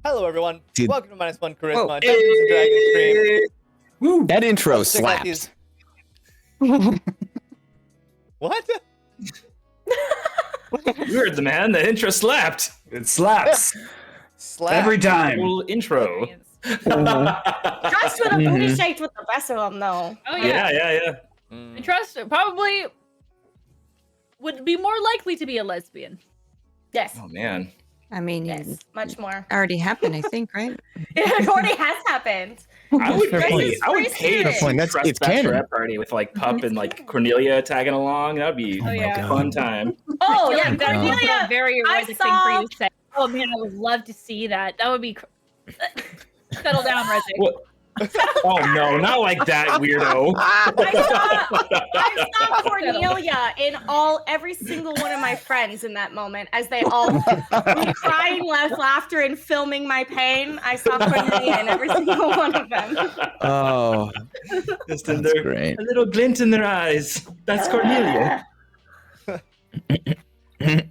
Hello, everyone. Dude. Welcome to MinusOneCHarisma, Whoa. Dungeons and Dragons stream. Woo. That intro Let's check out slaps. these- What? You heard the man. The intro slapped. It slaps Slap. every time. Cool intro. Trust with a booty shaped with the rest of them, though. Oh yeah. Yeah. Mm. And trust probably would be more likely to be a lesbian. Yes, Oh man. I mean, yes, much more. it already happened, I think, right? It already has happened. I would Fair pay. point. I would pay Fair to point. That's- trust it's that canon. bachelorette party with like Pup and like Cornelia tagging along. That'd be Oh, yeah. a fun time. Oh, I feel yeah, like that would be Cornelia. a very I erotic thing for saw- you to say. Oh man, I would love to see that. That would be. Settle down, Rezzy. What? Oh no, not like that, weirdo. I saw Cornelia in every single one of my friends in that moment as they all were crying laughter and filming my pain. I saw Cornelia in every single one of them. Oh, Just in that's their, great. a little glint in their eyes. That's Cornelia.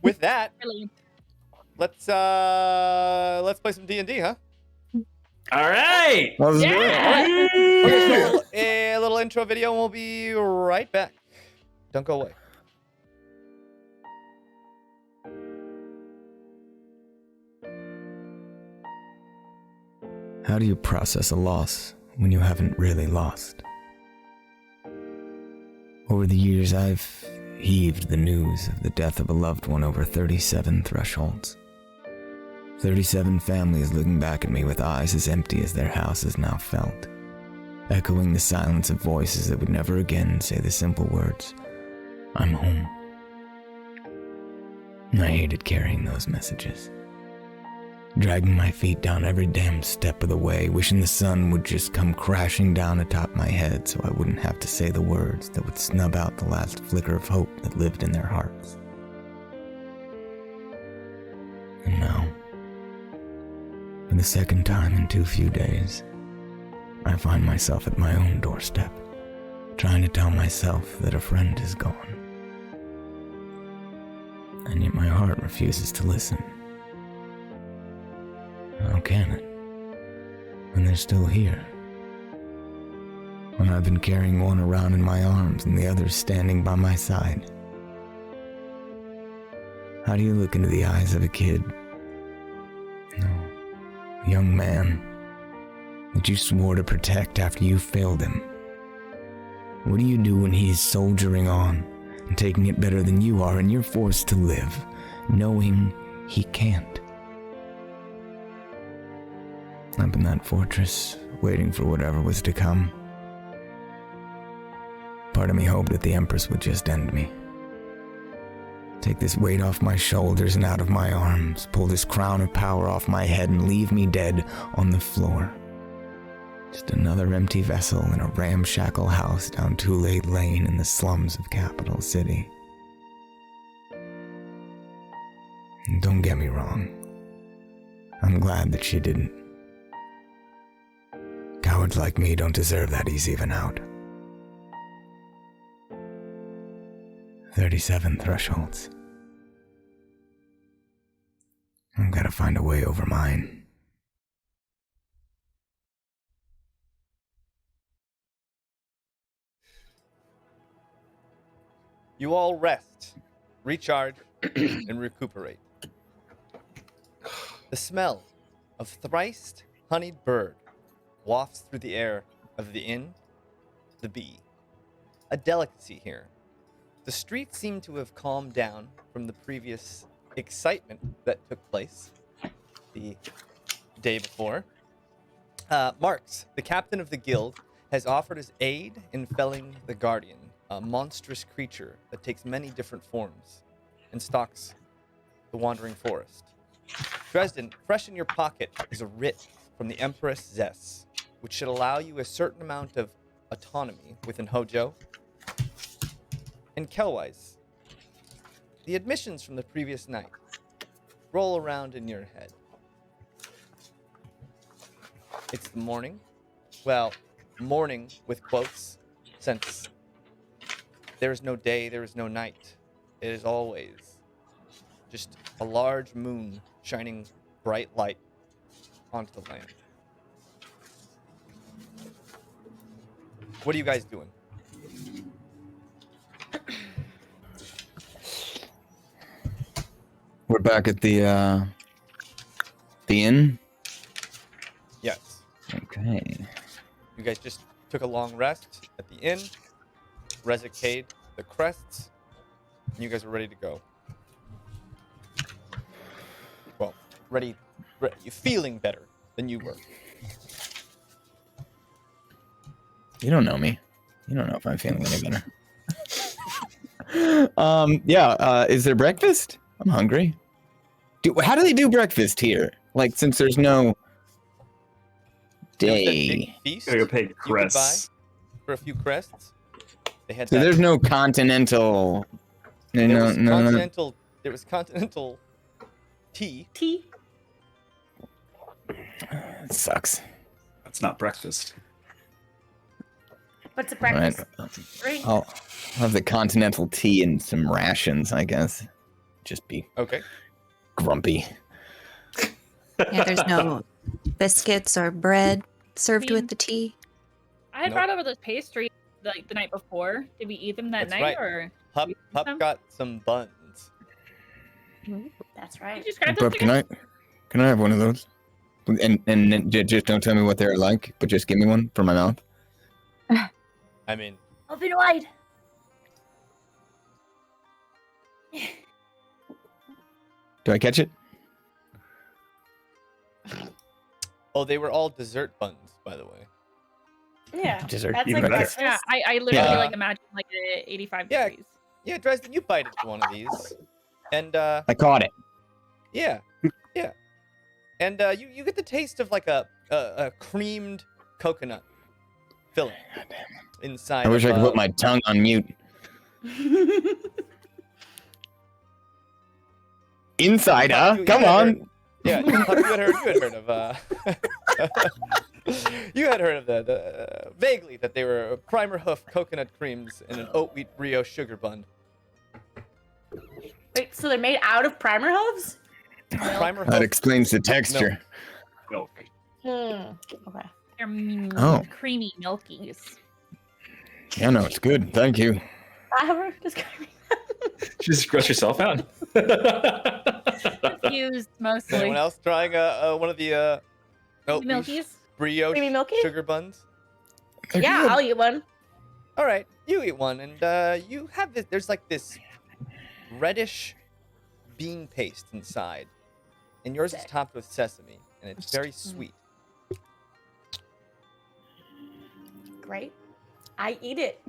With that, Really. let's play some D&D, huh? All right. Let's do it. Yeah. Okay, so a little intro video, and we'll be right back. Don't go away. How do you process a loss when you haven't really lost? Over the years, I've heaved the news of the death of a loved one over 37 thresholds. 37 families looking back at me with eyes as empty as their houses now felt, echoing the silence of voices that would never again say the simple words, "I'm home." I hated carrying those messages, dragging my feet down every damn step of the way, wishing the sun would just come crashing down atop my head so I wouldn't have to say the words that would snub out the last flicker of hope that lived in their hearts. And now, for the second time in too few days, I find myself at my own doorstep, trying to tell myself that a friend is gone. And yet my heart refuses to listen. How can it? When they're still here. When I've been carrying one around in my arms and the other standing by my side. How do you look into the eyes of a kid? No, a young man that you swore to protect after you failed him? What do you do when he's soldiering on and taking it better than you are and you're forced to live, knowing he can't? Up in that fortress, waiting for whatever was to come. Part of me hoped that the Empress would just end me. Take this weight off my shoulders and out of my arms, pull this crown of power off my head and leave me dead on the floor. Just another empty vessel in a ramshackle house down Tulade Lane in the slums of Capital City. And don't get me wrong. I'm glad that she didn't. Cowards like me don't deserve that easy of an out. 37 thresholds. I've got to find a way over mine. You all rest, recharge, and recuperate. The smell of thrice honeyed bird wafts through the air of the inn, the bee. A delicacy here. The streets seem to have calmed down from the previous excitement that took place the day before. Marx, the captain of the guild, has offered his aid in felling the Guardian, a monstrous creature that takes many different forms and stalks the wandering forest. Dresden, fresh in your pocket is a writ from the Empress Zess, which should allow you a certain amount of autonomy within Hojo. And Kelwise, the admissions from the previous night roll around in your head. It's the morning. Well, morning with quotes, since there is no day, there is no night. It is always just a large moon shining bright light onto the land. What are you guys doing? We're back at the inn. Yes. Okay. You guys just took a long rest at the inn, resicade the crests, and you guys are ready to go. Well, ready, you're feeling better than you were. You don't know me. You don't know if I'm feeling any better. Yeah, is there breakfast? I'm hungry. How do they do breakfast here? Like, since there's no There was that day. big feast Gotta go pay you could buy crests. for a few crests. They had So that. there's no continental. There No, was no, no. continental. There was continental tea. Tea. It sucks. That's not breakfast. What's a All right. breakfast? Drink. I'll have the continental tea and some rations, I guess. Just be Okay. grumpy. Yeah, there's no biscuits or bread served with the tea. I had Nope. brought over those pastries like the night before. Did we eat them that That's night, right. or Pup some? got some buns. That's did right. you describe Bub, those can again? I have one of those? And just don't tell me what they're like, but just give me one for my mouth. I mean, Open wide. Do I catch it? oh, they were all dessert buns, by the way. Yeah. Dessert. That's Even like better. breakfast. Yeah, I literally Yeah. like imagine like 85 Yeah. degrees. Yeah, Dresden, you bite into one of these, and I caught it. yeah, yeah, and you get the taste of like a creamed coconut filling inside. I wish I of, could put my tongue on mute. Inside, huh? You Come had on. heard- Yeah, you had heard of you had heard of the vaguely that they were primer hoof coconut creams in an oat wheat brioche sugar bun. Wait, so they're made out of primer hooves? Primer That hoof. explains the texture. Milk. Okay. They're Oh. creamy milkies. Yeah, no, it's good. Thank you. I have describing. Just gross yourself out. Confused mostly. Anyone else trying one of the oat wheat Milkies? brioche Creamy milky? sugar buns? They're Yeah, good. I'll eat one. All right, you eat one, and you have this. There's like this reddish bean paste inside, and yours is Sick. topped with sesame, and it's very sweet. Great. I eat it.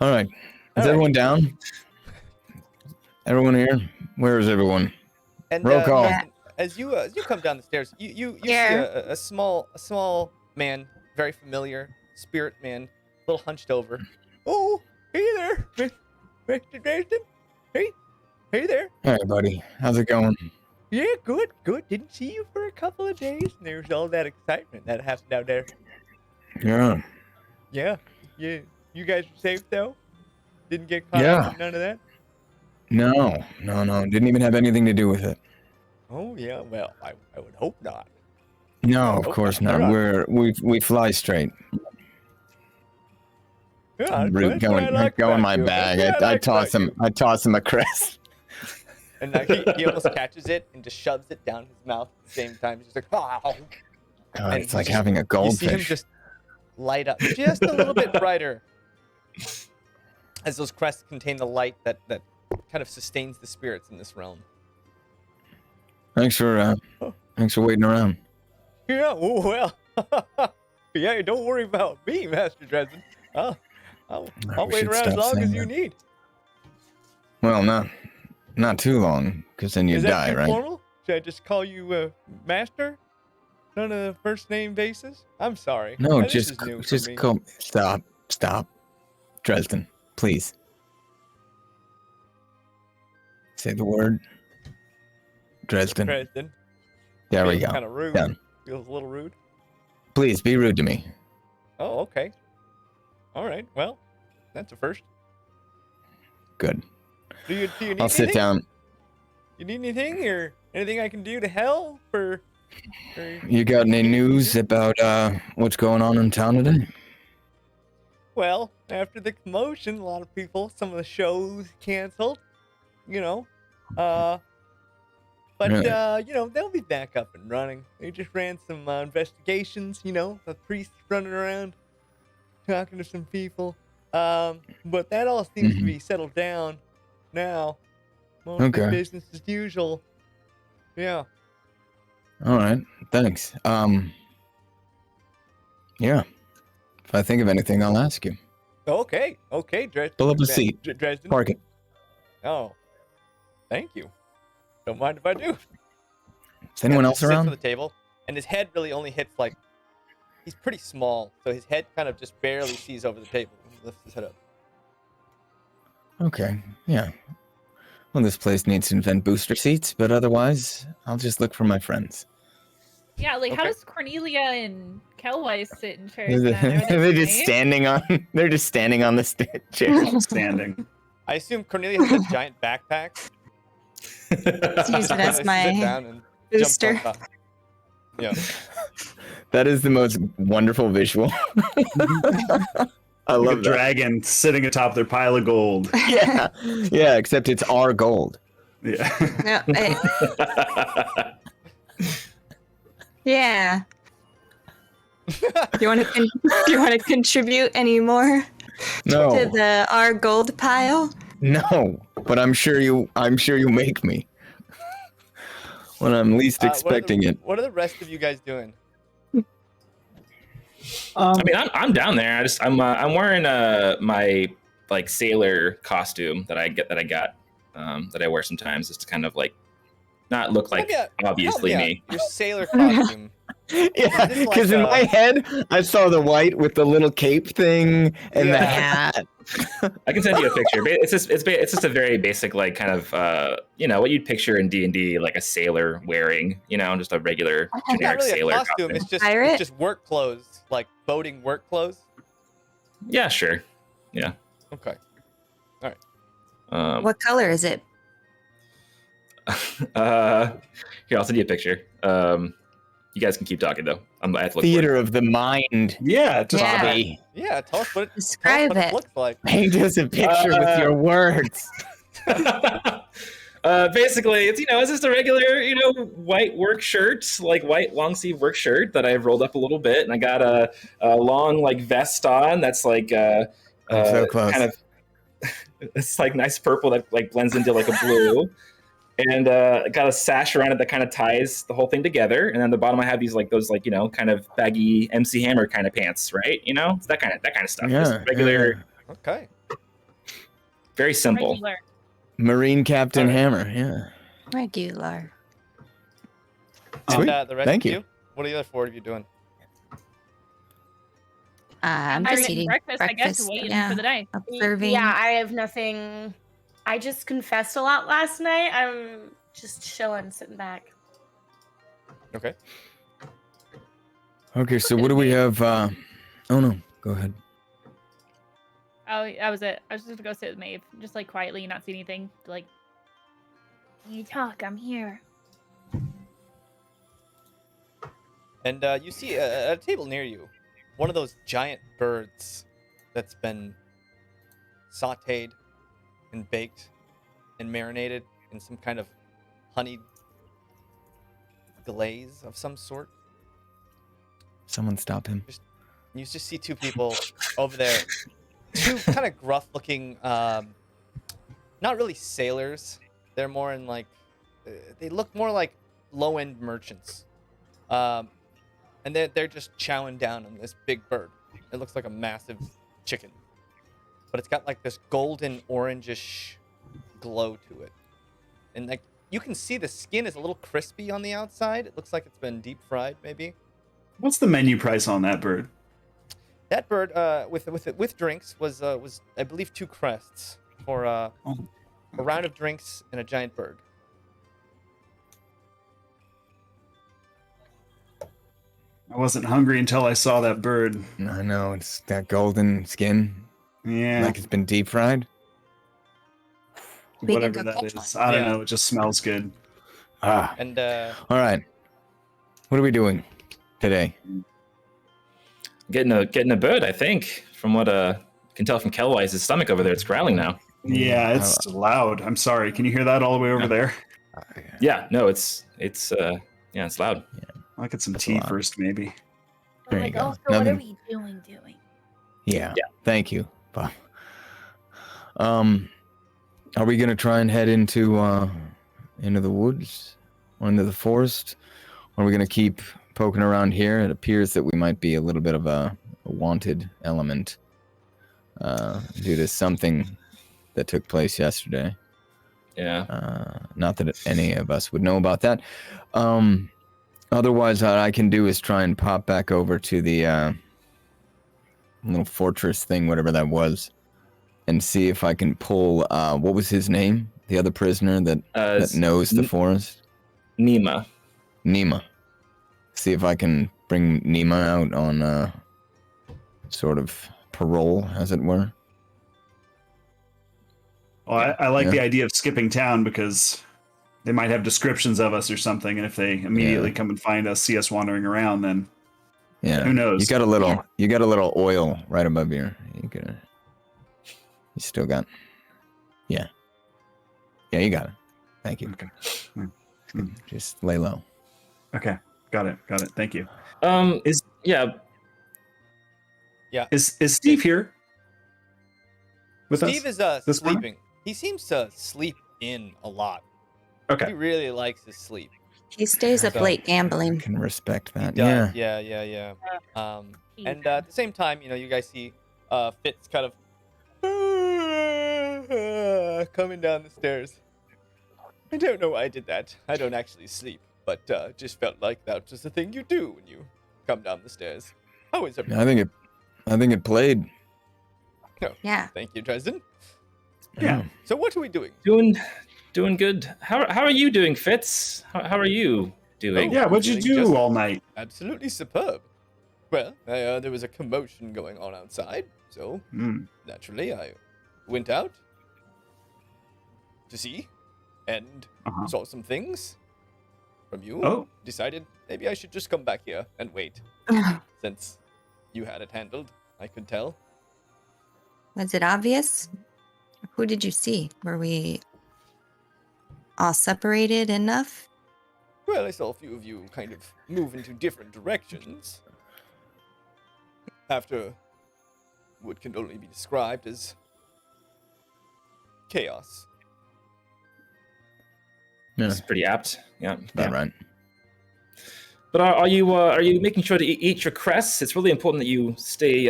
All right. Is All right. everyone down? Everyone here? Where is everyone? And Roll call. Dresden, as you come down the stairs, you see Here. a small man, very familiar, spirit man, a little hunched over. Oh, hey there, Mr. Dresden. Hey there. Hey, buddy. How's it going? Yeah, good. Didn't see you for a couple of days, and there's all that excitement that happened down there. Yeah. Yeah. You guys are safe though? Didn't get caught Yeah. up in none of that? No. Didn't even have anything to do with it. Oh yeah, well, I would hope not. No, of Okay, course all not. right. We fly straight. Yeah, Root that's what I like go in about my you. bag. That's what I like toss about him. I toss him a crest. And he almost catches it and just shoves it down his mouth at the same time. He's just like, oh. God, And it's like just- having a You see him goldfish. just light up just a little bit brighter as those crests contain the light that kind of sustains the spirits in this realm. Thanks for waiting around. Yeah, well, yeah, don't worry about me, Master Dresden. I'll We wait should around as stop long as saying you that. need. Well, not too long, because then you Is that die, too right? formal? Should I just call you Master? None of the first name basis? I'm sorry. No, This just is new for just me. call. Stop, Dresden, please. Say the word. Dresden. Dresden. There we go. Kind of rude. Done. Feels a little rude. Please be rude to me. Oh, okay. All right. Well, that's a first. Good. Do you need I'll sit anything? down. You need anything, or Anything I can do to help? Or You got any news about what's going on in town today? well, after the commotion, a lot of people, some of the shows canceled. You know, but Really? you know, they'll be back up and running. They just ran some investigations. You know, the priest running around talking to some people. But that all seems to be settled down now. Mostly Okay. business as usual. Yeah. All right. Thanks. Yeah. If I think of anything, I'll ask you. Okay. Okay, Dresden. Pull up a seat. Dresden. Park it. Oh. Thank you. Don't mind if I do. Is anyone else Sits around? at the table, and his head really only hits like. He's pretty small, so his head kind of just barely sees over the table. He lifts his head up. Okay. Yeah. Well, this place needs to invent booster seats, but otherwise, I'll just look for my friends. Yeah, like how Okay. does Cornelia and Kelwise sit in chairs now? They're just same? standing on. They're just standing on the chair. Standing. I assume Cornelia has a giant backpack. Use it as Sit my down and jump booster. on top. Yeah. That is the most wonderful visual. I Like love a that. dragon sitting atop their pile of gold. Yeah, yeah. Except it's our gold. Yeah. No, yeah. Do you want to contribute any more to No, the our gold pile? no. But I'm sure you make me when I'm least expecting it. What are the rest of you guys doing? I mean, I'm down there. I'm wearing my like sailor costume that I got that I wear sometimes just to kind of like not look like obviously Help me. out. Your sailor costume. Yeah, Is this like because in a- my head, I saw the white with the little cape thing and the Yeah. hat. I can send you a picture. It's just a very basic like kind of you know what you'd picture in D&D like a sailor wearing, you know, just a regular It's not generic really a sailor costume. It's just Pirate? it's just work clothes, like boating work clothes. Yeah, sure. Okay. What color is it? Here, I'll send you a picture. You guys can keep talking though. I have to look for it. Theater of the mind, Yeah, just Yeah. Bobby. Yeah. Tell us what it Describe it. looks like. Paint us a picture with your words. Basically, it's just a regular, white work shirt, like white long sleeve work shirt that I've rolled up a little bit, and I got a long like vest on that's like I'm so close. kind of it's like nice purple that like blends into like a blue, and got a sash around it that kind of ties the whole thing together, and then the bottom I have these like those like kind of baggy MC Hammer kind of pants, right? It's that kind of stuff. Just Yeah, regular, Okay. very simple. Regular. Marine Captain Alright. Hammer. Yeah. Regular. Sweet. And the rest Thank of you. What are the other four of you doing? I'm Having just eating breakfast, I guess, waiting yeah. for the day. Observing. Yeah, I have nothing. I just confessed a lot last night. I'm just chilling, sitting back. Okay. Okay, so what do we have? Oh no, go ahead. Oh, that was it. I was just gonna go sit with Maeve, just like quietly, not see anything. Like, you talk. I'm here. And you see at a table near you, one of those giant birds that's been sautéed and baked and marinated in some kind of honeyed glaze of some sort. Someone stop him. You just see two people over there, two kind of gruff-looking, not really sailors. They're more in like, they look more like low-end merchants. And they're just chowing down on this big bird. It looks like a massive chicken, but it's got like this golden orangish glow to it, and like you can see the skin is a little crispy on the outside. It looks like it's been deep fried, maybe. What's the menu price on that bird? That bird, with drinks, was I believe 2 crests for a round of drinks and a giant bird. I wasn't hungry until I saw that bird. I know, it's that golden skin, Yeah, like it's been deep fried. We can whatever go that catch is. I don't Yeah. know. It just smells good. And All right. What are we doing today? Getting a bird, I think. From what you can tell from Kelwise's stomach over there, it's growling now. Yeah, it's loud. I'm sorry. Can you hear that all the way over there? Yeah, no, it's loud. I'll get some That's a tea lot. first, maybe. But, There you like, go. also, what are Nothing- we doing? Yeah. Yeah. Thank you, Bob. Are we gonna try and head into the woods or into the forest? Or are we gonna keep poking around here? It appears that we might be a little bit of a wanted element due to something that took place yesterday. Yeah. Not that any of us would know about that. Otherwise, what I can do is try and pop back over to the little fortress thing, whatever that was, and see if I can pull. What was his name? The other prisoner that knows the forest? Nima. Nima. See if I can bring Nima out on sort of parole, as it were. Well, I like Yeah. the idea of skipping town because they might have descriptions of us or something, and if they immediately come and find us, see us wandering around, then Yeah. Who knows? You got a little oil right above your. You still got. Yeah. Yeah, you got it. Thank you. Okay. Just lay low. Okay, got it. Thank you. Is Is Steve here? With Steve us? is this morning? sleeping. He seems to sleep in a lot. Okay. He really likes his sleep. He stays up So- late I gambling. can respect He that. does. Yeah. Yeah. He- And at the same time, you guys see Fitz kind of coming down the stairs. I don't know why I did that. I don't actually sleep, but just felt like that was the thing you do when you come down the stairs. How is everything? I think it played. Yeah. Thank you, Dresden. Yeah. So what are we doing? doing good. How are you doing, Fitz? How are you doing? Yeah, what'd you Feeling do just- all night? Absolutely superb. Well, there was a commotion going on outside, so Hmm. naturally I went out to see and Uh-huh. saw some things from you. Oh. Decided maybe I should just come back here and wait, since you had it handled. I could tell. Was it obvious? Who did you see? Were we all separated enough? Well, I saw a few of you kind of move into different directions after what can only be described as chaos. Yeah, That's pretty apt. Yeah. about right. But are you making sure to eat your crests? It's really important that you stay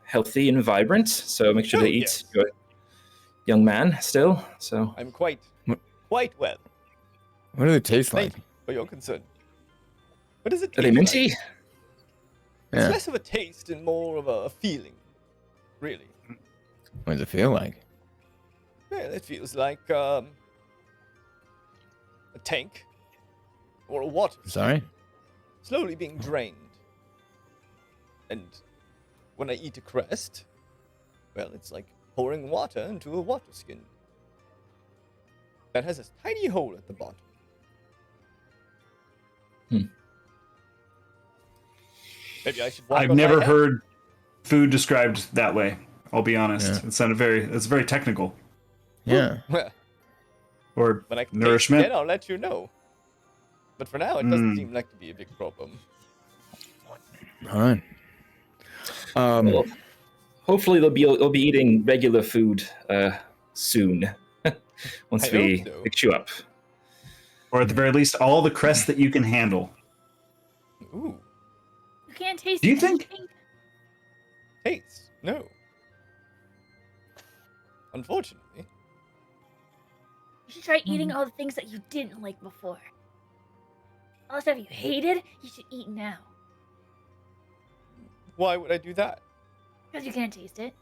healthy and vibrant. So make sure Oh, to eat yes. your young man still. So I'm quite What- well, What do they taste like? Thank you for your concern. What does it taste are they minty? like? It's Yeah. less of a taste and more of a feeling, really. What does it feel like? Well, it feels like a tank or a water Sorry? slowly being drained. And when I eat a crest, well, it's like pouring water into a water skin that has a tiny hole at the bottom. Maybe I should walk I've on my never head. heard food described that way. I'll be honest. Yeah. It's very technical. Yeah. Well, Or when I can Nourishment? taste it, I'll let you know. But for now, it doesn't seem like to be a big problem. All right. Well, hopefully they'll be eating regular food soon. Once I we hope so. fix you up. or at the very least, all the crests that you can handle. Ooh, You can't taste Do you think- anything? taste? No. Unfortunately. You should try eating all the things that you didn't like before. All the stuff you hated, you should eat now. Why would I do that? Because you can't taste it.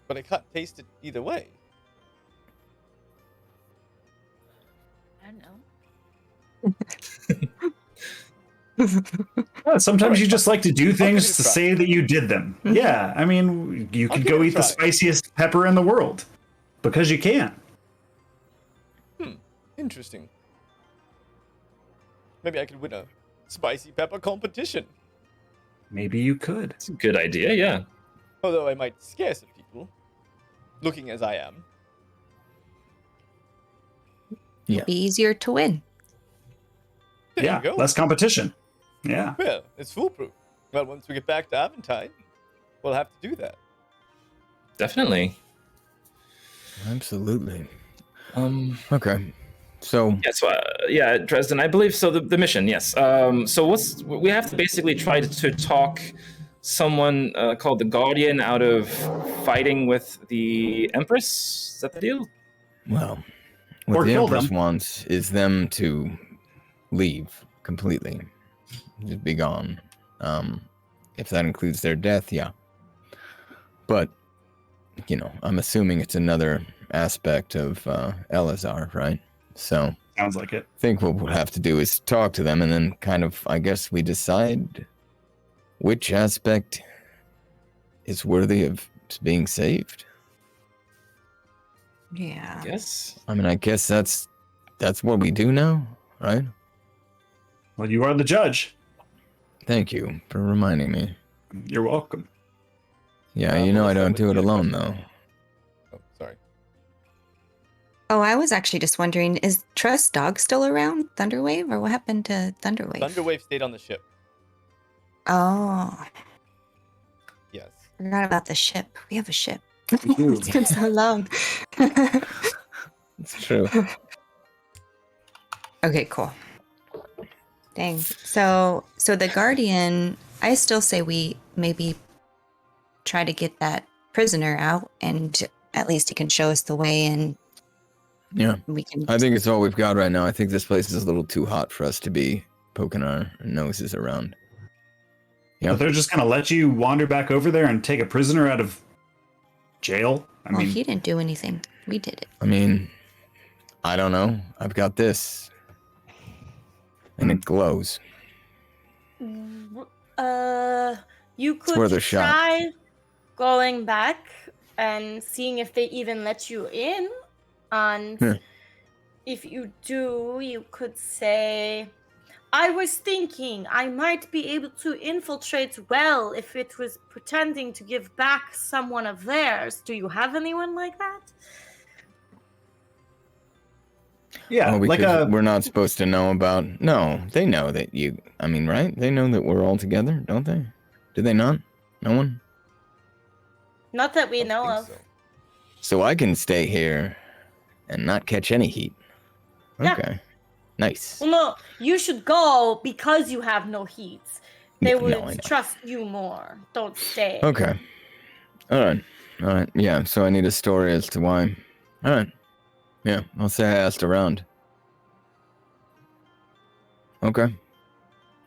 But I can't taste it either way. I don't know. Yeah, sometimes you just like to do give it things a to try. say that you did them. Yeah, I mean, you I'll could give go it a eat the try. spiciest pepper in the world because you can. Interesting. Maybe I could win a spicy pepper competition. Maybe you could. It's a good idea, yeah. Although I might scare some people, looking as I am. Yeah. Be easier to win. There Yeah, you go. less competition. Yeah. Well, it's foolproof. Well, once we get back to Aventide, we'll have to do that. Definitely. Absolutely. Okay. So Yes, yeah, Dresden, I believe so. The mission, yes. So we have to basically try to talk someone called the Guardian out of fighting with the Empress. Is that the deal? well, Or what the kill Empress them. wants is them to leave completely. Just be gone. If that includes their death, yeah. But, I'm assuming it's another aspect of Elazar, right? So Sounds like it. I think what we'll have to do is talk to them and then kind of, I guess, we decide which aspect is worthy of being saved. Yeah. Yes. I mean, I guess that's what we do now, right? Well, you are the judge. Thank you for reminding me. You're welcome. Yeah, I Melissa, don't do with it you. alone, though. Oh, sorry. Oh, I was actually just wondering, is Trust Dog still around? Thunderwave? Or what happened to Thunderwave? Thunderwave stayed on the ship. Oh, Yes. forgot about the ship. We have a ship. We do. It's been so long. It's true. Okay, cool. Dang. So the Guardian, I still say we maybe try to get that prisoner out, and at least he can show us the way, and Yeah, we can. I think it's all we've got right now. I think this place is a little too hot for us to be poking our noses around. Yeah. But they're just going to let you wander back over there and take a prisoner out of jail? I Well, mean, he didn't do anything. We did it. I mean, I don't know. I've got this. And it glows. You could worth a shot. try going back and seeing if they even let you in. And Yeah. if you do, you could say, I was thinking I might be able to infiltrate well if it was pretending to give back someone of theirs. Do you have anyone like that? yeah, Oh, like because a we're not supposed to know about. No, they know that you. I mean, right? They know that we're all together, don't they? Do they not? No one? Not that we Don't know think of. so. So I can stay here and not catch any heat. Yeah. Okay. Nice. Well, no, you should go because you have no heat. They No, would I know. trust you more. Don't stay. Okay. All right. Yeah, so I need a story as to why. All right. Yeah, I'll say I asked around. Okay.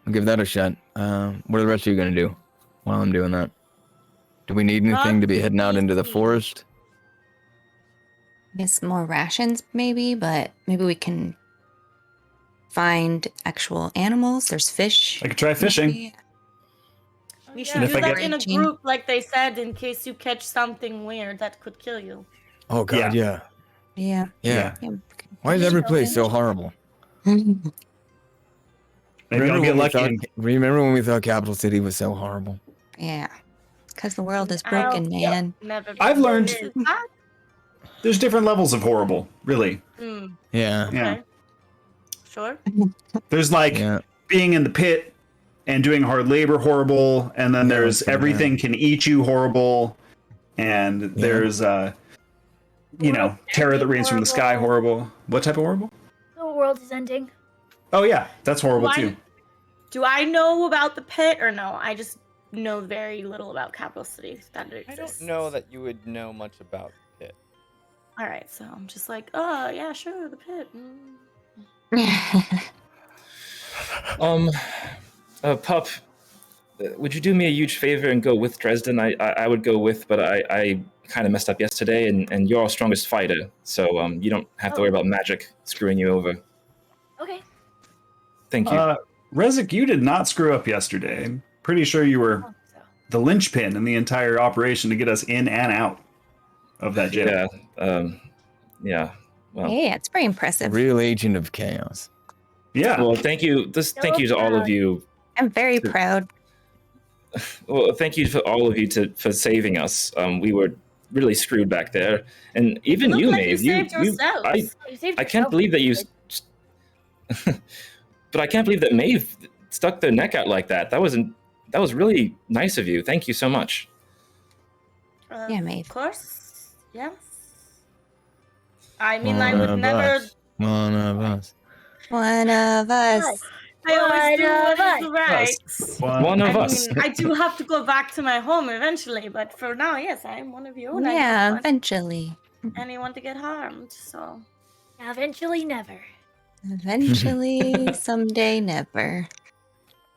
I'll give that a shot. What are the rest of you going to do while I'm doing that? Do we need anything to be heading out into the Easy. forest? I guess more rations, maybe, but maybe we can find actual animals. There's fish. I could try fishing. maybe. We should And if do I that get- in a Hygiene. group, like they said, in case you catch something weird that could kill you. Oh, God, yeah. Yeah. Yeah. Yeah. Why is every place so horrible? Maybe I'll get lucky. And, Remember when we thought Capital City was so horrible? Yeah. Because the world is Ow. broken, Yeah. man. Never. I've been learned- is that? there's different levels of horrible, really. Yeah. Yeah. Okay. Sure. There's like Yeah. being in the pit and doing hard labor horrible, and then Yeah, there's that's everything can eat you horrible, and there's terror that rains from the sky horrible. What type of horrible? The world is ending. Oh yeah, that's horrible Why- too. Do I know about the pit or no? I just know very little about Capital City. That it I exists. don't know that you would know much about it. All right, so I'm just like, oh yeah, sure, the pit. Mm. Pup, would you do me a huge favor and go with Dresden? I would go with, but I kind of messed up yesterday, and you're our strongest fighter, so you don't have to worry about magic screwing you over. Okay. Thank you. Rezik, you did not screw up yesterday. I'm pretty sure you were Oh, so. the linchpin in the entire operation to get us in and out of that jail. Yeah. Yeah. Well, Yeah, it's pretty impressive. Real agent of chaos. Yeah. well, thank you. Thank you to all of you. I'm very proud. Well, thank you to all of you for saving us. We were really screwed back there, and even Look you, like you Maeve. saved yourselves. You saved I can't yourself. believe that you. But I can't believe that Maeve stuck their neck out like that. That was really nice of you. Thank you so much. Yeah, Maeve. Of course. Yes. I mean, One I would of never. us. One of us. One of us. I always do what is right. One of I us. mean, I do have to go back to my home eventually, but for now, yes, I am one of you, and I Yeah, don't want eventually. anyone to get harmed. So Eventually, never. Eventually, someday, never.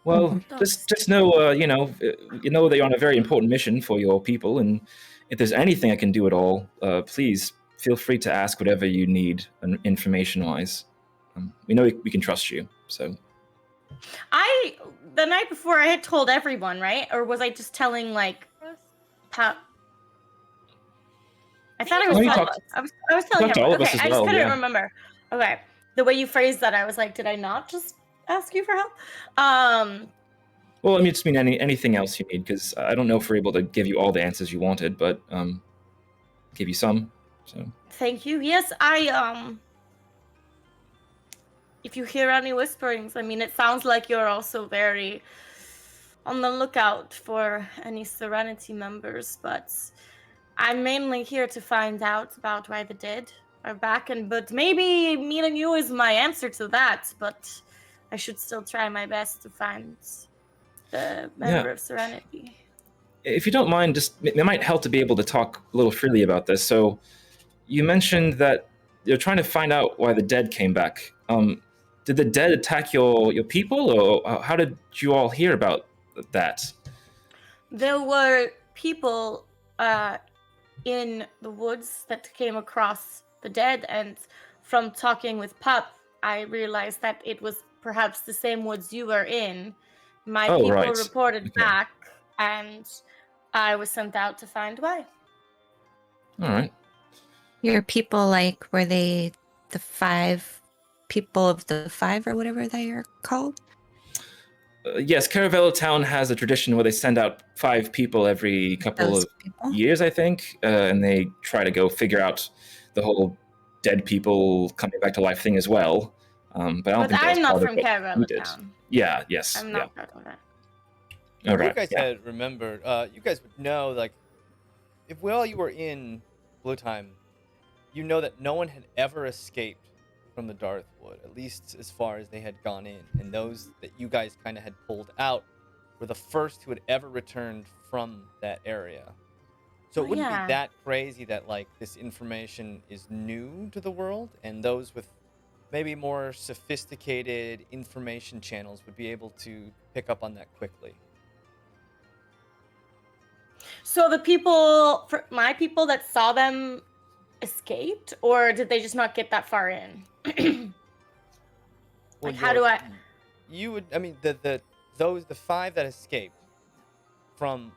Well, just know, you know that you're on a very important mission for your people, and if there's anything I can do at all, please feel free to ask whatever you need, information-wise. We know we can trust you. So, the night before, I had told everyone, right? Or was I just telling like Pat? I thought I was No, you telling. talked- I was telling talked to all of everyone. us Okay, as I just well, couldn't yeah. remember. Okay, the way you phrased that, I was like, did I not just ask you for help? well, I mean, just mean anything else you need, because I don't know if we're able to give you all the answers you wanted, but give you some. So. Thank you. Yes, if you hear any whisperings, I mean, it sounds like you're also very on the lookout for any Serenity members, but I'm mainly here to find out about why the dead are back, but maybe meeting you is my answer to that, but I should still try my best to find the member of Serenity. If you don't mind, it might help to be able to talk a little freely about this. So, you mentioned that you're trying to find out why the dead came back. Did the dead attack your people, or how did you all hear about that? There were people in the woods that came across the dead, and from talking with Pup, I realized that it was perhaps the same woods you were in. My people right. reported Okay. back, and I was sent out to find why. All right. Your people, like, were they the 5 people of the 5 or whatever they are called? Yes, Caravello Town has a tradition where they send out 5 people every couple Those of people? years, I think, and they try to go figure out the whole dead people coming back to life thing as well. But I don't But think that was I'm not part of from what you Caravello did. Town. Yeah. Yes. I'm yeah. not part of that. All If right. you guys yeah. had remembered, you guys would know, like, if while you were in Blue Time, you know that no one had ever escaped from the Darthwood, at least as far as they had gone in. And those that you guys kind of had pulled out were the first who had ever returned from that area. So it wouldn't Yeah. be that crazy that, like, this information is new to the world, and those with maybe more sophisticated information channels would be able to pick up on that quickly. So my people that saw them escaped, or did they just not get that far in? Like, how do I? You would. I mean, the 5 that escaped from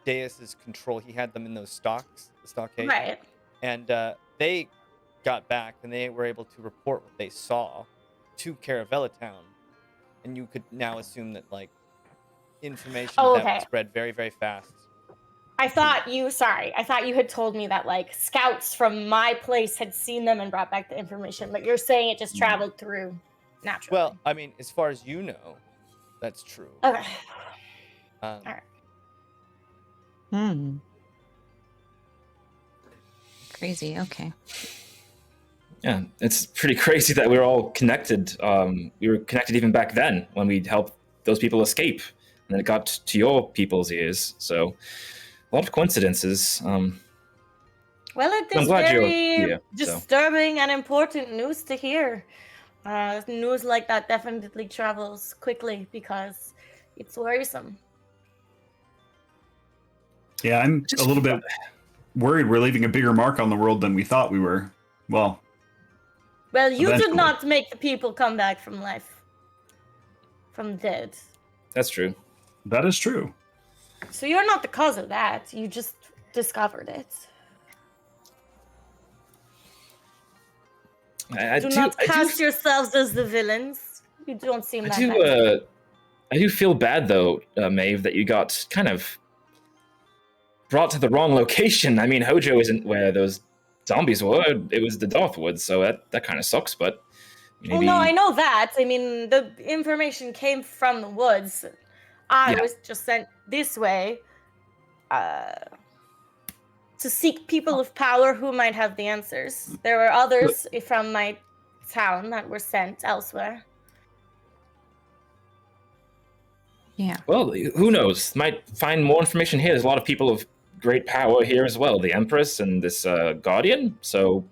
Daeus's control. He had them in those stockades. Right. And they got back, and they were able to report what they saw to Caravello Town, and you could now assume that, like, information that Okay. would spread very, very fast. I thought you had told me that, like, scouts from my place had seen them and brought back the information, but you're saying it just traveled through naturally. Well, I mean, as far as you know, that's true. Okay. All right. Crazy. Okay. Yeah, it's pretty crazy that we're all connected. We were connected even back then when we helped those people escape, and then it got to your people's ears. So, a lot of coincidences. Well, it I'm is glad you're very here, so. disturbing and important news to hear. News like that definitely travels quickly because it's worrisome. Yeah, I'm a little bit worried we're leaving a bigger mark on the world than we thought we were. Well, you eventually. did not make the people come back from life, from dead. That's true. That is true. So you're not the cause of that. You just discovered it. Do not cast yourselves as the villains. You don't seem that nice. I do feel bad, though, Maeve, that you got kind of brought to the wrong location. I mean, Hojo isn't where those zombies were. It was the Darthwoods, so that kind of sucks, but maybe... Well, no, I know that. I mean, the information came from the woods. I was just sent this way to seek people of power who might have the answers. There were others from my town that were sent elsewhere. Yeah. Well, who knows? Might find more information here. There's a lot of people of great power here as well. The Empress and this Guardian, so...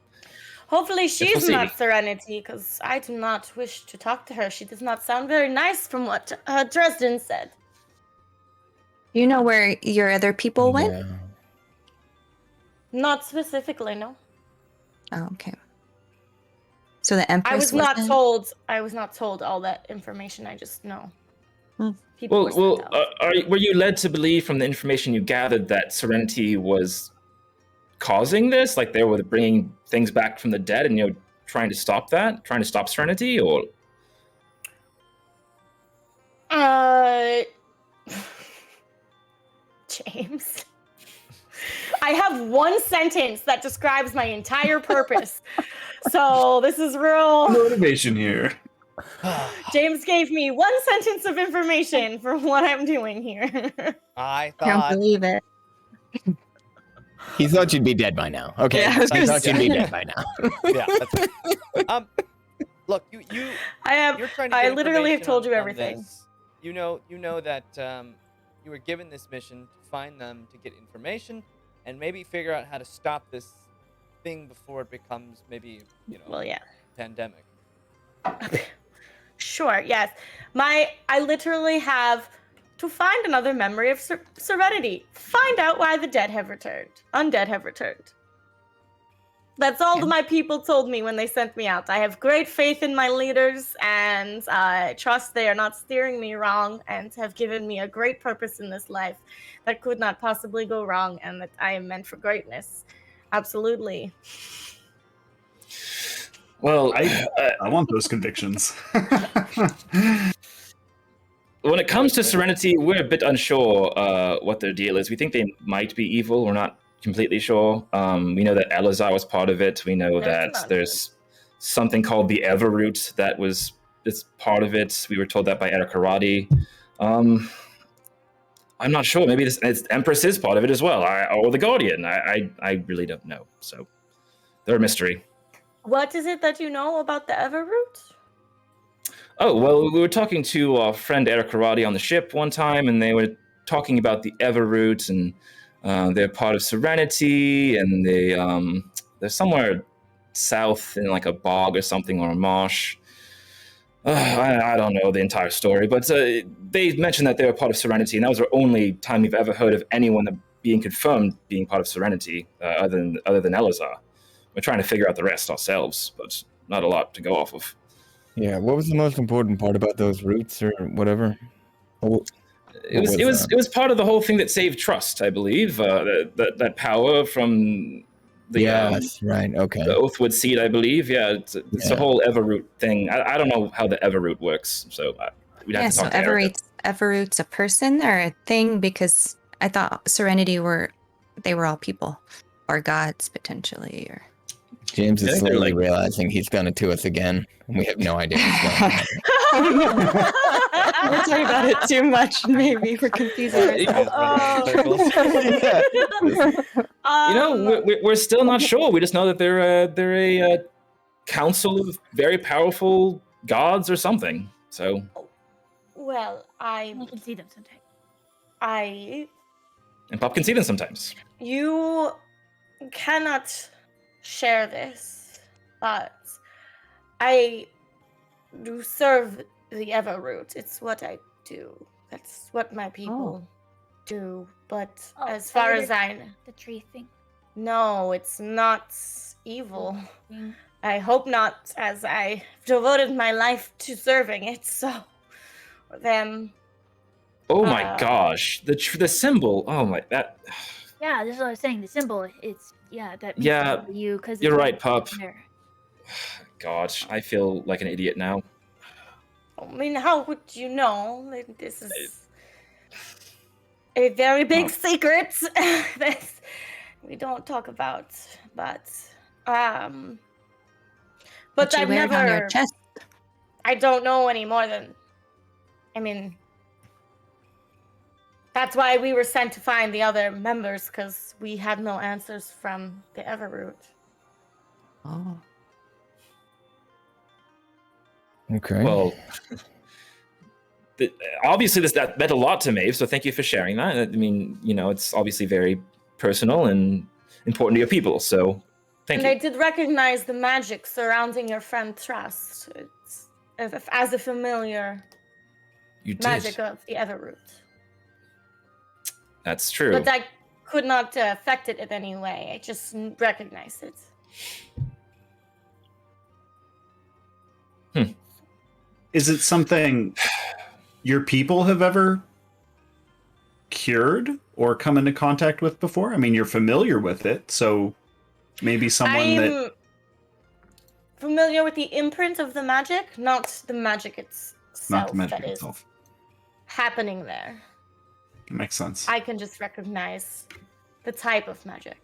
Hopefully she's not Serenity, because I do not wish to talk to her. She does not sound very nice from what Dresden said. You know where your other people went? Not specifically, no. Oh, okay. So the Empress I was not told all that information. I just know. People were you led to believe from the information you gathered that Serenity was causing this? Like they were bringing things back from the dead and, trying to stop that? Trying to stop Serenity, or? Jaymes. I have one sentence that describes my entire purpose. So this is real motivation here. Jaymes gave me one sentence of information for what I'm doing here. I Can't believe it. He thought you'd be dead by now. Okay, Yeah, I was I gonna thought you'd say. be dead by now. Yeah, that's look, you're trying to I get literally have information told you on everything. this. You know that you were given this mission to find them, to get information, and maybe figure out how to stop this thing before it becomes maybe, pandemic. Sure, yes. I literally have to find another memory of Serenity. Find out why the undead have returned. That's all my people told me when they sent me out. I have great faith in my leaders, and I trust they are not steering me wrong and have given me a great purpose in this life that could not possibly go wrong, and that I am meant for greatness. Absolutely. Well, I want those convictions. When it comes to Serenity, we're a bit unsure what their deal is. We think they might be evil. We're not completely sure. We know that Elazar was part of it. We know that there's something called the Everroot that's part of it. We were told that by Erikarati. I'm not sure. Maybe this Empress is part of it as well, or the Guardian. I really don't know. So they're a mystery. What is it that you know about the Everroot? Oh, well, we were talking to our friend Erikarati on the ship one time, and they were talking about the Everroot, and they're part of Serenity, and they're somewhere south in like a bog or something, or a marsh. I don't know the entire story, but they mentioned that they were part of Serenity, and that was the only time we've ever heard of anyone being confirmed being part of Serenity, other than Elazar. We're trying to figure out the rest ourselves, but not a lot to go off of. Yeah, what was the most important part about those roots or whatever? It was part of the whole thing that saved trust, I believe. That power from the right, okay, the Oathwood seed, I believe. Yeah, it's a whole Everroot thing. I don't know how the Everroot works, so we'd have to talk to Erica. Everroot's a person or a thing, because I thought Serenity were all people or gods potentially, or. James is slowly realizing he's done it to us again, and we have no idea what's going on. We're talking about it too much. Maybe we're confusing ourselves. We're still not sure. We just know that they're a council of very powerful gods or something. So, well, I can see them sometimes. And Pop can see them sometimes. You cannot share this, but I do serve the Everroot. It's what I do. That's what my people do. But as far as I know, the tree thing. No, it's not evil. I hope not, as I devoted my life to serving it. So, them. Oh my gosh, the symbol. Oh my that. Yeah, this is what I was saying. The symbol. It's that means you because you're right, Pop. God, I feel like an idiot now. I mean, how would you know? Like, this is a very big secret that we don't talk about. But But you I've wear it on your never. chest. I don't know any more than. I mean, that's why we were sent to find the other members, because we had no answers from the Everroot. Oh. Okay. Well, obviously that meant a lot to Maeve, so thank you for sharing that. I mean, it's obviously very personal and important to your people, so thank And you. I did recognize the magic surrounding your friend Trust. It's as a familiar You did. magic of the Everroot. That's true. But I could not affect it in any way. I just recognized it. Is it something your people have ever cured or come into contact with before? I mean, you're familiar with it, so maybe someone that... familiar with the imprint of the magic, not the magic itself. Not the magic that is itself. happening there. Makes sense. I can just recognize the type of magic.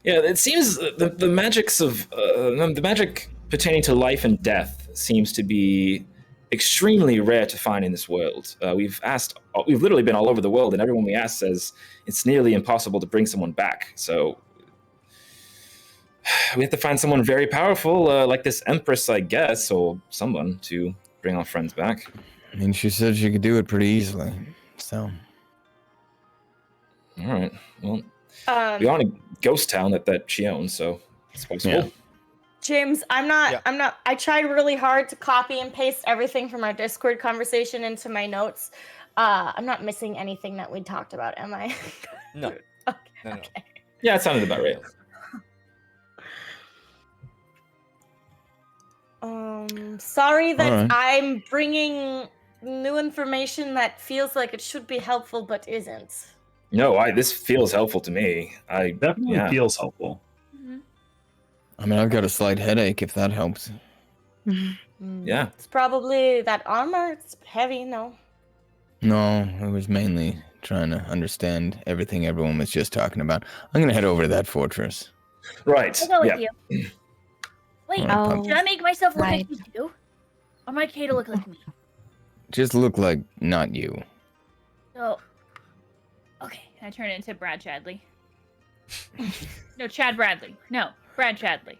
Yeah, it seems the magics of the magic pertaining to life and death seems to be extremely rare to find in this world. We've literally been all over the world, and everyone we ask says it's nearly impossible to bring someone back. So we have to find someone very powerful, like this Empress, I guess, or someone to bring our friends back. I mean, she said she could do it pretty easily, so... All right, well, we are in a ghost town that she owns, so it's possible. Yeah. Jaymes, I tried really hard to copy and paste everything from our Discord conversation into my notes. I'm not missing anything that we talked about, am I? No. Okay. No. Okay. Yeah, it sounded about right. Sorry that Alright. I'm bringing new information that feels like it should be helpful but isn't. No, this feels helpful to me. Definitely feels helpful. I mean, I've got a slight headache, if that helps. Yeah. It's probably that armor. It's heavy, no? No, it was mainly trying to understand everything everyone was just talking about. I'm gonna head over to that fortress. Right. I'll go with Yeah. you. Wait, Alright, should I make myself look right. like me too? Or my K to look like me? Just look like not you. So, okay, can I turn it into Brad Chadley? No, Chad Bradley. No, Brad Chadley.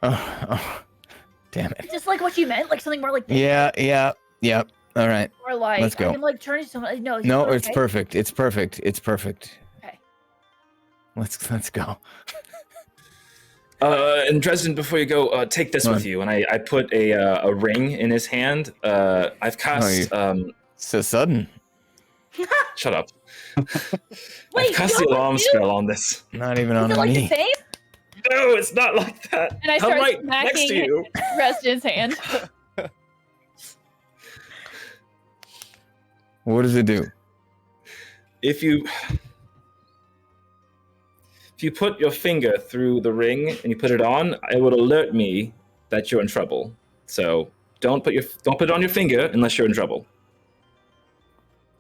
Oh, damn it. Just like what you meant, like something more like this. Yeah. All right. Or like Let's go. I can like turn into someone. No, No, okay? it's perfect. It's perfect. Okay. Let's go. And Dresden, before you go, take this with you. And I put a ring in his hand. I've cast. So sudden. Shut up. Wait, I've cast you the alarm do? spell on this. Not even Is on it like the me. same? No, it's not like that. And I I'm start right next to smacking you. Dresden's hand. What does it do? If you put your finger through the ring and you put it on, it would alert me that you're in trouble. So don't put it on your finger unless you're in trouble.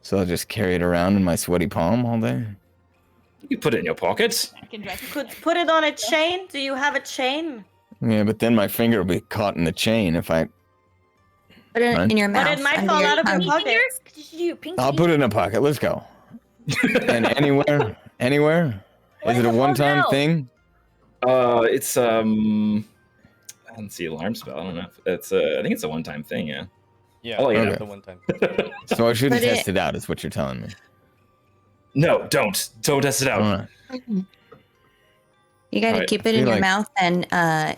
So I'll just carry it around in my sweaty palm all day? You put it in your pocket. I can dress Could put it on a chain? Do you have a chain? Yeah, but then my finger will be caught in the chain if I... Put it Right. in your But mouth. it might under fall your out of your tongue. pocket. fingers? Could you do pinky? I'll put it in a pocket. Let's go. And anywhere? What Is it a if it falls one-time out? thing? It's I didn't see alarm spell. I don't know. It's I think it's a one-time thing. Yeah. Yeah, Oh, yeah. the one time. So I shouldn't Put it- test it out, is what you're telling me. No, don't test it out. All right. You got to Alright. keep it in Be your like- mouth, and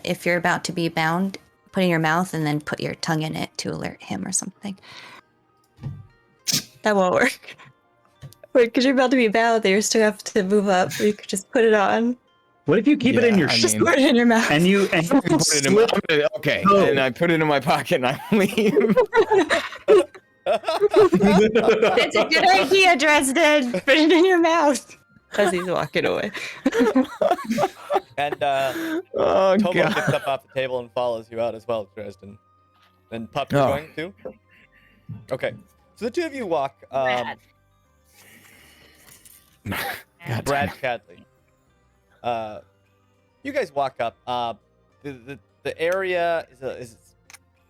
if you're about to be bound, put it in your mouth and then put your tongue in it to alert him or something. That won't work. Wait, because you're about to be bound, you still have to move up. You could just put it on. What if you keep it in Yeah, your I Just mean- put it in your mouth. and you Put it in my, okay, No. and I put it in my pocket and I leave. It's a good idea, Dresden. Put it in your mouth. as he's walking away. And Oh, Tomo God. gets up off the table and follows you out as well, Dresden. And Pup, you're Oh. going too? Okay. So the two of you walk. Brad. God Brad damn Cadley. You guys walk up. The area is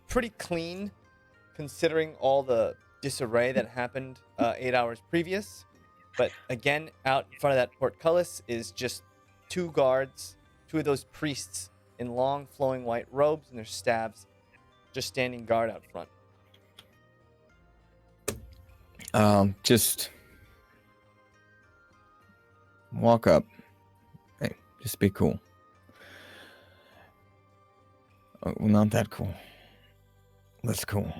pretty clean, considering all the disarray that happened 8 hours previous. But again, out in front of that portcullis is just two guards, two of those priests in long flowing white robes and their staves, just standing guard out front. Just walk up. Hey, just be cool. Oh, well, not that cool. That's cool.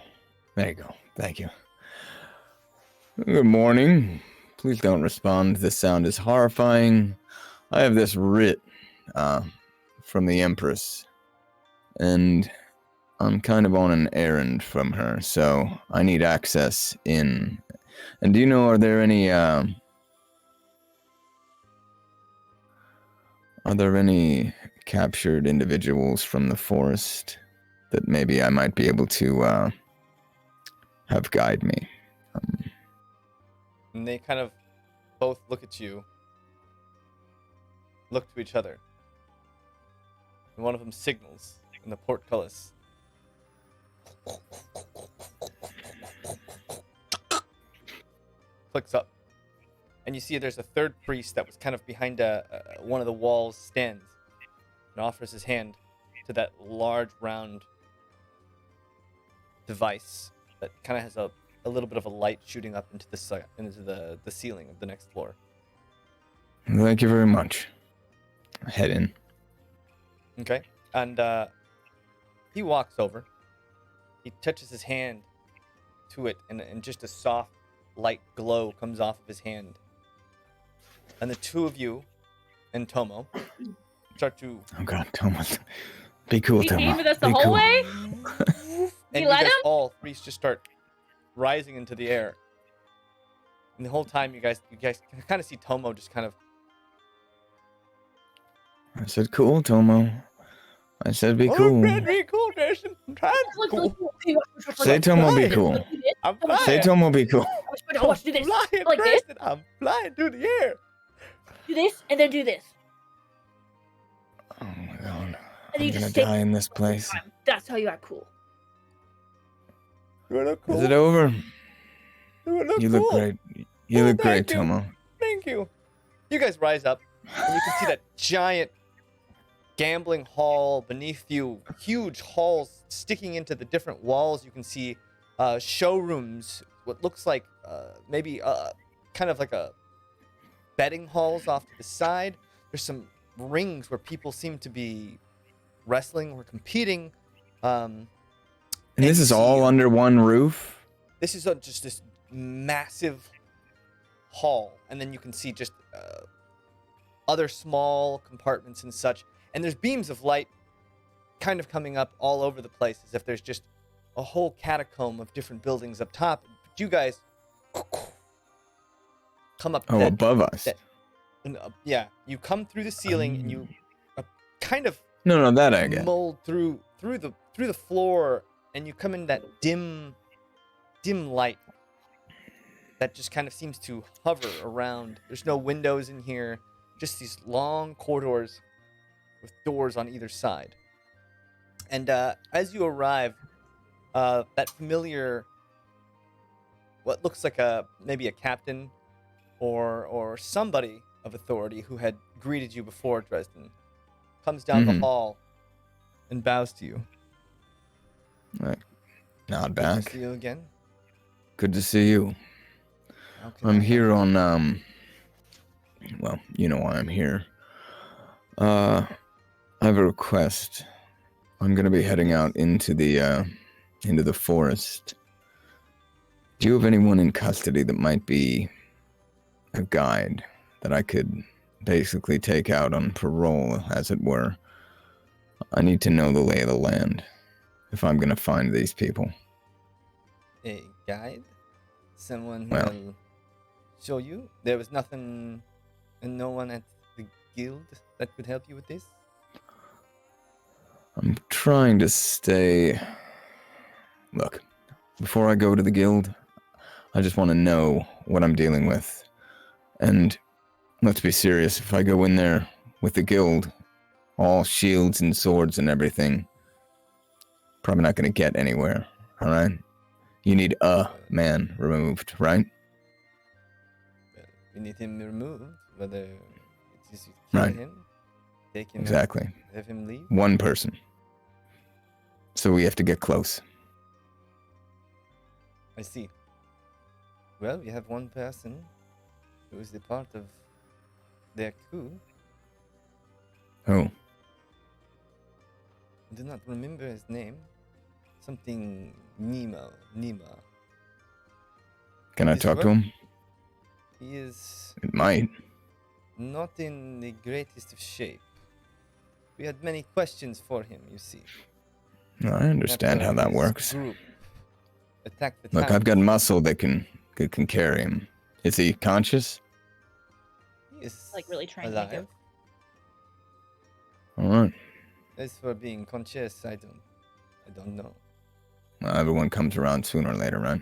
There you go. Thank you. Good morning. Please don't respond. This sound is horrifying. I have this writ from the Empress, and I'm kind of on an errand from her, so I need access in. And do you know, are there any captured individuals from the forest that maybe I might be able to have guide me? And they kind of both look at you, look to each other. And one of them signals in the portcullis. Clicks up. And you see there's a third priest that was kind of behind one of the walls stands and offers his hand to that large round device that kind of has a little bit of a light shooting up into the ceiling of the next floor. Thank you very much. Head in. Okay. And he walks over. He touches his hand to it, and just a soft, light glow comes off of his hand. And the two of you and Tomo start to... Oh, God, Tomo. Be cool, He Tomo. came with us the Be whole cool. way? And You you let guys him? all three just start rising into the air. And the whole time you guys kind of see Tomo just kind of... I said cool, Tomo. I said be cool. I'm trying to be cool, Dresden. I'm trying to be cool. Say Tomo be cool. I'm flying. Say Tomo be cool. I want you to do this. Flying, Like this. Dresden. I'm flying through the air. Do this, and then do this. Oh my God. And you I'm just gonna stay die in this place. That's how you act cool. You look cool. Is it over? You look You cool. look great. You Oh, look great, thank you. Tomo. Thank you. You guys rise up, and you can see that giant gambling hall beneath you. Huge halls sticking into the different walls. You can see showrooms, what looks like maybe kind of like a betting halls off to the side. There's some rings where people seem to be wrestling or competing. And this you is see- all under one roof? This is just this massive hall, and then you can see just other small compartments and such. And there's beams of light kind of coming up all over the place, as if there's just a whole catacomb of different buildings up top. But you guys come up. Oh, that- above us. that- and, yeah, you come through the ceiling, and you kind of No, that I get. mold through the floor, and you come in that dim light that just kind of seems to hover around. There's no windows in here, just these long corridors with doors on either side. And as you arrive, that familiar, what looks like maybe a captain or somebody of authority who had greeted you before, Dresden, comes down the Mhm. hall and bows to you. Nod Good to back. see you again. Good to see you. How can I'm I here help? on, well, you know why I'm here. I have a request. I'm gonna be heading out into the forest. Do you have anyone in custody that might be a guide that I could basically take out on parole, as it were? I need to know the lay of the land if I'm gonna find these people. A guide? Someone who Well. will show you? There was nothing And no one at the guild that could help you with this? I'm trying to stay. Look, before I go to the guild, I just want to know what I'm dealing with. And let's be serious, if I go in there with the guild, all shields and swords and everything, probably not going to get anywhere, alright? You need a man removed, right? Well, we need him removed, whether it is you kill Right. him, take him out, Exactly. have him leave. One person. So we have to get close. I see. Well, we have one person who is a part of their coup. Oh, I do not remember his name. Something Nima. can I His talk to work? him? He is It might. not in the greatest of shape. We had many questions for him, you see. No, I understand After how that his works. Group attacked the Look, town. I've got muscle that can carry him. Is he conscious? He is Like, really trying to think alive. of- Alright. As for being conscious, I don't know. Well, everyone comes around sooner or later, right?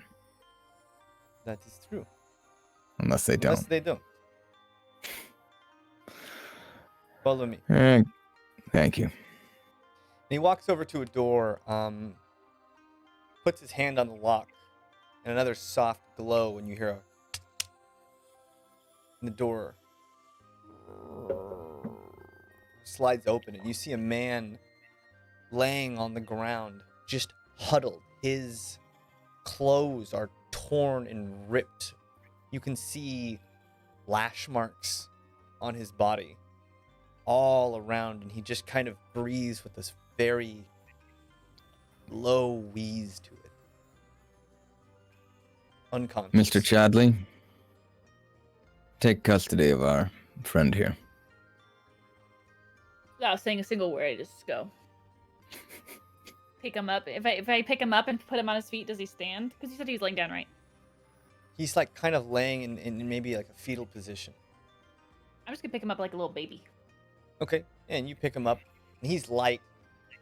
That is true. Unless they Unless don't. they don't. Follow me. Thank you. And he walks over to a door, puts his hand on the lock, and another soft glow, and you hear a and the door slides open, and you see a man laying on the ground, just huddled. His clothes are torn and ripped. You can see lash marks on his body all around, and he just kind of breathes with this very low wheeze to it. Unconscious. Mr. Chadley, take custody of our friend here. Without saying a single word, I just go. Pick him up. If I pick him up and put him on his feet, does he stand? Because you said he was laying down, right? He's like kind of laying in maybe like a fetal position. I'm just gonna pick him up like a little baby. Okay, and you pick him up, and he's light.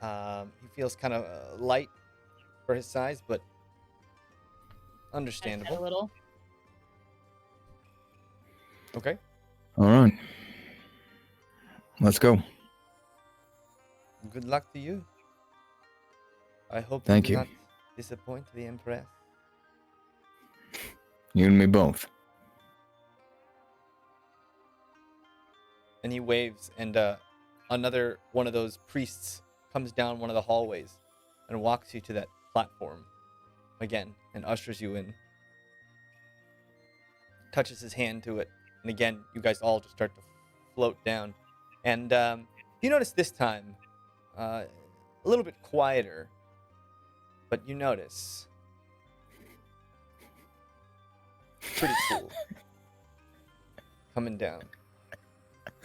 He feels kind of light for his size, but A understandable. little. Okay, Alright. Let's go. good luck to you. I hope Thank do you. not disappoint the Empress. You and me both. And he waves, and another one of those priests comes down one of the hallways and walks you to that platform again and ushers you in. Touches his hand to it, and again, you guys all just start to float down. And you notice this time, a little bit quieter, but you notice. Pretty cool. Coming down.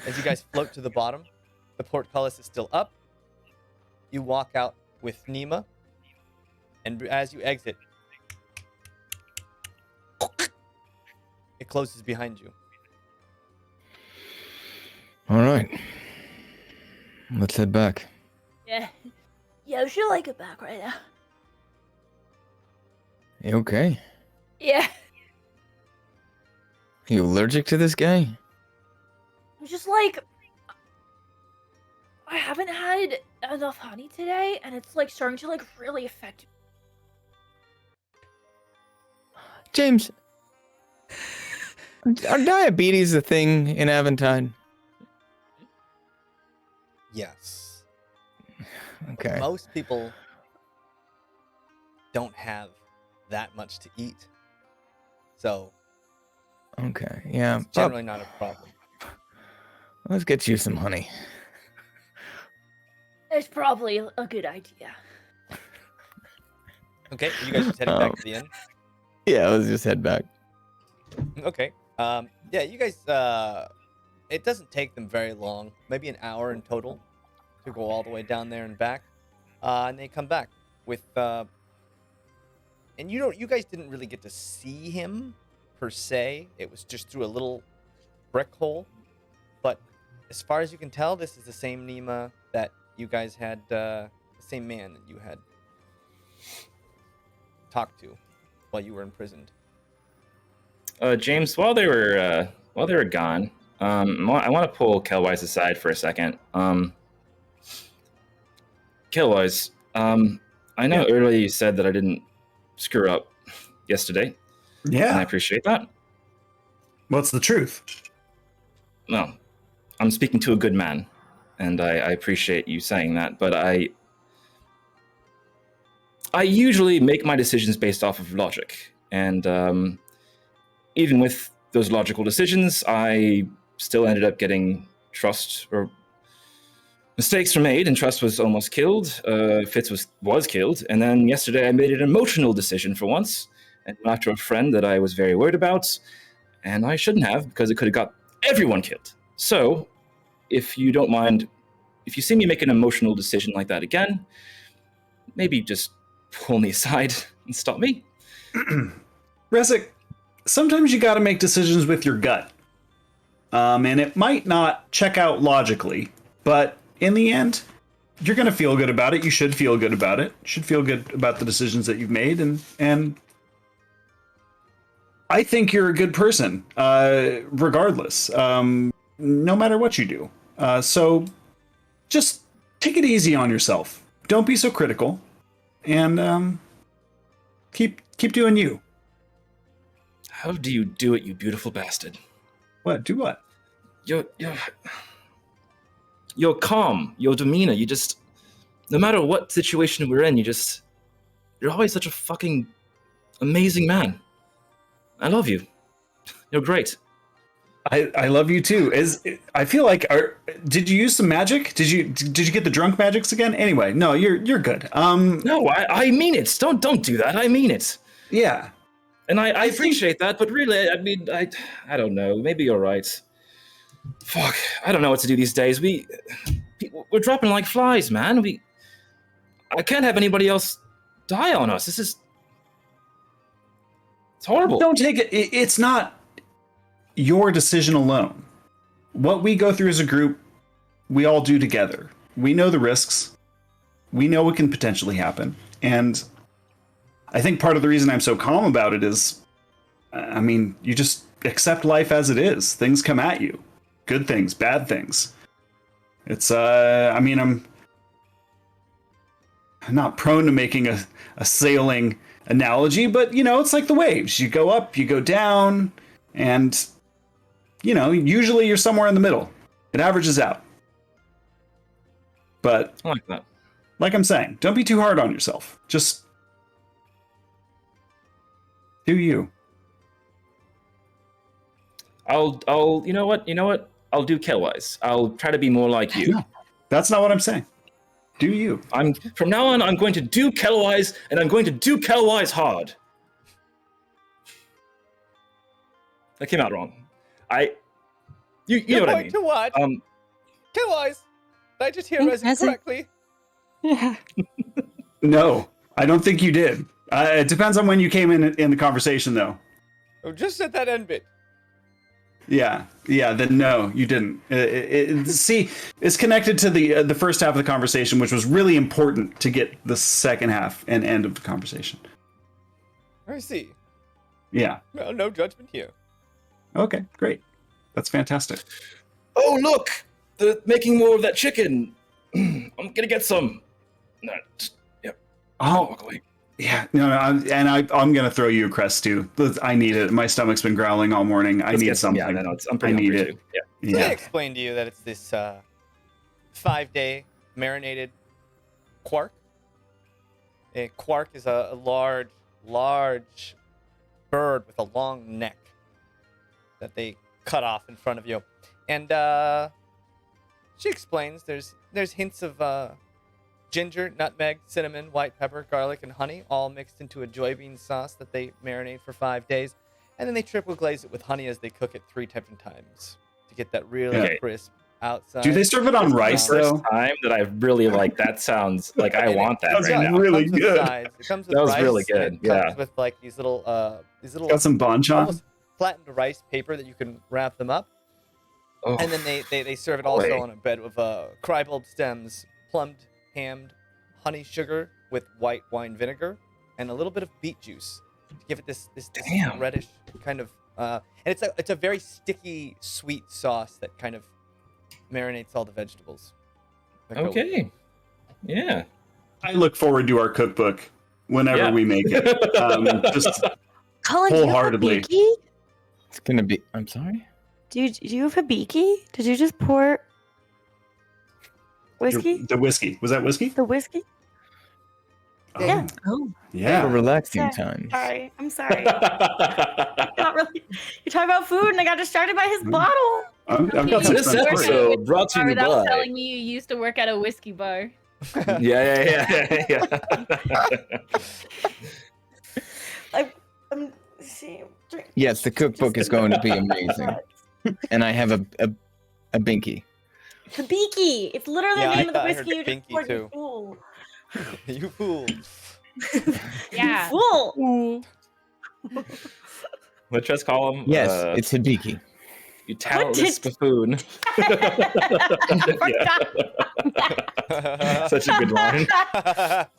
As you guys float to the bottom, the portcullis is still up. You walk out with Nima, and as you exit, it closes behind you. Alright. Let's head back. Yeah. Yeah, I should like it back right now. You okay? Yeah. Are you allergic to this guy? I'm just like, I haven't had enough honey today, and it's like starting to like really affect me. James, are diabetes a thing in Aventide? Yes. Okay. Most people don't have that much to eat. So Okay. Yeah. it's generally not a problem. Let's get you some honey. It's probably a good idea. Okay, are you guys just heading back to the inn? Yeah, let's just head back. Okay. Yeah, you guys, it doesn't take them very long, maybe an hour in total to go all the way down there and back. And they come back with, and you guys didn't really get to see him per se. It was just through a little brick hole. as far as you can tell, this is the same Nima that you guys had, the same man that you had talked to while you were imprisoned. Jaymes, while they were gone, I want to pull Kelwise aside for a second. Kelwise, I know earlier you said that I didn't screw up yesterday. Yeah. And I appreciate that. What's the truth? No, I'm speaking to a good man, and I appreciate you saying that, but I usually make my decisions based off of logic, and even with those logical decisions, I still ended up getting trust, or mistakes were made, and trust was almost killed. Fitz was killed, and then yesterday I made an emotional decision for once, and went after a friend that I was very worried about, and I shouldn't have, because it could have got everyone killed. So, if you don't mind, if you see me make an emotional decision like that again, maybe just pull me aside and stop me. Resik, sometimes you got to make decisions with your gut. And it might not check out logically, but in the end, you're going to feel good about it. You should feel good about it. You should feel good about the decisions that you've made. And I think you're a good person, regardless, no matter what you do. So just take it easy on yourself. Don't be so critical, and keep doing you. How do you do it, you beautiful bastard? What? Do what? You're calm. Your demeanor. You just, no matter what situation we're in, you're always such a fucking amazing man. I love you. You're great. I love you too. I feel like did you use some magic? Did you get the drunk magics again? Anyway, no, you're good. No, I mean it. Don't do that. I mean it. Yeah. And I appreciate that, but really, I mean, I don't know. Maybe you're right. Fuck, I don't know what to do these days. We're dropping like flies, man. I can't have anybody else die on us. It's horrible. Don't take it. It's not your decision alone. What we go through as a group, we all do together. We know the risks. We know what can potentially happen. And I think part of the reason I'm so calm about it is, I mean, you just accept life as it is. Things come at you. Good things, bad things. It's, I mean, I'm not prone to making a sailing analogy, but, you know, it's like the waves. You go up, you go down, and, you know, usually you're somewhere in the middle. It averages out. But, I like that. Like I'm saying, don't be too hard on yourself. Just do you. I'll you know what? I'll do Kelwise. I'll try to be more like you. No, that's not what I'm saying. Do you? From now on, I'm going to do Kelwise, and I'm going to do Kelwise hard. That came out wrong. You know what I mean. To what? Killwise. Did I just hear Resik correctly? Yeah. No, I don't think you did. It depends on when you came in the conversation, though. Oh, just at that end bit. Yeah. Then no, you didn't. See, it's connected to the first half of the conversation, which was really important to get the second half and end of the conversation. I see. Yeah. No judgment here. Okay, great. That's fantastic. Oh, look! They're making more of that chicken. I'm gonna get some. No, yep. Oh, walk away. yeah. No, I'm gonna throw you a crest too. I need it. My stomach's been growling all morning. I need something. Yeah, I'm pretty need hungry it. too. Yeah. So Yeah. they explained to you that it's this 5-day marinated quark. A quark is a large bird with a long neck that they cut off in front of you. And she explains there's hints of ginger, nutmeg, cinnamon, white pepper, garlic, and honey, all mixed into a joy bean sauce that they marinate for 5 days. And then they triple glaze it with honey as they cook it 3 different times to get that really crisp outside. Do they serve it on rice First though? time that I really like that. Sounds like I want that That's right now. really It comes with good. sides. It comes with That was rice, really and good, It comes yeah. with like these little Got some banchan. almost flattened rice paper that you can wrap them up. Oh, And then they serve it boy. also on a bed with crybulb stems, plumbed, hammed, honey sugar with white wine vinegar, and a little bit of beet juice to give it this Damn. reddish kind of. And it's a very sticky, sweet sauce that kind of marinates all the vegetables. that go with it. Okay. Yeah. I look forward to our cookbook whenever Yeah. we make it. Just Colin, do you have a Wholeheartedly. beaky? It's gonna be. I'm sorry. Do you have a beaky? Did you just pour whiskey? the whiskey. Was that whiskey? The whiskey? Oh, Yeah. Oh, For Yeah. relaxing Yeah. times. Sorry, I'm sorry. Not really. You're talking about food, and I got distracted by his bottle. I've got some This stuff for you. episode brought to you Without by. telling me you used to work at a whiskey bar. Yeah. I'm see. Yes, the cookbook is going to be amazing, and I have a binky. The beaky. It's literally Yeah, the I name of the thought I heard whiskey you just binky poured. too. You fool. You fool. Yeah. You fool. Let's just call him. Yes, it's hibiki. You talentless did- buffoon. Such a good line.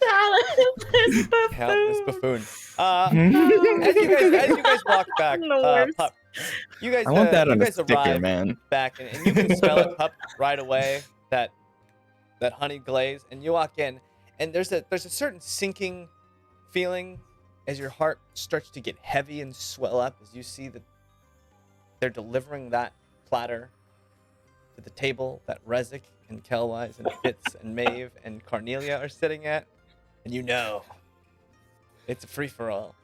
Talentless Countless buffoon. buffoon. As you guys walk back, The worst. Pup, you guys, I want that you on a guys sticker, arrive man. back, and you can smell it, Pup, right away. That honey glaze, and you walk in, and there's a certain sinking feeling as your heart starts to get heavy and swell up as you see that they're delivering that platter to the table that Rezik and Kelwise and Fitz and Maeve and Cornelia are sitting at, and you know it's a free-for-all.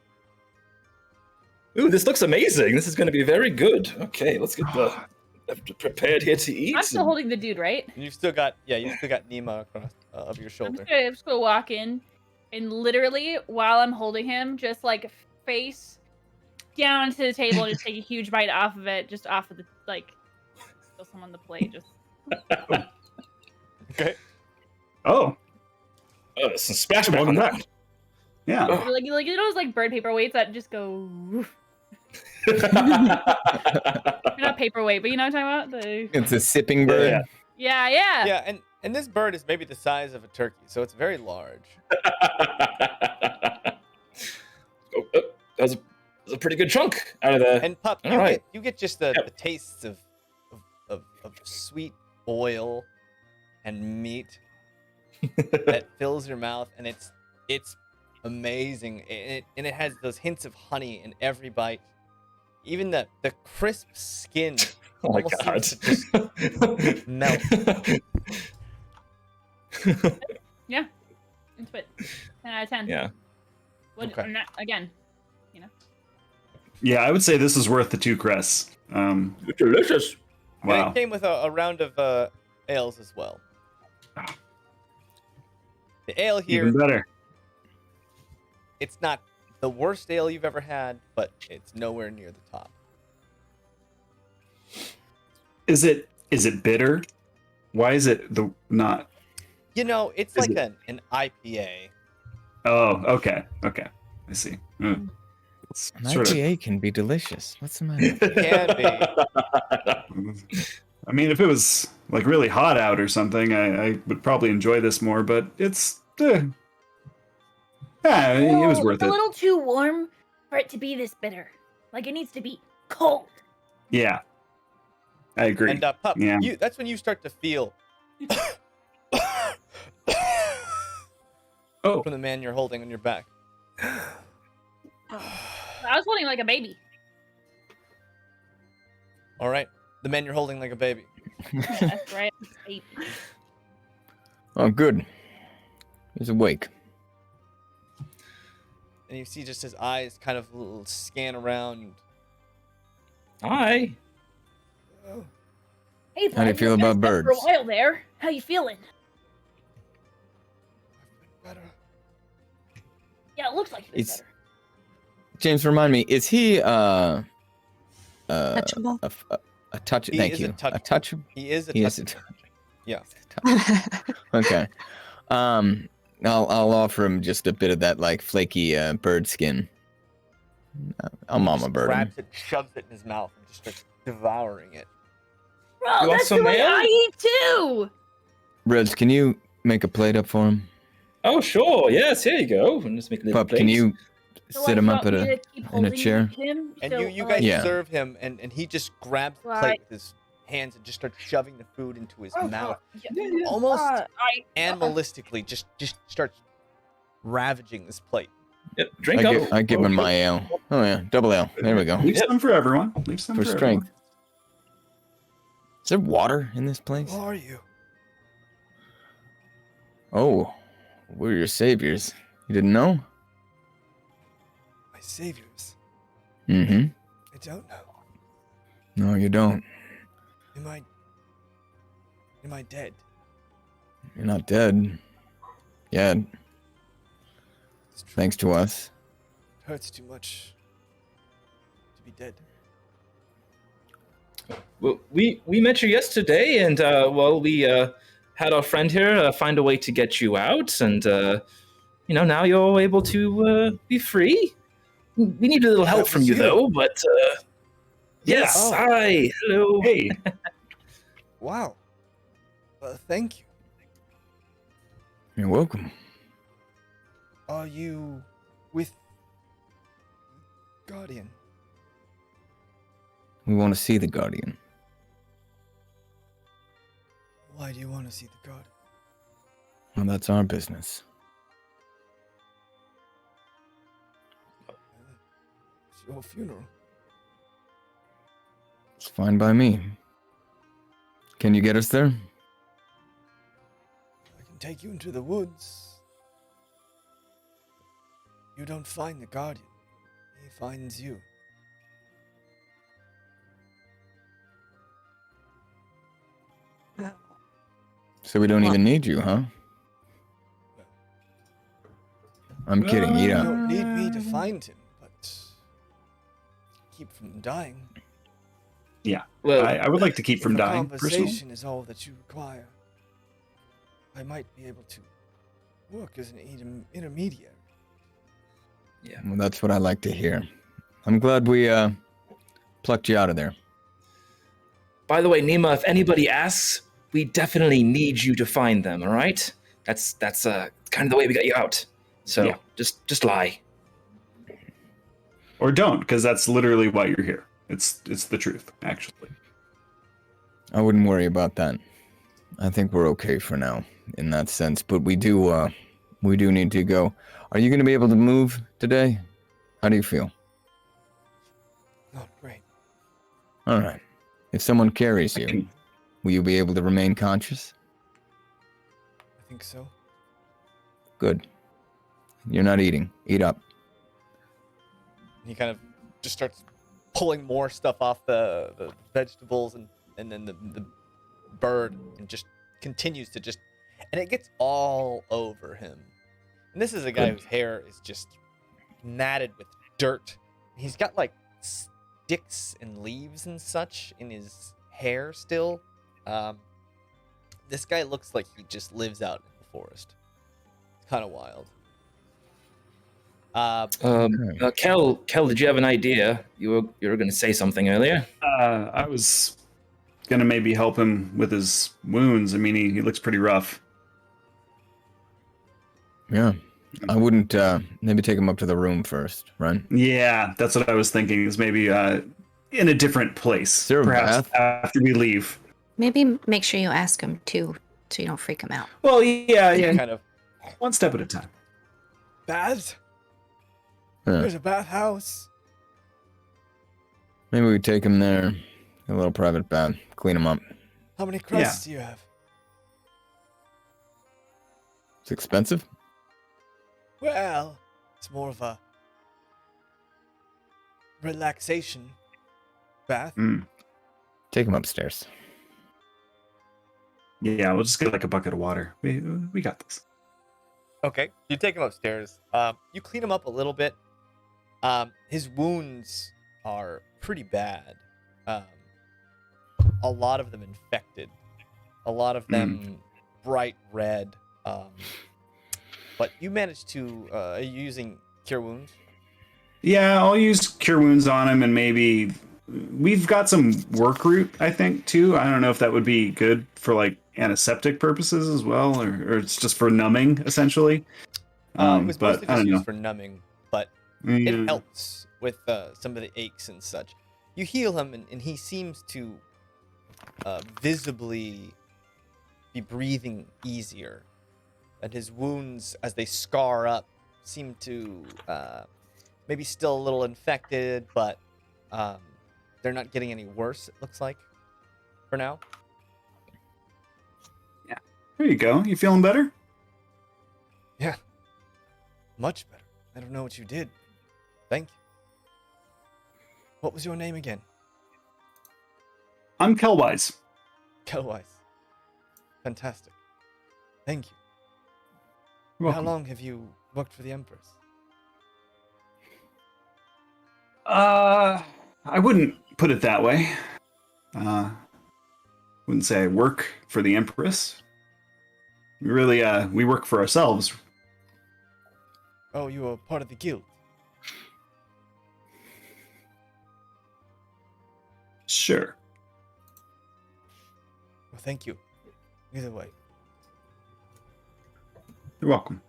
Ooh, this looks amazing. This is going to be very good. Okay, let's get prepared here to eat. I'm still holding the dude, right? And you've still got Nima across of your I'm shoulder. just gonna walk in, and literally while I'm holding him, just like face down to the table and just take a huge bite off of it, just off of the still some on the plate. Just Okay. Oh, Some splash back on Welcome that. back. Yeah. like you know those like bird paperweights that just go. They're not paperweight, but you know what I'm talking about? It's a sipping bird. Yeah. Yeah. Yeah, and this bird is maybe the size of a turkey, so it's very large. That was a pretty good chunk out of the. And Pup, All right. you get just the Yep. tastes of sweet oil and meat that fills your mouth, and it's amazing. And it has those hints of honey in every bite. Even the crisp skin Oh my almost god. seems to just melt. It's what 10 out of 10. Yeah. What, Okay. I'm not, again, Yeah, I would say this is worth the 2 crests. Delicious. And Wow. it came with a round of ales as well. The ale here, Even better. it's not the worst ale you've ever had, but it's nowhere near the top. Is it bitter? Why is it not? You know, it's Is like it- an IPA. Oh, okay. Okay. I see. It's An sort of- IPA can be delicious. What's the matter? Can be. I mean, if it was like really hot out or something, I would probably enjoy this more, but it's it was worth a it. little too warm for it to be this bitter. Like it needs to be cold. Yeah. I agree. And Pup, Yeah. that's when you start to feel Oh, from the man you're holding on your back. I was holding like a baby. All right, the man you're holding like a baby. That's right. Baby. Oh, good. He's awake. And you see just his eyes kind of little scan around. Hi. Hey, How do you bud, feel been about dead For a birds? while there. How you feeling? Better. Yeah, it looks like you've been It's- better. James, remind me, is he touchable. a touch? He Thank is you. a touch- A touch. He is a He is a touch. touch. Yeah. Okay. I'll offer him just a bit of that like flaky bird skin. I'll mama Just bird him. grabs it, shoves it in his mouth, and just starts devouring it. Bro, want that's some the way mayo? I eat too. Reds, can you make a plate up for him? Oh, sure. Yes, here you go. And just make a little Pup, plate. can you So, sit him you up want at me a to keep in a holding chair? him? And So, you guys Yeah. serve him, and he just grabs the Right. plate with his hands and just starts shoving the food into his mouth. Yeah. Almost I animalistically, just starts ravaging this plate. Yep, drink up. I give him my ale. Oh yeah, double ale. There we go. Leave some for everyone. Leave some For for strength. everyone. Is there water in this place? Who are you? Oh, we're your saviors. You didn't know? My saviors. Mm-hmm. I don't know. No, you don't. Am I dead? You're not dead. Yet. It's true. Thanks to us. It hurts too much to be dead. Well, we met you yesterday, and we had our friend here find a way to get you out, and now you're able to be free. We need a little help That from was you, you. though. But yes, Oh. hi, hello. Hey, Wow. Thank you. You're welcome. Are you with Guardian? We want to see the Guardian. Why do you want to see the Guardian? Well, that's our business. It's your funeral. It's fine by me. Can you get us there? I can take you into the woods. You don't find the Guardian. He finds you. So we don't even need you, huh? I'm kidding. Eat You up. don't need me to find him, but keep from dying. yeah. Well, I would like to keep from If a dying, personally. conversation is all that you require, I might be able to work as an intermediary. Well, that's what I like to hear. I'm glad we plucked you out of there. by the way, Nima, if anybody asks, we definitely need you to find them. All right? That's kind of the way we got you out. So Yeah. just lie. Or don't, because that's literally why you're here. It's the truth, actually. I wouldn't worry about that. I think we're okay for now in that sense, but we do need to go. Are you going to be able to move today? How do you feel? Not great. All right. If someone carries I you, can- will you be able to remain conscious? I think so. Good. You're not eating. Eat up. He kind of just starts pulling more stuff off the vegetables and then the bird and just continues to just, and it gets all over him. And this is a guy Good. whose hair is just matted with dirt. He's got like sticks and leaves and such in his hair still. This guy looks like he just lives out in the forest. It's kind of wild. Kel, did you have an idea? You were going to say something earlier. I was gonna maybe help him with his wounds. I mean, he looks pretty rough. Yeah. I wouldn't maybe take him up to the room first, right? Yeah, that's what I was thinking. Is maybe in a different place, there a perhaps bath? after we leave. Maybe make sure you ask him too, so you don't freak him out. Well, yeah, He yeah. kind of One step at a time. baths. Yeah. There's a bathhouse. Maybe we take him there. A little private bath. Clean him up. How many crusts do you have? It's expensive? Well, it's more of a relaxation bath. Mm. Take him upstairs. Yeah, we'll just get like a bucket of water. We got this. Okay, you take him upstairs. You clean him up a little bit. His wounds are pretty bad. A lot of them infected. A lot of them bright red. But you managed to. Are you using cure wounds? Yeah, I'll use cure wounds on him and maybe we've got some work route, I think, too. I don't know if that would be good for like antiseptic purposes as well, or it's just for numbing essentially. It was But mostly I just don't used know. for numbing, but Yeah. it helps with some of the aches and such. You heal him, and he seems to visibly be breathing easier. And his wounds, as they scar up, seem to maybe still a little infected, but they're not getting any worse, it looks like, for now. There you go. You feeling better? Yeah. Much better. I don't know what you did. Thank you. What was your name again? I'm Kelwise. Kelwise. Fantastic. Thank you. You're How welcome. long have you worked for the Empress? I wouldn't put it that way. Wouldn't say I work for the Empress. We really, we work for ourselves. Oh, you are part of the guild. Sure. Well, thank you. Either way. You're welcome.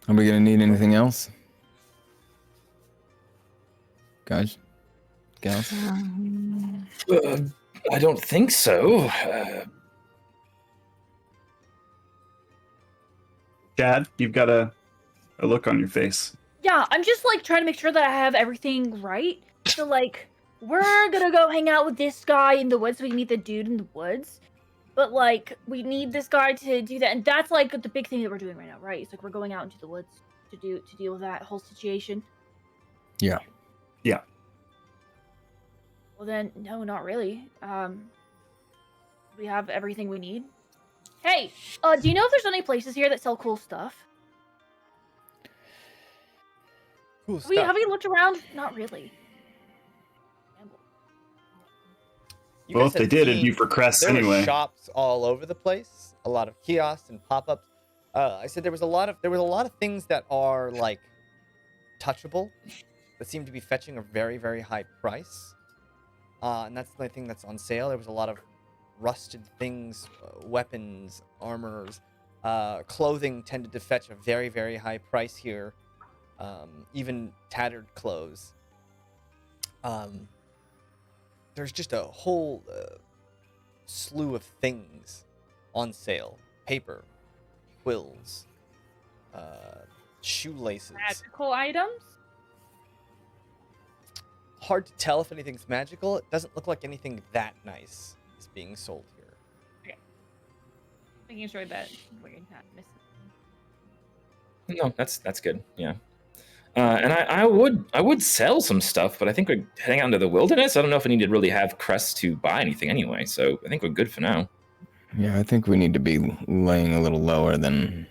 Are we gonna need anything else? Guys? Gals? I don't think so. Chad, you've got a look on your face. Yeah, I'm just like trying to make sure that I have everything right. So like, we're gonna go hang out with this guy in the woods so we can meet the dude in the woods. But like, we need this guy to do that, and that's like the big thing that we're doing right now, right? It's like we're going out into the woods to deal with that whole situation. Yeah. Yeah. Well then, no, not really. We have everything we need. Hey, do you know if there's any places here that sell cool stuff? Cool Have we looked around? Not really. You Well, guys if they have did, it'd be seen for crests there were anyway. shops all over the place. A lot of kiosks and pop-ups. I said there was a lot of things that are like touchable that seem to be fetching a very, very high price. And that's the only thing that's on sale. There was a lot of rusted things, weapons, armors, clothing tended to fetch a very, very high price here. Even tattered clothes. There's just a whole slew of things on sale. Paper, quills, shoelaces. Magical items? Hard to tell if anything's magical. It doesn't look like anything that nice is being sold here. Making sure that we're not missing. No, that's good. Yeah. And I would sell some stuff, but I think we're heading out into the wilderness. I don't know if we need to really have crests to buy anything anyway, so I think we're good for now. Yeah, I think we need to be laying a little lower than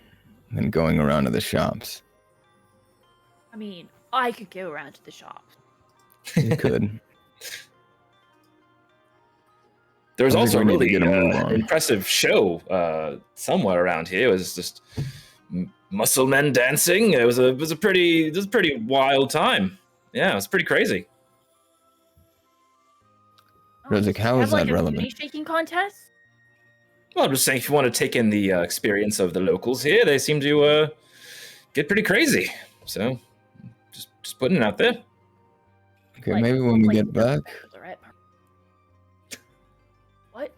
going around to the shops. I mean, I could go around to the shop. You could. There was I think also a we need to really get a move on. impressive show somewhere around here. It was just muscle men dancing. It was a pretty wild time. Yeah, it was pretty crazy. Rozik, how is Have, like, that a relevant? booty shaking contest? Well, I'm just saying, if you want to take in the experience of the locals here, they seem to get pretty crazy. So, just putting it out there. Okay, Like, maybe when we like get back. What?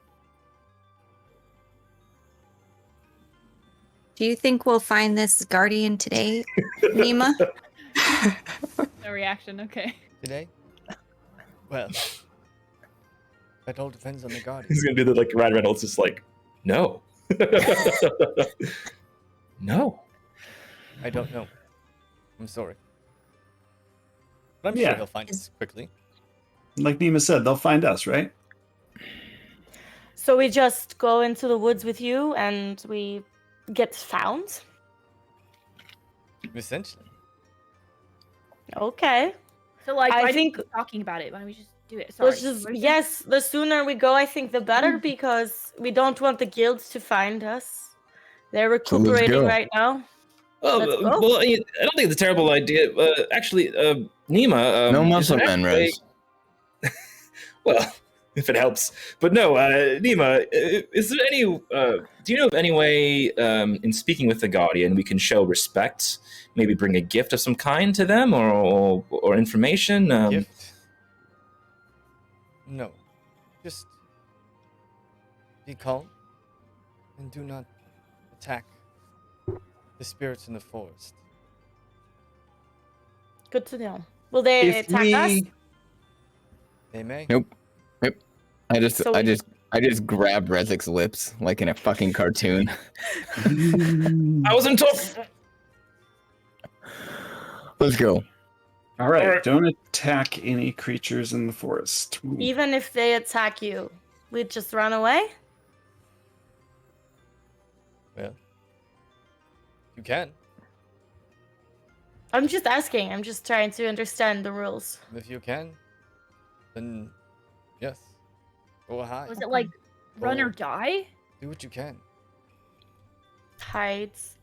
Do you think we'll find this guardian today, Nima? No reaction. Okay. Today? Well, that all depends on the guardian. He's gonna do the like Ryan Reynolds, just like, no, no. I don't know. I'm sorry. But I'm Yeah. sure they'll find us quickly. Like Nima said, they'll find us, right? So we just go into the woods with you and we get found? Essentially. Okay. So like, I why think- think talking about it. Why don't we just do it? Sorry. Let's just, what did you say? yes, the sooner we go, I think the better because we don't want the guilds to find us. They're So let's recuperating go. right now. Oh, Let's go. well, I don't think it's a terrible idea. Actually, Nima. No is there muscle any men, way- Rez. Well, if it helps. But no, Nima, is there any... do you know of any way, in speaking with the Guardian, we can show respect? Maybe bring a gift of some kind to them, or information? Gift? No. Just be calm and do not attack the spirits in the forest. Good to know. Will they If attack us? They may. Nope. I just So I we- just I just grab Rezik's lips like in a fucking cartoon. I wasn't told... Let's go. All right, Alright. don't attack any creatures in the forest. Ooh. Even if they attack you, we'd just run away? Well, you can. I'm just asking. I'm just trying to understand the rules. If you can, then yes. Go ahead. Was it like run or die? Do what you can. Tides,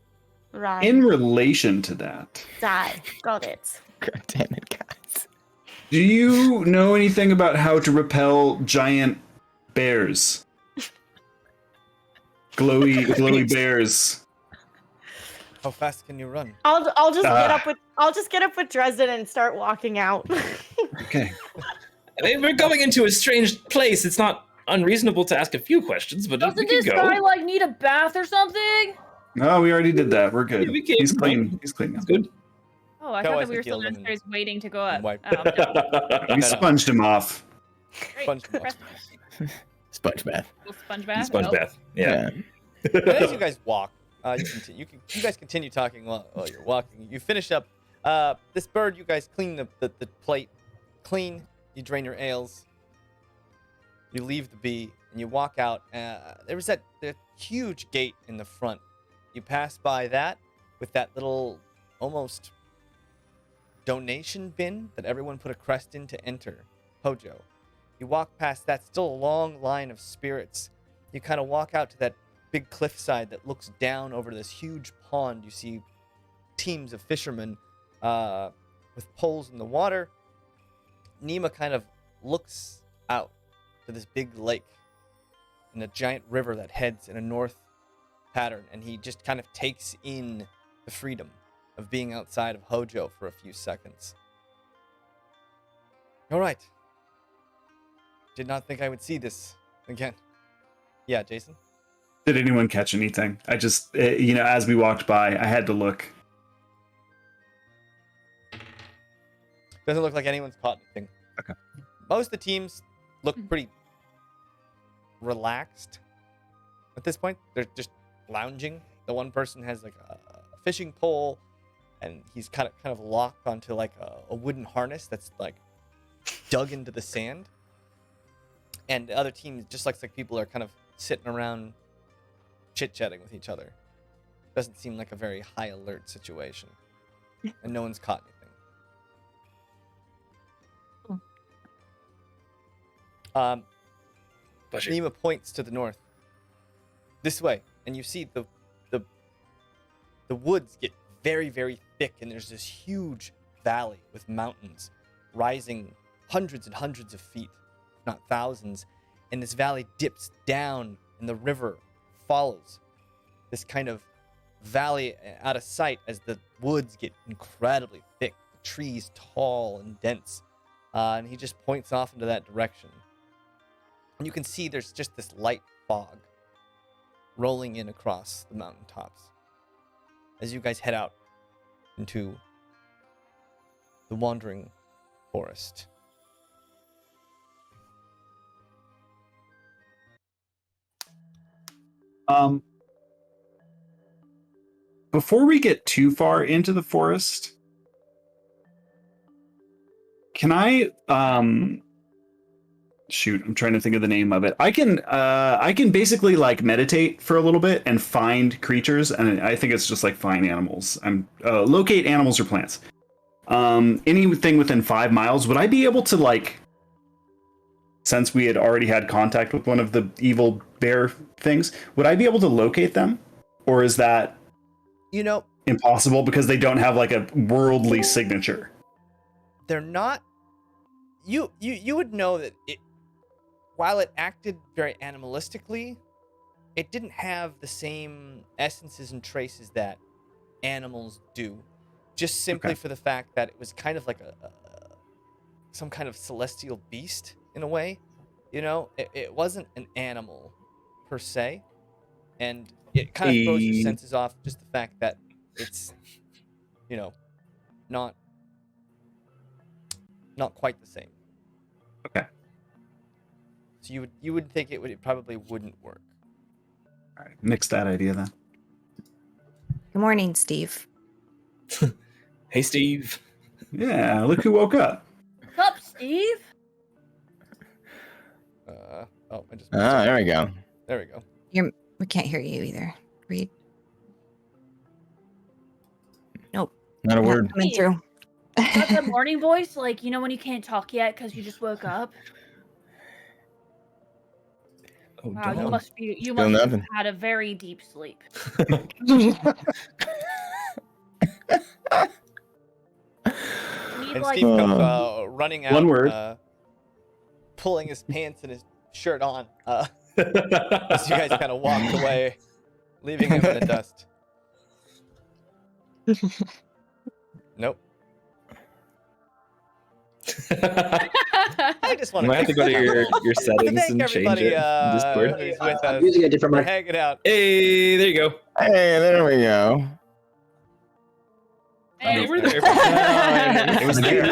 run, In relation to that, die. Got it. God damn it, guys. do you know anything about how to repel giant bears? Glowy bears. How fast can you run? I'll just get Ah. up with Dresden and start walking out. Okay. I mean, we're going into a strange place. It's not unreasonable to ask a few questions, but we Doesn't can this go. guy like need a bath or something? No, we already did that. We're good. Yeah, we came He's from- clean. He's clean now. It's good. Oh, I Go, thought I that we were think still he'll downstairs waiting to go up. wipe Oh, I'm done. We sponged him off. Great. Sponge bath. Press- Sponge bath. little sponge bath. Sponge Oh. bath. Yeah. But as you guys walk, you guys continue talking while you're walking. You finish up this bird. You guys clean the plate, clean. You drain your ales. You leave the bee and you walk out. There was that huge gate in the front. You pass by that with that little almost donation bin that everyone put a crest in to enter Hojo. You walk past that, still a long line of spirits. You kind of walk out to that big cliffside that looks down over this huge pond. You see teams of fishermen with poles in the water. Nima kind of looks out to this big lake and a giant river that heads in a north pattern, and he just kind of takes in the freedom of being outside of Hojo for a few seconds. All right. Did not think I would see this again. Yeah, Jason? Did anyone catch anything? I just, as we walked by, I had to look. Doesn't look like anyone's caught anything. Okay. Most of the teams look pretty relaxed at this point. They're just lounging. The one person has like a fishing pole, and he's kind of locked onto like a wooden harness that's like dug into the sand. And the other team just looks like people are kind of sitting around chit-chatting with each other. Doesn't seem like a very high alert situation. And no one's caught anything. Pleasure. Nima points to the north. This way. And you see the woods get very, very thick, and there's this huge valley with mountains rising hundreds and hundreds of feet, if not thousands. And this valley dips down, and the river follows this kind of valley out of sight as the woods get incredibly thick, the trees tall and dense. And he just points off into that direction. And you can see there's just this light fog rolling in across the mountaintops as you guys head out into the wandering forest. Before we get too far into the forest, can I shoot, I'm trying to think of the name of it. I can basically like meditate for a little bit and find creatures, and I think it's just like find animals and locate animals or plants. Anything within 5 miles, would I be able to, like, since we had already had contact with one of the evil bear things, would I be able to locate them? Or is that You know, impossible because they don't have like a worldly signature. They're not. You would know that it, while it acted very animalistically, it didn't have the same essences and traces that animals do. Just simply for the fact that it was kind of like some kind of celestial beast in a way. You know, it wasn't an animal per se, and it kind of throws your senses off. Just the fact that it's, you know, not quite the same. Okay. So you would think it probably wouldn't work. All right, nix that idea then. Good morning, Steve. Hey, Steve. Yeah, look who woke up. What's up, Steve? Oh, I just. There we go. There we go. We can't hear you either. Reed. Nope. Not a word. Coming through. Got that morning voice, like, you know when you can't talk yet because you just woke up? Oh, Wow, don't. you must have nothing. had a very deep sleep. Need, And like, Steve comes running out. One word. Pulling his pants and his shirt on. As you guys kind of walked away, leaving him in the dust. Nope. I just want You might have to go to your settings thank and change everybody it in Discord. who's with I'm us. using a different We're mic. hanging out. Hey, there you go. Hey, there we go. Hey, You were there. It was there.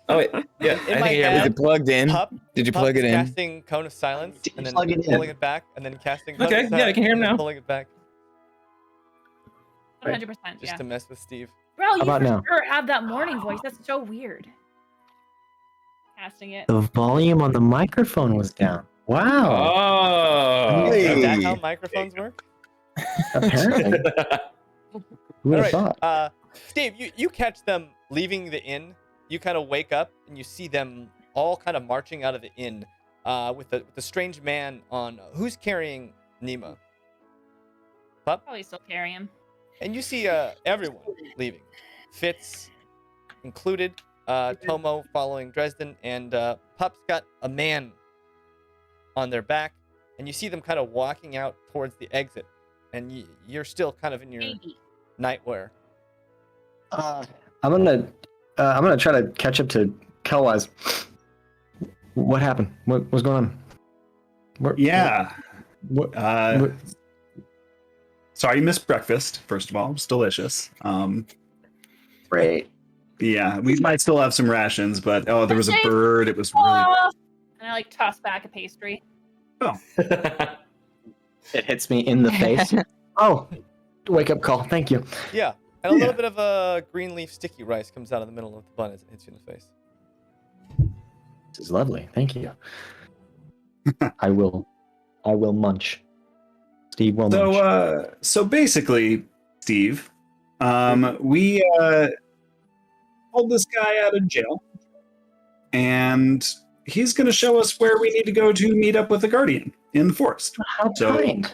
Oh wait, yeah. In I my think I head, Is it plugged in? Pup, Did you Pup plug is it in? casting Cone of Silence Did and you then plug it in? pulling it back and then casting Cone Okay, of yeah, I Silence can hear him and then now. pulling it back 100%, just yeah. to mess with Steve. Bro, you about for now? sure have that morning voice. That's so weird. Casting it. The volume on the microphone was down. Wow. Oh. Hey. Is that how microphones work? Apparently. Who would All have right, thought? Steve, you catch them leaving the inn. You kind of wake up and you see them all kind of marching out of the inn with the strange man on who's carrying Nima. Pup? Probably still carry him. And you see everyone leaving. Fitz included, Tomo following Dresden, and Pup's got a man on their back. And you see them kind of walking out towards the exit. And you're still kind of in your Maybe. nightwear. I'm gonna try to catch up to Kelwise. What happened? What's going on? Yeah. What? Sorry you missed breakfast, first of all. It's delicious. Great. Yeah, we might still have some rations, but there was a bird. It was really Oh! And I like toss back a pastry. It hits me in the face. Oh, wake up call. Thank you. Yeah. And a Yeah. little bit of a green leaf sticky rice comes out of the middle of the bun as it hits you in the face. This is lovely. Thank you. I will munch. Steve will munch. So basically, Steve, we pulled this guy out of jail, and he's going to show us where we need to go to meet up with the Guardian in the forest. How kind.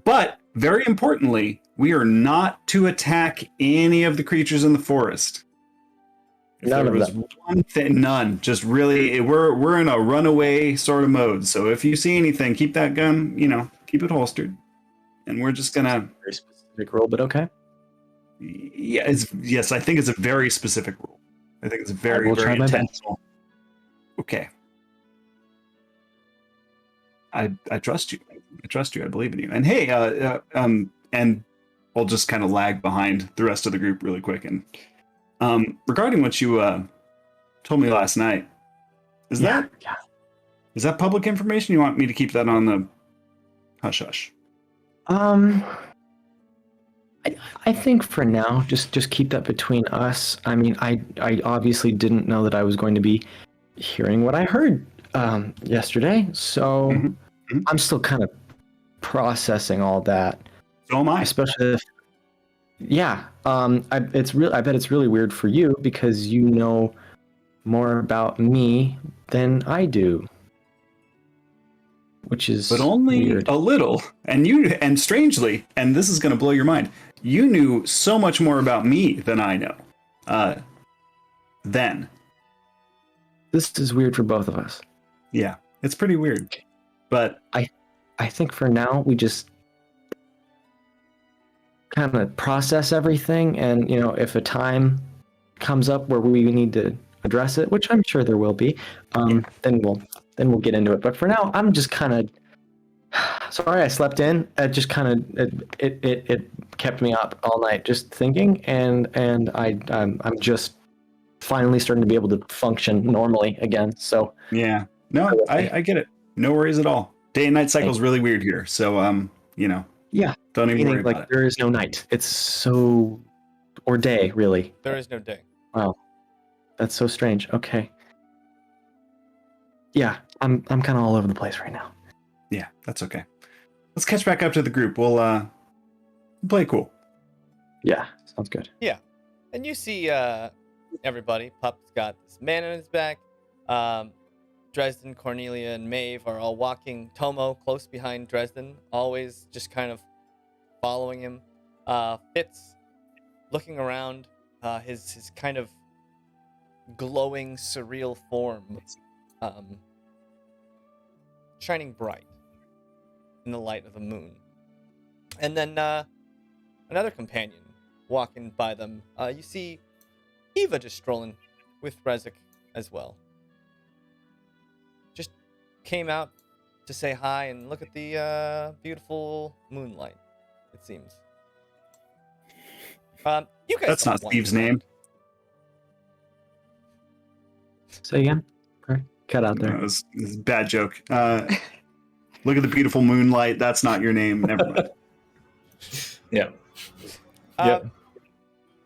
But very importantly, we are not to attack any of the creatures in the forest. If None there of was them. one thing, none. Just really, we're in a runaway sort of mode. So if you see anything, keep that gun, keep it holstered, and we're just gonna. Very specific rule, but okay. Yeah, yes, I think it's a very specific rule. I think it's very, will very try my best. intentional. Okay. I trust you. I trust you. I believe in you. And hey, and I'll just kind of lag behind the rest of the group really quick. And regarding what you told me last night, is that public information? You want me to keep that on the hush hush? I think for now, just keep that between us. I mean, I obviously didn't know that I was going to be hearing what I heard yesterday, so Mm-hmm. I'm still kind of processing all that. So am I. Especially if, I bet it's really weird for you because you know more about me than I do. which is But only weird. a little. And strangely, and this is going to blow your mind, you knew so much more about me than I know. Then. This is weird for both of us. Yeah, it's pretty weird. But I think for now we just kind of process everything, and if a time comes up where we need to address it, which I'm sure there will be, then we'll get into it. But for now, I'm just kind of sorry I slept in. It just kind of it kept me up all night just thinking, and I'm just finally starting to be able to function normally again. So yeah, no, I get it. No worries at all. Day and night cycle is really weird here. So yeah, don't even worry about it. There is no night. It's so, or day really. There is no day. Wow, that's so strange. Okay. Yeah, I'm kind of all over the place right now. Yeah, that's okay. Let's catch back up to the group. We'll play cool. Yeah, sounds good. Yeah. And you see everybody. Pup's got this man on his back. Dresden, Cornelia, and Maeve are all walking. Tomo close behind Dresden, always just kind of following him. Fitz looking around, his kind of glowing, surreal form shining bright in the light of the moon. And then another companion walking by them. You see Eva just strolling with Rezik as well. Just came out to say hi and look at the beautiful moonlight, it seems. You guys That's not don't Steve's want- name. Say again. Okay. Cut out there. It was a bad joke. Look at the beautiful moonlight. That's not your name. Never mind. Yeah.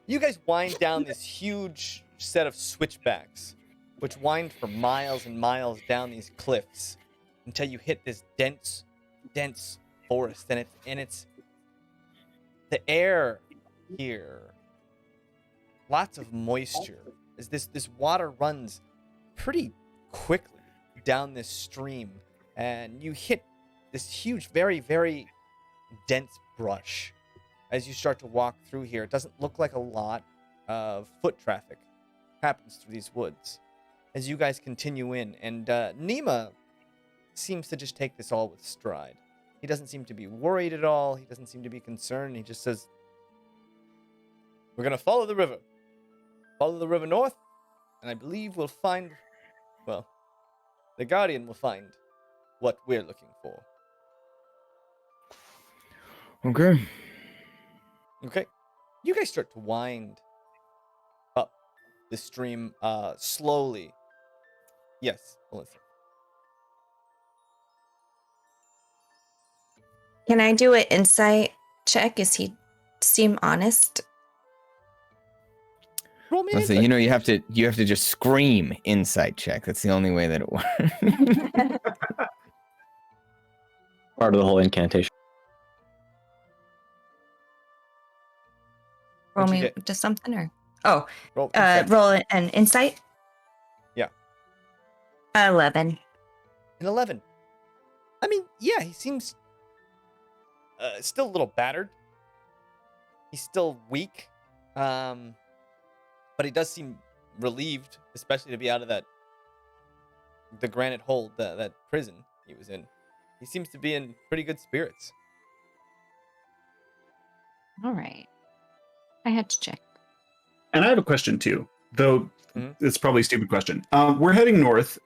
You guys wind down this huge set of switchbacks, which wind for miles and miles down these cliffs until you hit this dense forest, and it's the air here. Lots of moisture as this water runs pretty quickly down this stream, and you hit this huge, very, very dense brush as you start to walk through here. It doesn't look like a lot of foot traffic happens through these woods as you guys continue in, and Nima seems to just take this all with stride. He doesn't seem to be worried at all. He doesn't seem to be concerned. He just says, "We're going to follow the river. Follow the river north, and I believe we'll find, well, the Guardian will find what we're looking for." Okay. Okay. You guys start to wind up the stream slowly. Yes, Melissa. Can I do an insight check? Is he seem honest? Roll me Let's an see, insight. you have to just scream insight check. That's the only way that it works. Part of the whole incantation. Roll What'd you me get? just something or Roll insight. roll an insight. Yeah. 11. An 11. I mean, yeah, he seems still a little battered. He's still weak. But he does seem relieved, especially to be out of the granite hold, that prison he was in. He seems to be in pretty good spirits. All right. I had to check. And I have a question too, though it's probably a stupid question. We're heading north,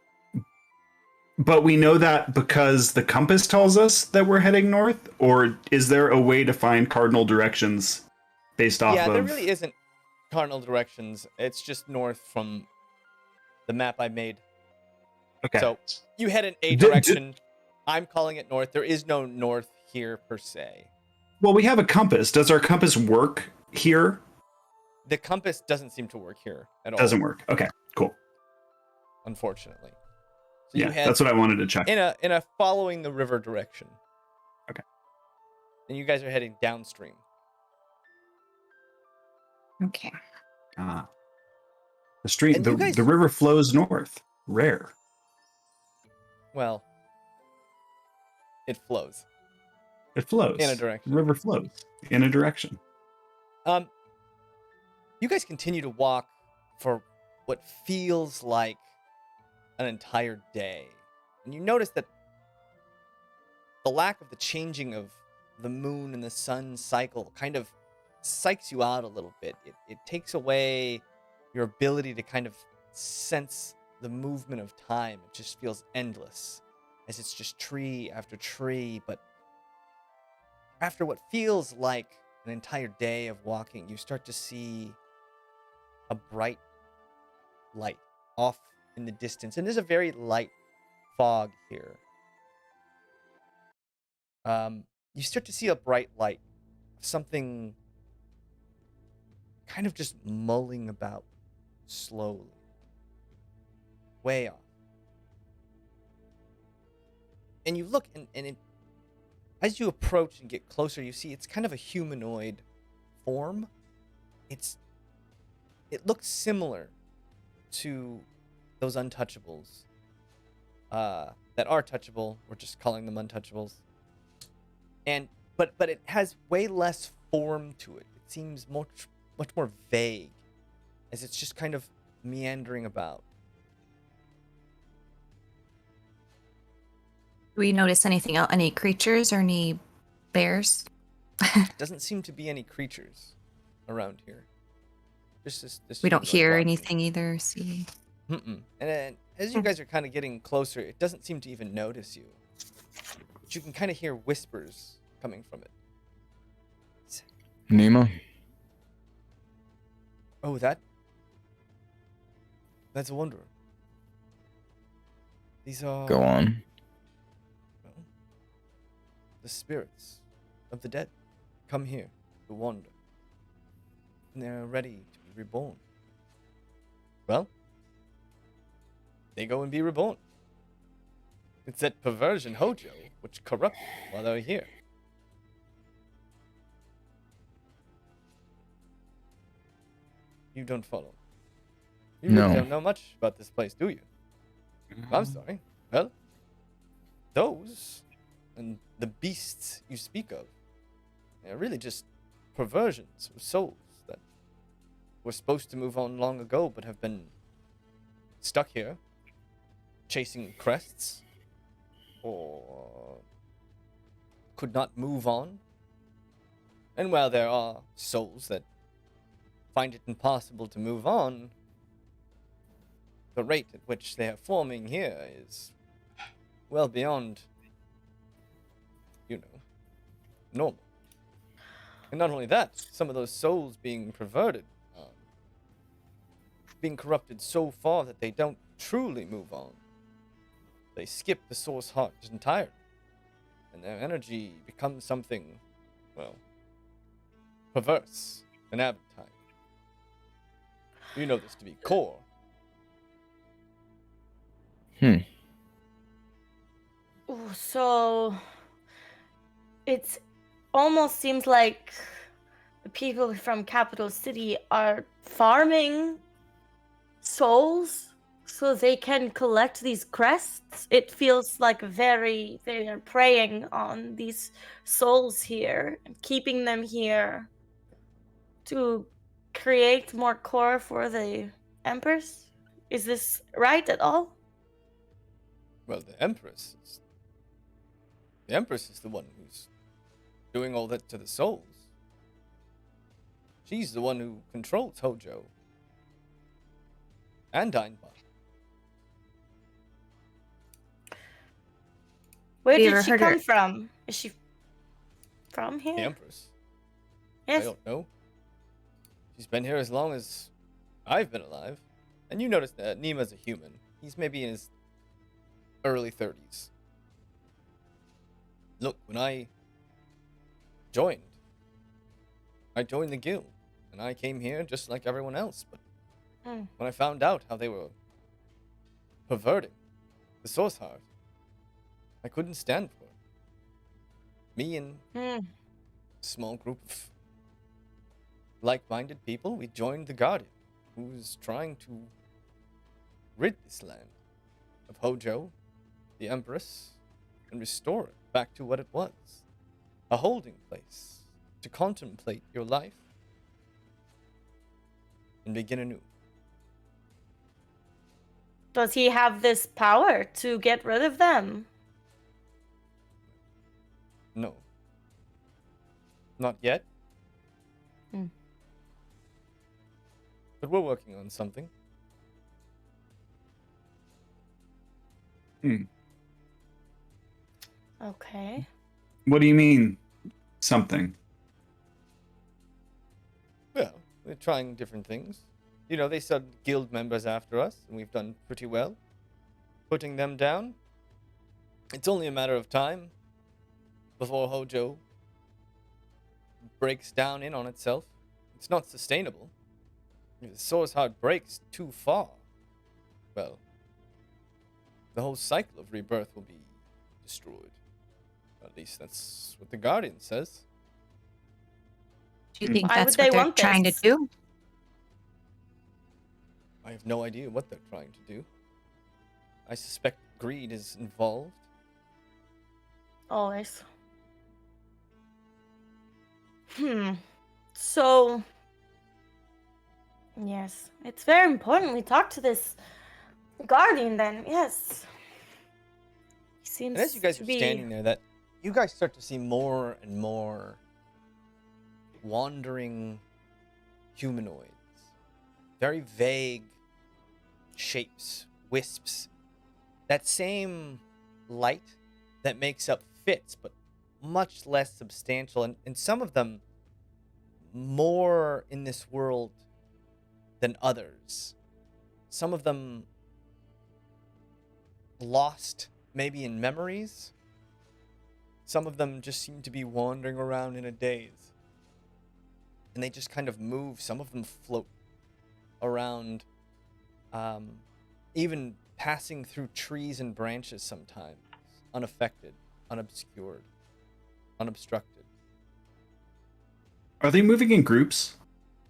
but we know that because the compass tells us that we're heading north, or is there a way to find cardinal directions based off Yeah, of... there really isn't cardinal directions. It's just north from the map I made. Okay. So you head in a direction. I'm calling it north. There is no north here per se. Well, we have a compass. Does our compass work here? The compass doesn't seem to work here at all. Doesn't work. Okay, cool. Unfortunately. So Yeah, you head that's what I wanted to check. in a following the river direction. Okay. And you guys are heading downstream. Okay. The stream, And you guys- the river flows north. Rare. Well, It flows. It flows. In a direction. The river flows in a direction. You guys continue to walk for what feels like an entire day. And you notice that the lack of the changing of the moon and the sun cycle kind of psychs you out a little bit. It takes away your ability to kind of sense the movement of time. It just feels endless, as it's just tree after tree. But after what feels like an entire day of walking, you start to see a bright light off in the distance. And there's a very light fog here. You start to see a bright light, something kind of just mulling about slowly, way off. And you look, and as you approach and get closer, you see it's kind of a humanoid form. It looks similar to those untouchables that are touchable. We're just calling them untouchables. But it has way less form to it. It seems much more vague, as it's just kind of meandering about. Do we notice anything else? Any creatures or any bears? Doesn't seem to be any creatures around here. Just this We don't humanoid hear walking. anything either. See. Mm-mm. And as you guys are kind of getting closer, it doesn't seem to even notice you. But you can kind of hear whispers coming from it. Nemo? Oh, that's a wanderer. These are Go on. well, the spirits of the dead come here to wander. And they're ready to be reborn. Well, they go and be reborn. It's that perversion Hojo which corrupted while they were here. You don't follow. You No. really don't know much about this place, do you? I'm sorry. Well, those and the beasts you speak of, they're really just perversions of souls that were supposed to move on long ago but have been stuck here, chasing crests, or could not move on. And while there are souls that find it impossible to move on, the rate at which they are forming here is well beyond, normal. And not only that, some of those souls being perverted, being corrupted so far that they don't truly move on. They skip the source heart entirely, and their energy becomes something, well, perverse and Aventide. You know this to be core. Ooh, so it almost seems like the people from Capital City are farming souls so they can collect these crests. It feels like they are preying on these souls here and keeping them here to create more core for the Empress. Is this right at all? Well, the Empress is the one who's doing all that to the souls. She's the one who controls Hojo. And Dinebot. Where Have you did ever she heard come her- from? Is she from here? The Empress. I Yes. don't know. She's been here as long as I've been alive. And you notice that Nima's a human. He's maybe in his early 30s. Look, when I joined the guild, and I came here just like everyone else, but when I found out how they were perverting the source heart, I couldn't stand for it. Me and a small group of like-minded people, we joined the Guardian, who's trying to rid this land of Hojo, the Empress, and restore it. back to what it was. A holding place to contemplate your life and begin anew. Does he have this power to get rid of them? No. Not yet. Hmm. But we're working on something. Okay. What do you mean, something? Well, we're trying different things. You know, they sent guild members after us, and we've done pretty well. Putting them down, it's only a matter of time before Hojo breaks down in on itself. It's not sustainable. If the source heart breaks too far, well, the whole cycle of rebirth will be destroyed. At least that's what the Guardian says. Do you think Why that's would they what they're want trying to this? do? I have no idea what they're trying to do. I suspect greed is involved. Always. So, yes, it's very important we talk to this Guardian then, yes. He seems And as you guys to are be... standing there, that you guys start to see more and more wandering humanoids. Very vague shapes, wisps. That same light that makes up Fitz, but much less substantial. And some of them more in this world than others. Some of them lost maybe in memories. Some of them just seem to be wandering around in a daze. And they just kind of move. Some of them float around, even passing through trees and branches sometimes, unaffected, unobscured, unobstructed. Are they moving in groups?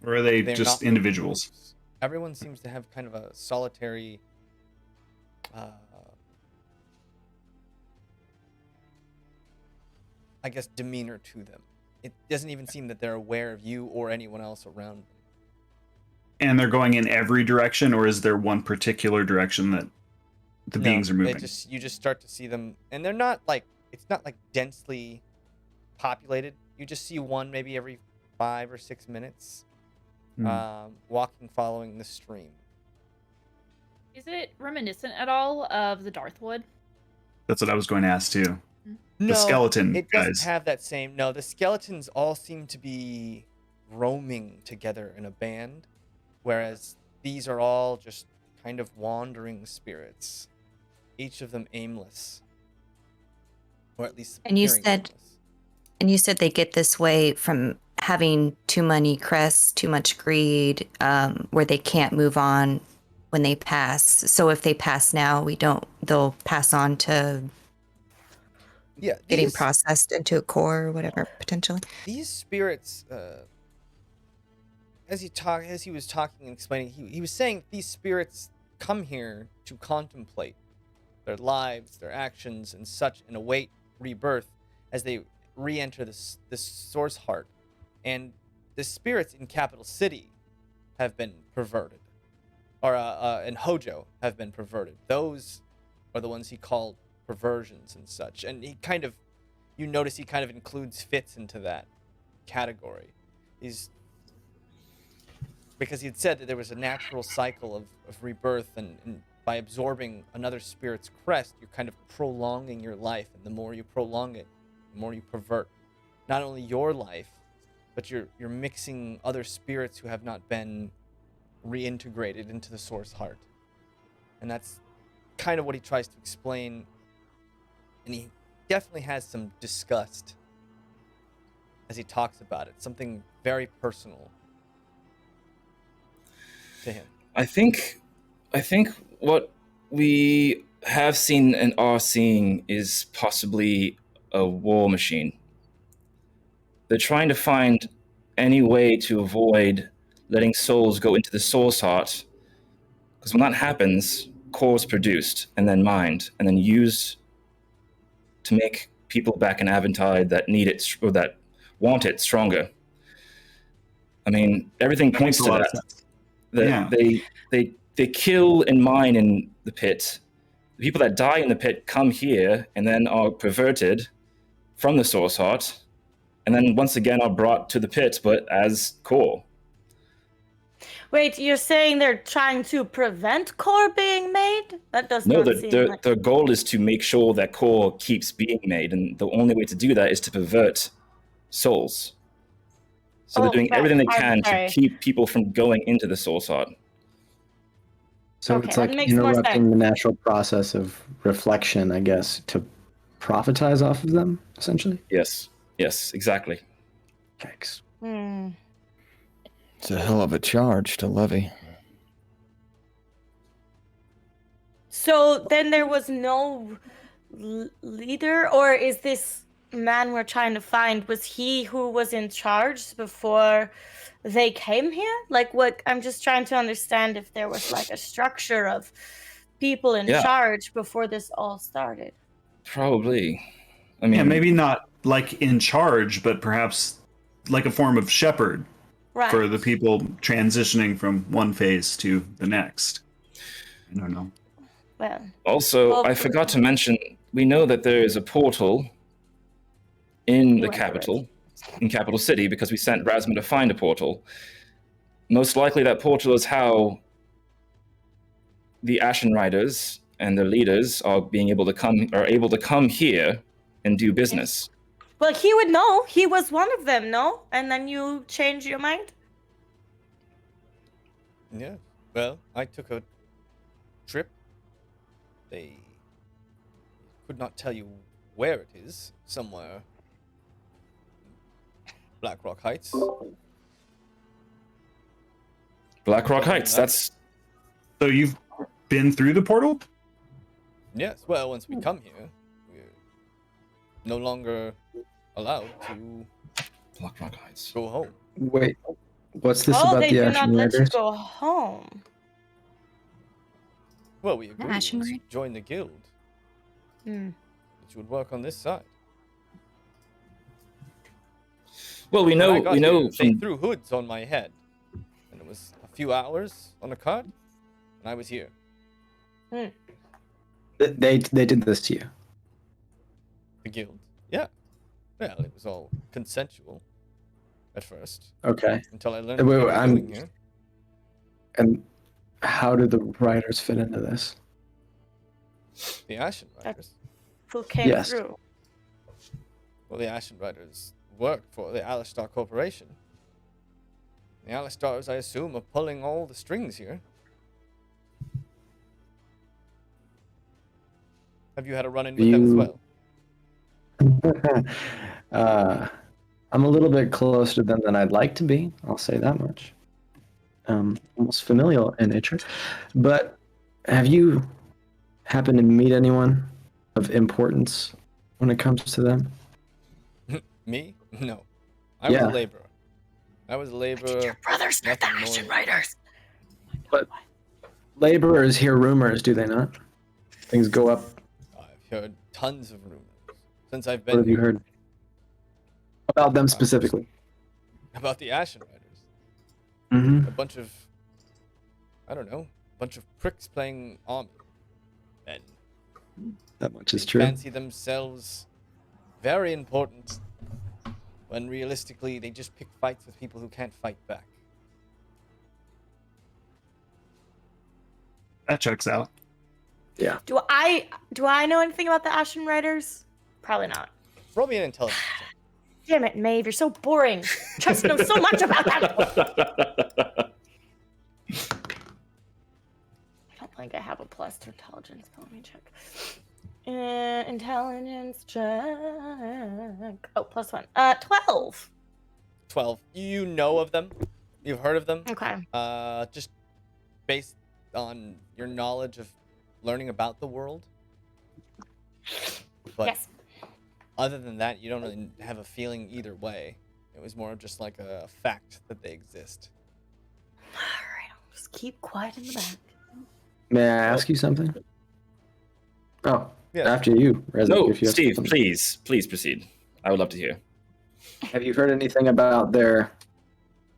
Or are they They're just not moving in individuals? groups. Everyone seems to have kind of a solitary, I guess, demeanor to them. It doesn't even seem that they're aware of you or anyone else around them. And they're going in every direction, or is there one particular direction that the beings are moving? You just start to see them, and they're not like, it's not like densely populated. You just see one maybe every 5 or 6 minutes, walking, following the stream. Is it reminiscent at all of the Darthwood? That's what I was going to ask too. No, skeleton it doesn't guys. have that same. No, the skeletons all seem to be roaming together in a band, whereas these are all just kind of wandering spirits, each of them aimless, or at least And you appearing said- aimless. And you said they get this way from having too many crests, too much greed, where they can't move on when they pass. So if they pass now, they'll pass on to Yeah, getting these, processed into a core or whatever, potentially. these spirits, as he was talking and explaining, he was saying these spirits come here to contemplate their lives, their actions, and such, and await rebirth as they re-enter this source heart. And the spirits in Capital City have been perverted, or in Hojo have been perverted. Those are the ones he called perversions and such. And you notice he kind of includes Fitz into that category. Because he had said that there was a natural cycle of rebirth, and by absorbing another spirit's crest, you're kind of prolonging your life. And the more you prolong it, the more you pervert not only your life, but you're mixing other spirits who have not been reintegrated into the source heart. And that's kind of what he tries to explain. And he definitely has some disgust as he talks about it. Something very personal to him. I think what we have seen and are seeing is possibly a war machine. They're trying to find any way to avoid letting souls go into the source heart, because when that happens, core is produced and then mined and then used to make people back in Aventide that need it or that want it stronger. I mean, everything That points makes a to lot of that. sense. That they kill and mine in the pit. The people that die in the pit come here and then are perverted from the source heart, and then once again are brought to the pit, but as core. Wait, you're saying they're trying to prevent core being made? That does No, not seem like... the goal is to make sure that core keeps being made, and the only way to do that is to pervert souls. So they're doing everything they can to keep people from going into the source heart. So Okay, it's that like makes more interrupting sense. the natural process of reflection, I guess, to profitize off of them, essentially. Yes, exactly. Yikes. Hmm. It's a hell of a charge to levy. So then there was no leader, or is this man we're trying to find, was he who was in charge before they came here? Like, what? I'm just trying to understand if there was like a structure of people in charge before this all started. Probably. I mean, Yeah, maybe not like in charge, but perhaps like a form of shepherd for the people transitioning from one phase to the next. I don't know. Well, also, I forgot to mention, we know that there is a portal in the capital, in Capital City, because we sent Razma to find a portal. Most likely that portal is how the Ashen Riders and their leaders are able to come here and do business. Well, he would know. He was one of them, no? And then you changed your mind? Yeah. Well, I took a trip. They could not tell you where it is. Somewhere. Blackrock Heights. Blackrock Heights, that's... So you've been through the portal? Yes, well, once we come here, we're no longer allowed to Blackrock Heights. Go home. Wait, what's this about they the do Ashen not let you Riders? go home. Well, we agreed Ashen once you Riders? joined the guild Hmm. that you would work on this side. Well, we When I know got here, they from... threw hoods on my head, and it was a few hours on a cart, and I was here. They did this to you. The guild. Yeah. Well, it was all consensual at first. Okay. Until I learned Wait, what they wait, were doing here. And how do the Riders fit into this? The Ashen Riders. Who came Yes. through? Well, the Ashen Riders work for the Alistar Corporation. The Alistars, I assume, are pulling all the strings here. Have you had a run-in with them as well? I'm a little bit closer to them than I'd like to be. I'll say that much. Almost familial in nature. But have you happened to meet anyone of importance when it comes to them? Me? No. I was a laborer. I was a laborer. Your brothers are the nothing more Ashen than- Riders. But laborers hear rumors, do they not? Things go up. I've heard tons of rumors since I've What been have you here heard about them specifically? about the Ashen Riders. Mm-hmm. A bunch of, I don't know, a bunch of pricks playing army. And That much is they true. fancy themselves very important when realistically they just pick fights with people who can't fight back. That checks out. Yeah. Do I know anything about the Ashen Riders? Probably not. Roll me an intelligence check. Damn it, Maeve, you're so boring. Trust knows so much about them. I don't think I have a plus to intelligence, but let me check. Intelligence check. Oh, +1. 12. 12. You know of them. You've heard of them. Okay. Just based on your knowledge of learning about the world. But Yes. other than that, you don't really have a feeling either way. It was more of just like a fact that they exist. All right, I'll just keep quiet in the back. May I ask you something? Oh, Yes. After you, Reza, No, if you have Steve, something. please proceed. I would love to hear. Have you heard anything about their,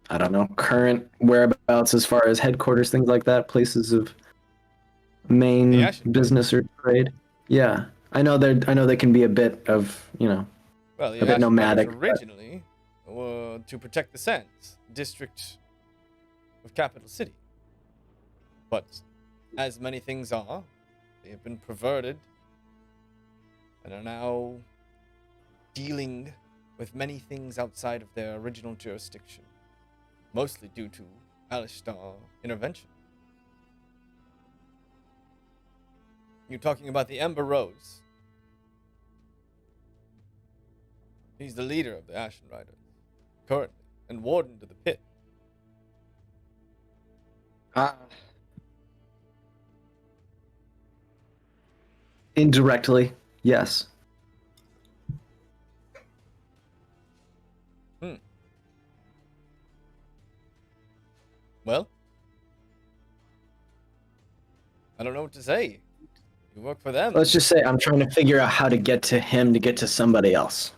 I don't know, current whereabouts as far as headquarters, things like that, places of The main Ashen business or trade? Yeah, I know they can be a bit of, Well, a the bit Ashen Riders nomadic. But originally were to protect the Sands, district of Capital City. But as many things are, they have been perverted and are now dealing with many things outside of their original jurisdiction, mostly due to Alistar intervention. You're talking about the Ember Rose. He's the leader of the Ashen Riders, currently, and warden to the pit. Indirectly, yes. Well, I don't know what to say. You work for them. Let's just say I'm trying to figure out how to get to him to get to somebody else.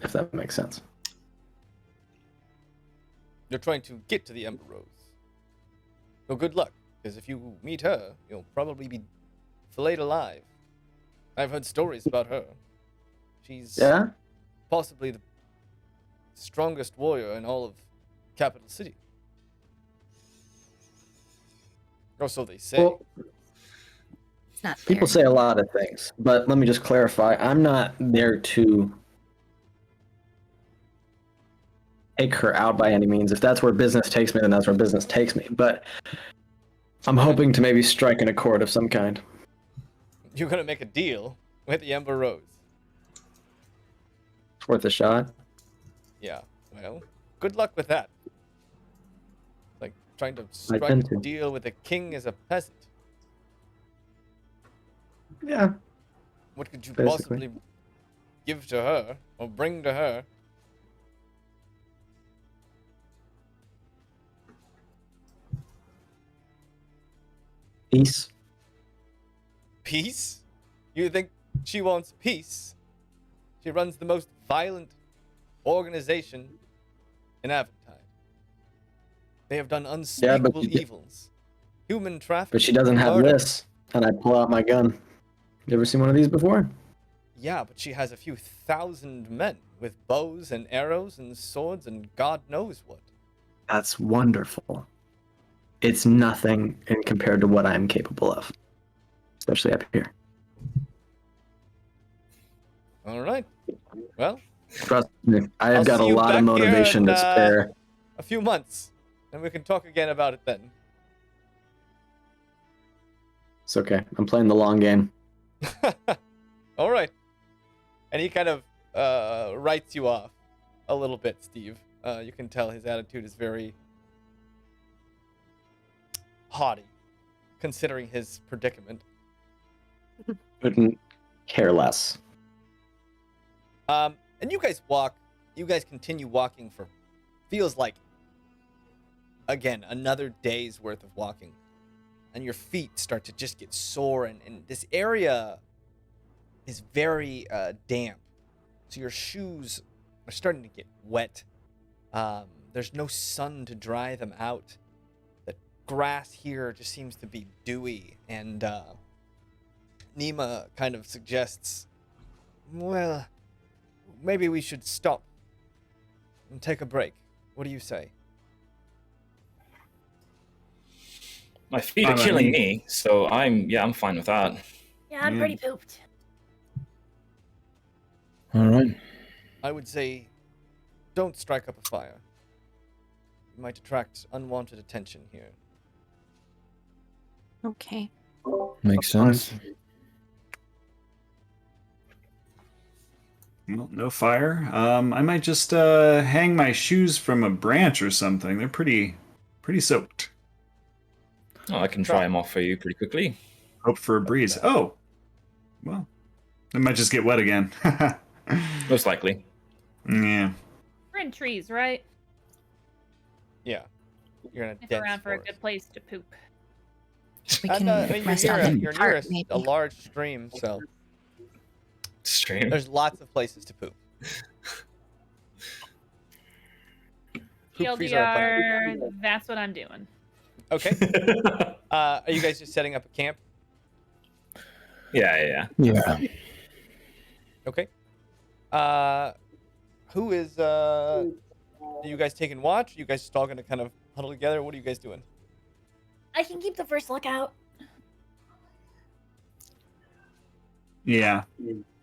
If that makes sense. You're trying to get to the Ember Rose. Well, good luck, because if you meet her, you'll probably be filleted alive. I've heard stories about her. She's possibly the strongest warrior in all of Capital City. Or so they say. Well, It's not people fair. say a lot of things, but let me just clarify. I'm not there to take her out by any means. If that's where business takes me, then that's where business takes me. But I'm hoping to maybe strike an accord of some kind. You're going to make a deal with the Ember Rose. It's worth a shot. Yeah, well, good luck with that. Like trying to strike tend a to. deal with a king as a peasant. Yeah. What could you Basically. possibly give to her or bring to her? Peace. Peace? You think she wants peace? She runs the most violent organization in Aventide. They have done unspeakable she- evils. Human trafficking. But she doesn't have murder. this. And I pull out my gun. You ever seen one of these before? Yeah, but she has a few thousand men with bows and arrows and swords and God knows what. That's wonderful. It's nothing in compared to what I'm capable of. Especially up here. All right. Well, Trust me, I'll I've got a see you lot of back here motivation in, to spare. a few months, and we can talk again about it then. It's okay. I'm playing the long game. All right. And he kind of writes you off a little bit, Steve. You can tell his attitude is very haughty, considering his predicament. Couldn't care less. And you guys continue walking for, feels like, again, another day's worth of walking. And your feet start to just get sore, and this area is very damp. So your shoes are starting to get wet. There's no sun to dry them out. The grass here just seems to be dewy, and Nima kind of suggests, well, maybe we should stop and take a break. What do you say? My feet are killing me, so I'm fine with that. Yeah, I'm pretty pooped. All right. I would say, don't strike up a fire. You might attract unwanted attention here. Okay. Makes sense. Well, no fire. I might just hang my shoes from a branch or something. They're pretty soaked. Oh, I can dry them off for you pretty quickly. Hope for a breeze. Oh, well, they might just get wet again. Most likely. Yeah. We're in trees, right? Yeah. You're in a If dense around for a forest. good place to poop. We And can I mean, rest on the you're cart, nearest maybe. a large stream, so Stream. there's lots of places to poop. Poop trees are abundant. TLDR, that's what I'm doing. Okay. Are you guys just setting up a camp? Yeah. Yeah. Okay. Who is are you guys taking watch? You guys just all gonna kind of huddle together? What are you guys doing? I can keep the first lookout. Yeah,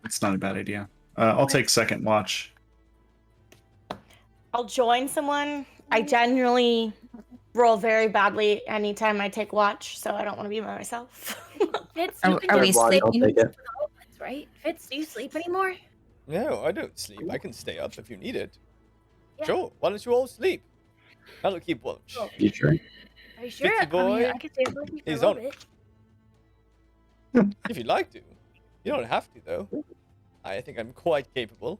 it's not a bad idea. I'll take second watch. I'll join someone. I generally roll very badly anytime I take watch, so I don't want to be by myself. Fitz, Are- you can are do we the I'll sleeping? take it. Dolphins, right? Fitz, do you sleep anymore? No, I don't sleep. I can stay up if you need it. Yeah. Sure. Why don't you all sleep? I'll keep watch. Oh. You sure? Are you sure? Fitzy I mean, boy I could stay with you for a is little on it. bit. If you'd like to. You don't have to, though. I think I'm quite capable.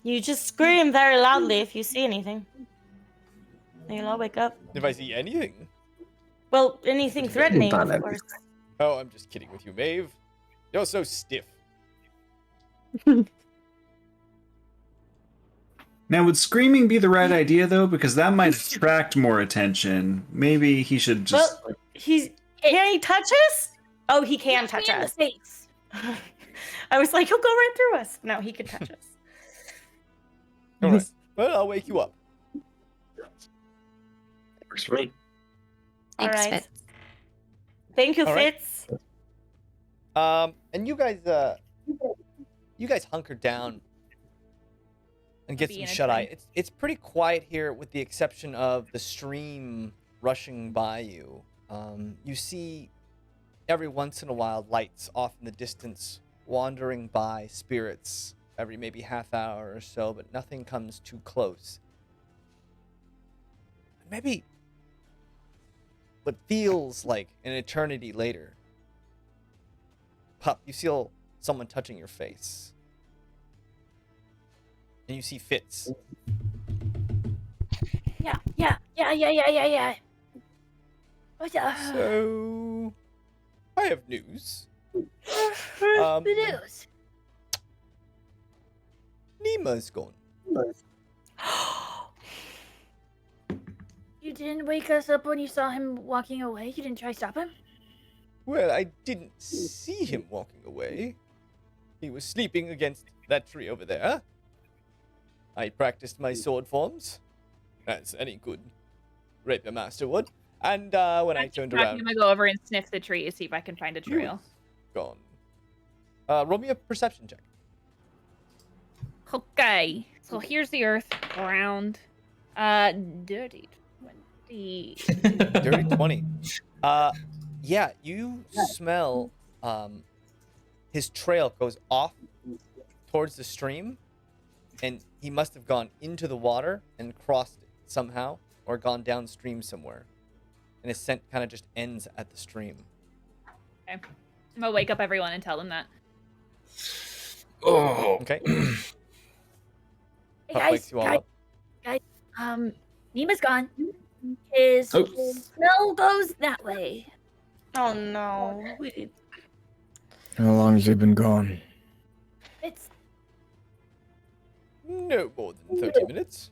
You just scream very loudly if you see anything. And you'll all wake up. If I see anything. Well, anything threatening, Not of everything. course. Oh, I'm just kidding with you, Maeve. You're so stiff. Now, would screaming be the right idea though? Because that might attract more attention. Maybe he should just. Well, can he touch us? Oh, he can touch Me in the us. face. I was like, he'll go right through us. No, he can touch us. All right. Well, I'll wake you up. Works for me. All Thanks, right. Fitz. Thank you, All right. Fitz. And you guys hunker down and get Be some in a shut eye. tree. It's pretty quiet here, with the exception of the stream rushing by you. You see every once in a while lights off in the distance, wandering by, spirits every maybe half hour or so, but nothing comes too close. Maybe what feels like an eternity later. Pup, you feel someone touching your face. And you see Fitz. Yeah. What's up? So, I have news. The news. Nima's gone. You didn't wake us up when you saw him walking away? You didn't try to stop him? Well, I didn't see him walking away. He was sleeping against that tree over there. I practiced my sword forms, as any good rapier master would. And when I turned I'm around, gonna go over and sniff the tree to see if I can find a trail. gone. Roll me a perception check. Okay, so here's the earth ground. Dirty 20. Dirty 20. Yeah, you smell his trail goes off towards the stream, and he must have gone into the water and crossed it somehow, or gone downstream somewhere. And his scent kind of just ends at the stream. Okay. I'm gonna wake up everyone and tell them that. Oh. Okay. Hey Pup wakes you all up. Nima's gone. His Oh. smell goes that way. Oh no. How long has he been gone? It's No more than 30 minutes.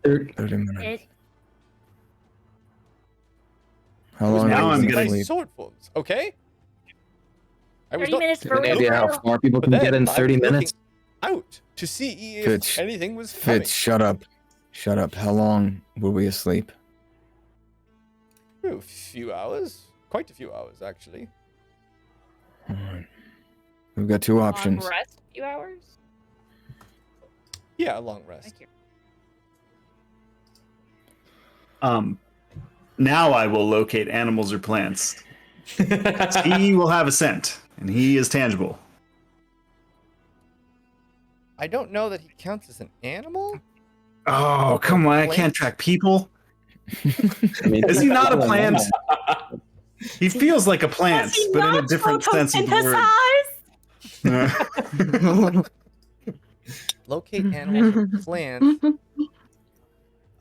30 minutes. it. How long Now has I'm he gonna- My sleep? sword forms, okay? I was 30 not minutes Do for you have any real. idea how far people but can get then in I 30 was looking minutes? out to see if Fitz. anything was coming. Fitz, shut up. Shut up. How long were we asleep? A few hours. Quite a few hours, actually. Alright. We've got two options. Long rest, a few hours. Yeah, a long rest. Thank you. Now I will locate animals or plants. He will have a scent, and he is tangible. I don't know that he counts as an animal. Oh, come on. I Plants? can't track people. I mean, Is he not a plant? He feels like a plant, Does he but in a not different sense of the photosynthesize? word. Locate animals or plants.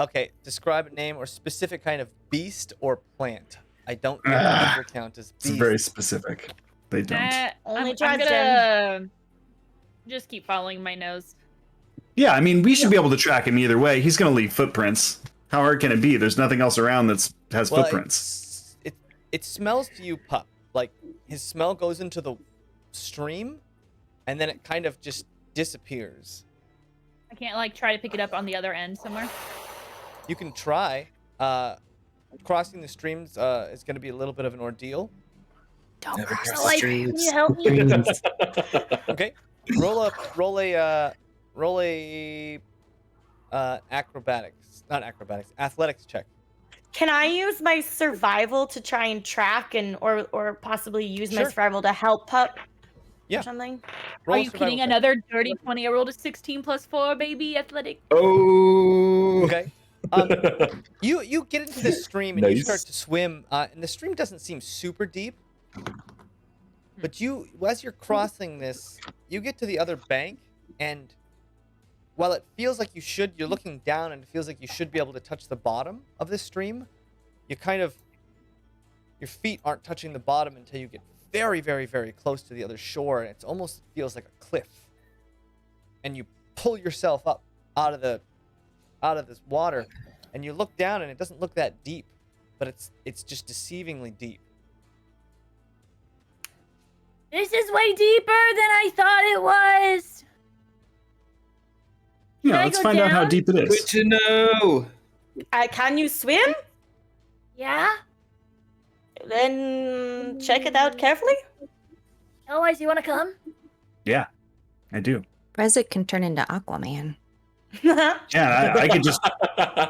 Okay, describe a name or specific kind of beast or plant. I don't think the Ember count as It's beast. very specific. They don't. Only I'm Dresden. gonna just keep following my nose. Yeah, I mean, we should be able to track him either way. He's going to leave footprints. How hard can it be? There's nothing else around that has footprints. It smells to you, Pup. Like his smell goes into the stream, and then it kind of just disappears. I can't like try to pick it up on the other end somewhere. You can try. Crossing the streams is going to be a little bit of an ordeal. Don't Never cross cross the the street. Can you help me? Okay, roll a athletics check. Can I use my survival to try and track or possibly use my Sure. survival to help Pup? Yeah. Or something? Roll Are a you survival kidding? check. Another dirty 20. I rolled a 16 plus 4, baby. Athletic. Oh. Okay. You get into the stream and you Nice. start to swim, and the stream doesn't seem super deep. But as you're crossing this, you get to the other bank, and while it feels like you're looking down, and it feels like you should be able to touch the bottom of this stream. Your feet aren't touching the bottom until you get very, very, very close to the other shore, and it almost feels like a cliff. And you pull yourself up out of this water, and you look down, and it doesn't look that deep, but it's just deceivingly deep. This is way deeper than I thought it was. Yeah, Can I let's go find out how down? deep it Good is. to know. Can you swim? Yeah? Then check it out carefully. Otherwise, you want to come? Yeah, I do. Rezik can turn into Aquaman. Yeah, I could just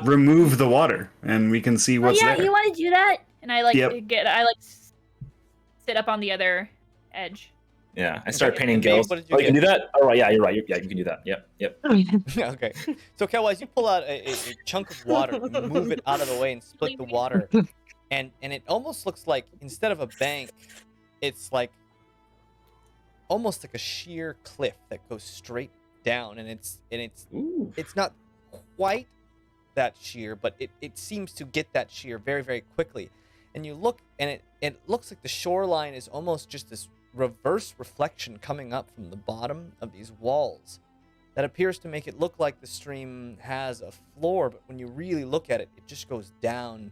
remove the water and we can see what's oh, yeah, there. you want to do that? And I like Yep. sit up on the other edge. Yeah, I start Okay, painting and Dave, gills. what did you Oh, you can get? do that? Oh, right, yeah, you're right. Yeah, you can do that. Yep, yep. Okay. So, Kelwise, you pull out a chunk of water, you move it out of the way and split the water. And it almost looks like, instead of a bank, it's like almost like a sheer cliff that goes straight down. And Ooh. it's not quite that sheer, but it seems to get that sheer very, very quickly. And you look, and it looks like the shoreline is almost just this reverse reflection coming up from the bottom of these walls that appears to make it look like the stream has a floor, but when you really look at it, it just goes down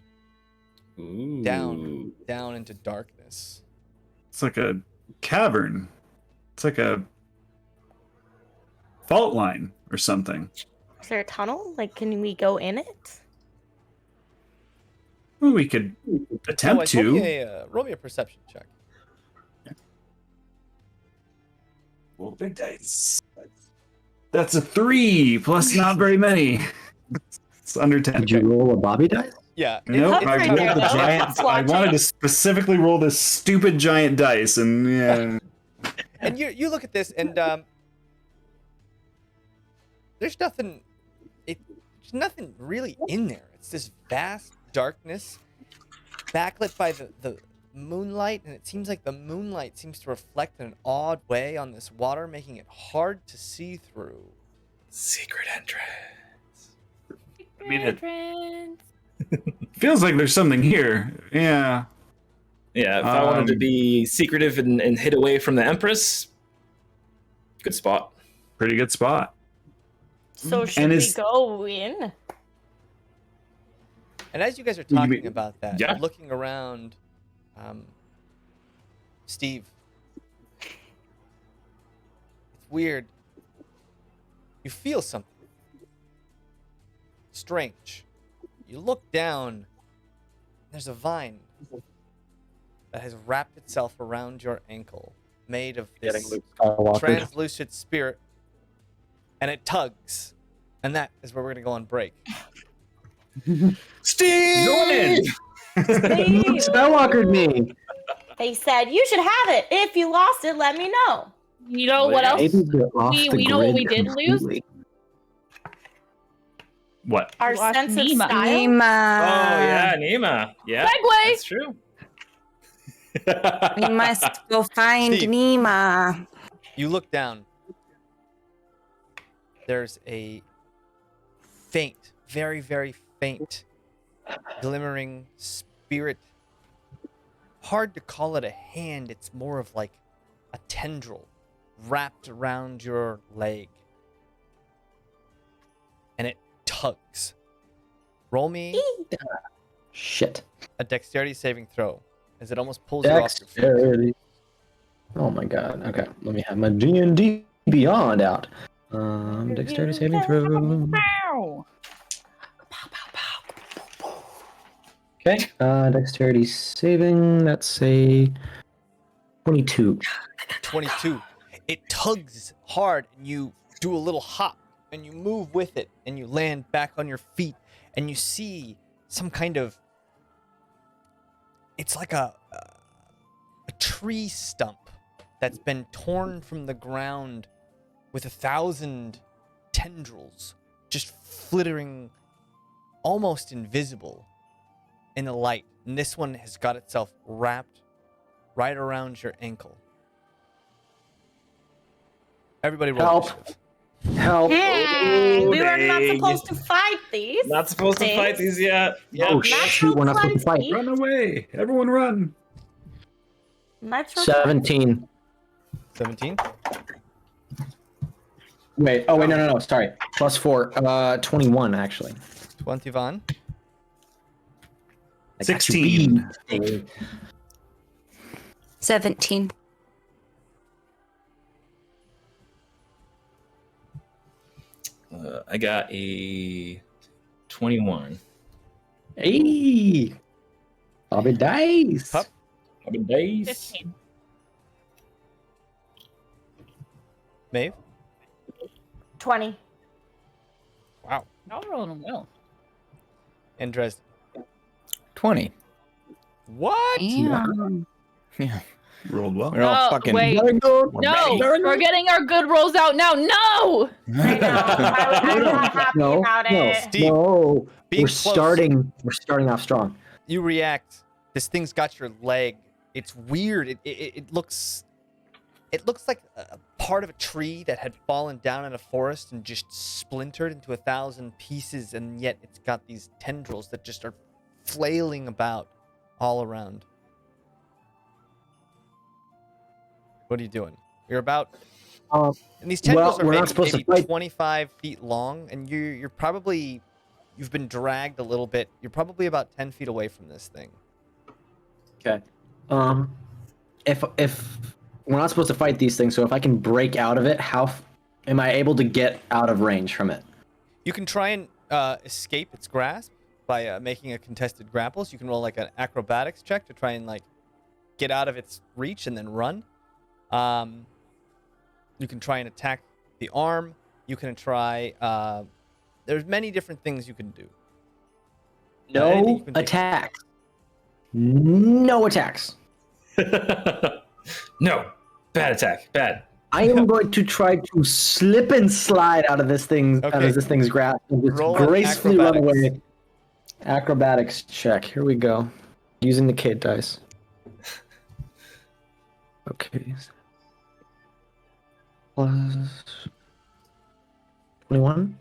Ooh. down into darkness. It's like a cavern. It's like a fault line or something. Is there a tunnel? Like, can we go in it? Well, we could attempt Kelwise, to. roll me a perception check. Roll big dice. That's a 3 plus not very many. It's under 10. Did you roll a Bobby dice? Yeah. Nope, It's I right rolled there, the though. giant. It's I watching. wanted to specifically roll this stupid giant dice, and yeah. And you look at this, and there's nothing. There's nothing really in there. It's this vast darkness, backlit by the moonlight, and it seems like the moonlight seems to reflect in an odd way on this water, making it hard to see through. Secret entrance. I mean, it- Entrance. Feels like there's something here. Yeah. Yeah, if I wanted to Um, be secretive and hid away from the Empress, good spot. Pretty good spot. So should And we is- go in? And as you guys are You talking mean- about that, Yeah. looking around, Steve, it's weird. You feel something strange. You look down. There's a vine that has wrapped itself around your ankle, made of Getting this Luke Skywalker. translucent spirit, and it tugs. And that is where we're gonna go on break. Steve! Join! Luke Skywalkered me. They said you should have it. If you lost it, let me know. You know Well, what yeah. else? Maybe get off We- the we know what grid we did lose? completely. What? Our Lost sense of Nima. style. Nima. Oh, yeah, Nima. Yeah, Segway! that's true. We must go find Steve. Nima. You look down. There's a faint, very, very faint, glimmering spirit hard to call it a hand. It's more of like a tendril wrapped around your leg. And it tugs. Roll me Shit. a dexterity saving throw as it almost pulls you off your feet. Dexterity. Oh my god. Okay, let me have my D&D Beyond out. Dexterity saving throw. Wow. Okay, dexterity saving. That's a 22. 22. It tugs hard, and you do a little hop, and you move with it, and you land back on your feet, and you see some kind of... It's like a tree stump that's been torn from the ground with 1,000 tendrils just flittering, almost invisible in the light. And this one has got itself wrapped right around your ankle. Everybody roll Help. initiative. Help. We were not dang. supposed to fight these. Not supposed to fight these yet. Oh Yep. shoot, we're not supposed to fight. Run away! Everyone run! Natural 17. 17. Wait, oh wait, no, sorry. Plus 4, 21 actually. 21. I got you 16. beat. 17. I got a 21. Hey! Bobby dice. Pup. Happy days. 15. Maeve. 20. Wow. Y'all rolling well. And Dresden. 20. What? Damn. Yeah. Rolled well. We're all Oh, fucking. wait. We're No, ready. we're getting our good rolls out now. No! I know. I'm not happy No, about no. it. Steve, No, being we're close. starting off strong. You react. This thing's got your leg. It's weird. It looks like a part of a tree that had fallen down in a forest and just splintered into 1,000 pieces, and yet it's got these tendrils that just are flailing about all around. What are you doing? You're about... Um, and these tendrils well, are we're not maybe, supposed to maybe fight. 25 feet long, and you're probably... You've been dragged a little bit. You're probably about 10 feet away from this thing. Okay. If we're not supposed to fight these things, so if I can break out of it, am I able to get out of range from it? You can try and escape its grasp by making a contested grapple. So you can roll like an acrobatics check to try and like get out of its reach and then run. You can try and attack the arm. You can try. There's many different things you can do. anything you No can take. attacks. No attacks. No. Bad attack. Bad. I am going to try to slip and slide out of this thing, out Okay. of this thing's grasp, and just Roll an gracefully run acrobatics. away. Acrobatics check. Here we go. Using the kid dice. Okay. Plus 21.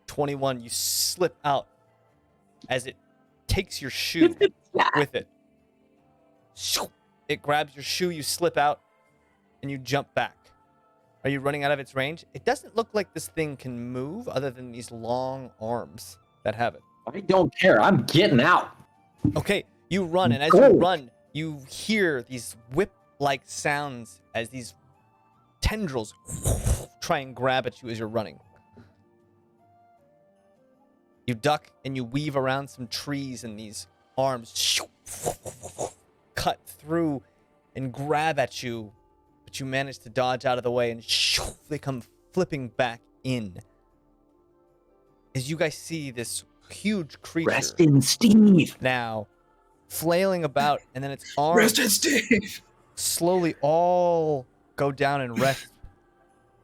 21. You slip out as it takes your shoe with it. It grabs your shoe, you slip out, and you jump back. Are you running out of its range? It doesn't look like this thing can move other than these long arms that have it. I don't care. I'm getting out. Okay, you run, and as you Go. run, you hear these whip-like sounds as these tendrils try and grab at you as you're running. You duck and you weave around some trees, and these arms cut through and grab at you, but you manage to dodge out of the way, and they come flipping back in. As you guys see this huge creature Rest in Steve. now flailing about, and then its arms Rest in Steve. slowly all go down and rest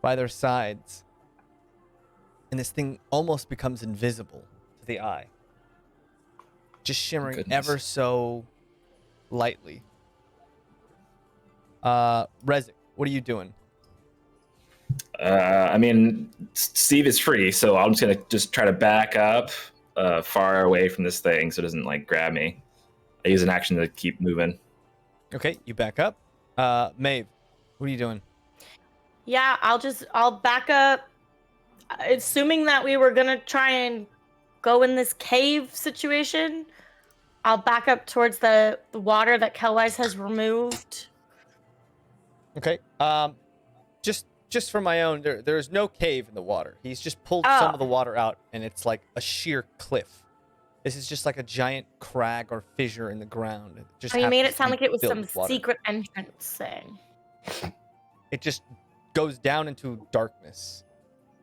by their sides. And this thing almost becomes invisible to the eye. Just shimmering Goodness. ever so lightly. Rezik, what are you doing? I mean, Steve is free, so I'm just gonna try to back up far away from this thing so it doesn't like grab me. I use an action to keep moving. Okay, you back up. Maeve, what are you doing? Yeah, I'll back up. Assuming that we were gonna try and go in this cave situation, I'll back up towards the water that Kelwise has removed. Okay. Just for my own, there's no cave in the water. He's just pulled some of the water out, and it's like a sheer cliff. This is just like a giant crag or fissure in the ground. It just You made happens it to sound be like it was filled some with water. secret entrance thing. It just goes down into darkness.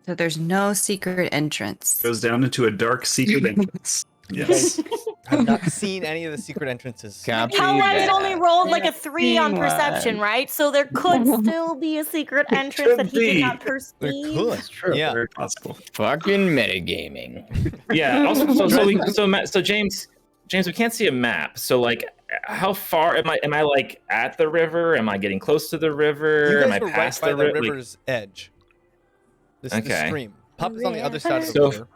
So there's no secret entrance. Goes down into a dark secret entrance. Yes. I've not seen any of the secret entrances. Copy Kelwise that. only rolled like a 3 on Teamwork. perception, right? So there could still be a secret entrance could that he did be. not There perceive. could. That's true. Yeah. Very possible. Fucking metagaming. Yeah. Also, so James, we can't see a map. So like, how far am I like at the river? Am I getting close to the river? You Am guys I were right past by the the river? river's edge. This is the Okay. stream. Pup is on the other side of the So- river.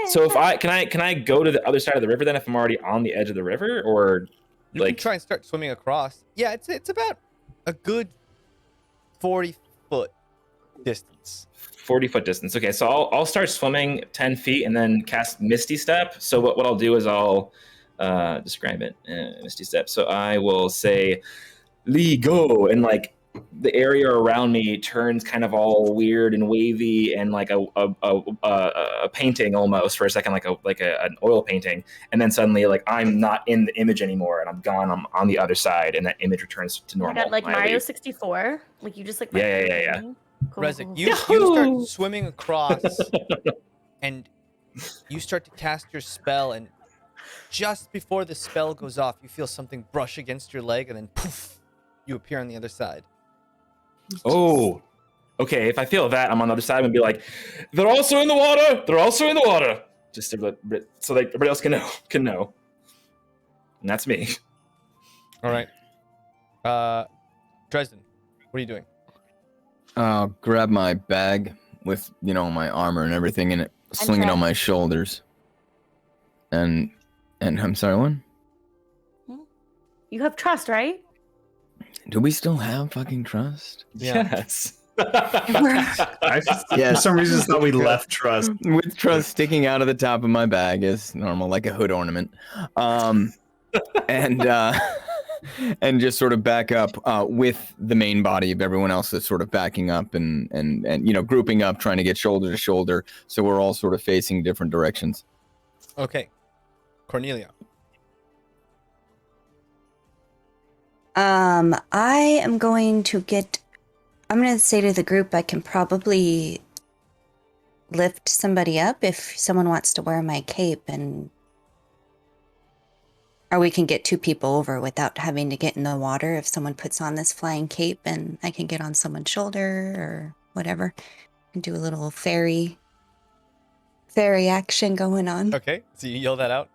So if I can I go to the other side of the river then if I'm already on the edge of the river, or You like can try and start swimming across. Yeah, it's about a good 40-foot distance. 40-foot distance? Okay, so I'll start swimming 10 feet and then cast Misty Step. So what I'll do is I'll describe it, Misty Step. So I will say, "Lee, go," and like the area around me turns kind of all weird and wavy and like a painting almost for a second, like an oil painting, and then suddenly like I'm not in the image anymore and I'm gone. I'm on the other side, and that image returns to Oh my normal. God, like when I Mario leave. 64. Like you just like Yeah. Cool, Rezik, cool. you start swimming across, and you start to cast your spell, and just before the spell goes off, you feel something brush against your leg, and then poof, you appear on the other side. Oh, okay. If I feel that, I'm on the other side and be like, "They're also in the water. They're also in the water." Just so that everybody else can know. And that's me. All right. Dresden, what are you doing? I'll grab my bag with, my armor and everything in it, sling it on my shoulders. And I'm sorry, what? You have trust, right? Do we still have fucking trust? Yeah. Yes. I, Yes. For some reason, it's thought we left trust. With trust sticking out of the top of my bag is normal, like a hood ornament. And just sort of back up with the main body of everyone else that's sort of backing up and grouping up, trying to get shoulder to shoulder, so we're all sort of facing different directions. Okay. Cornelia. I am going to I'm going to say to the group I can probably lift somebody up if someone wants to wear my cape, or we can get 2 people over without having to get in the water if someone puts on this flying cape and I can get on someone's shoulder or whatever. And do a little fairy action going on. Okay, so you yell that out.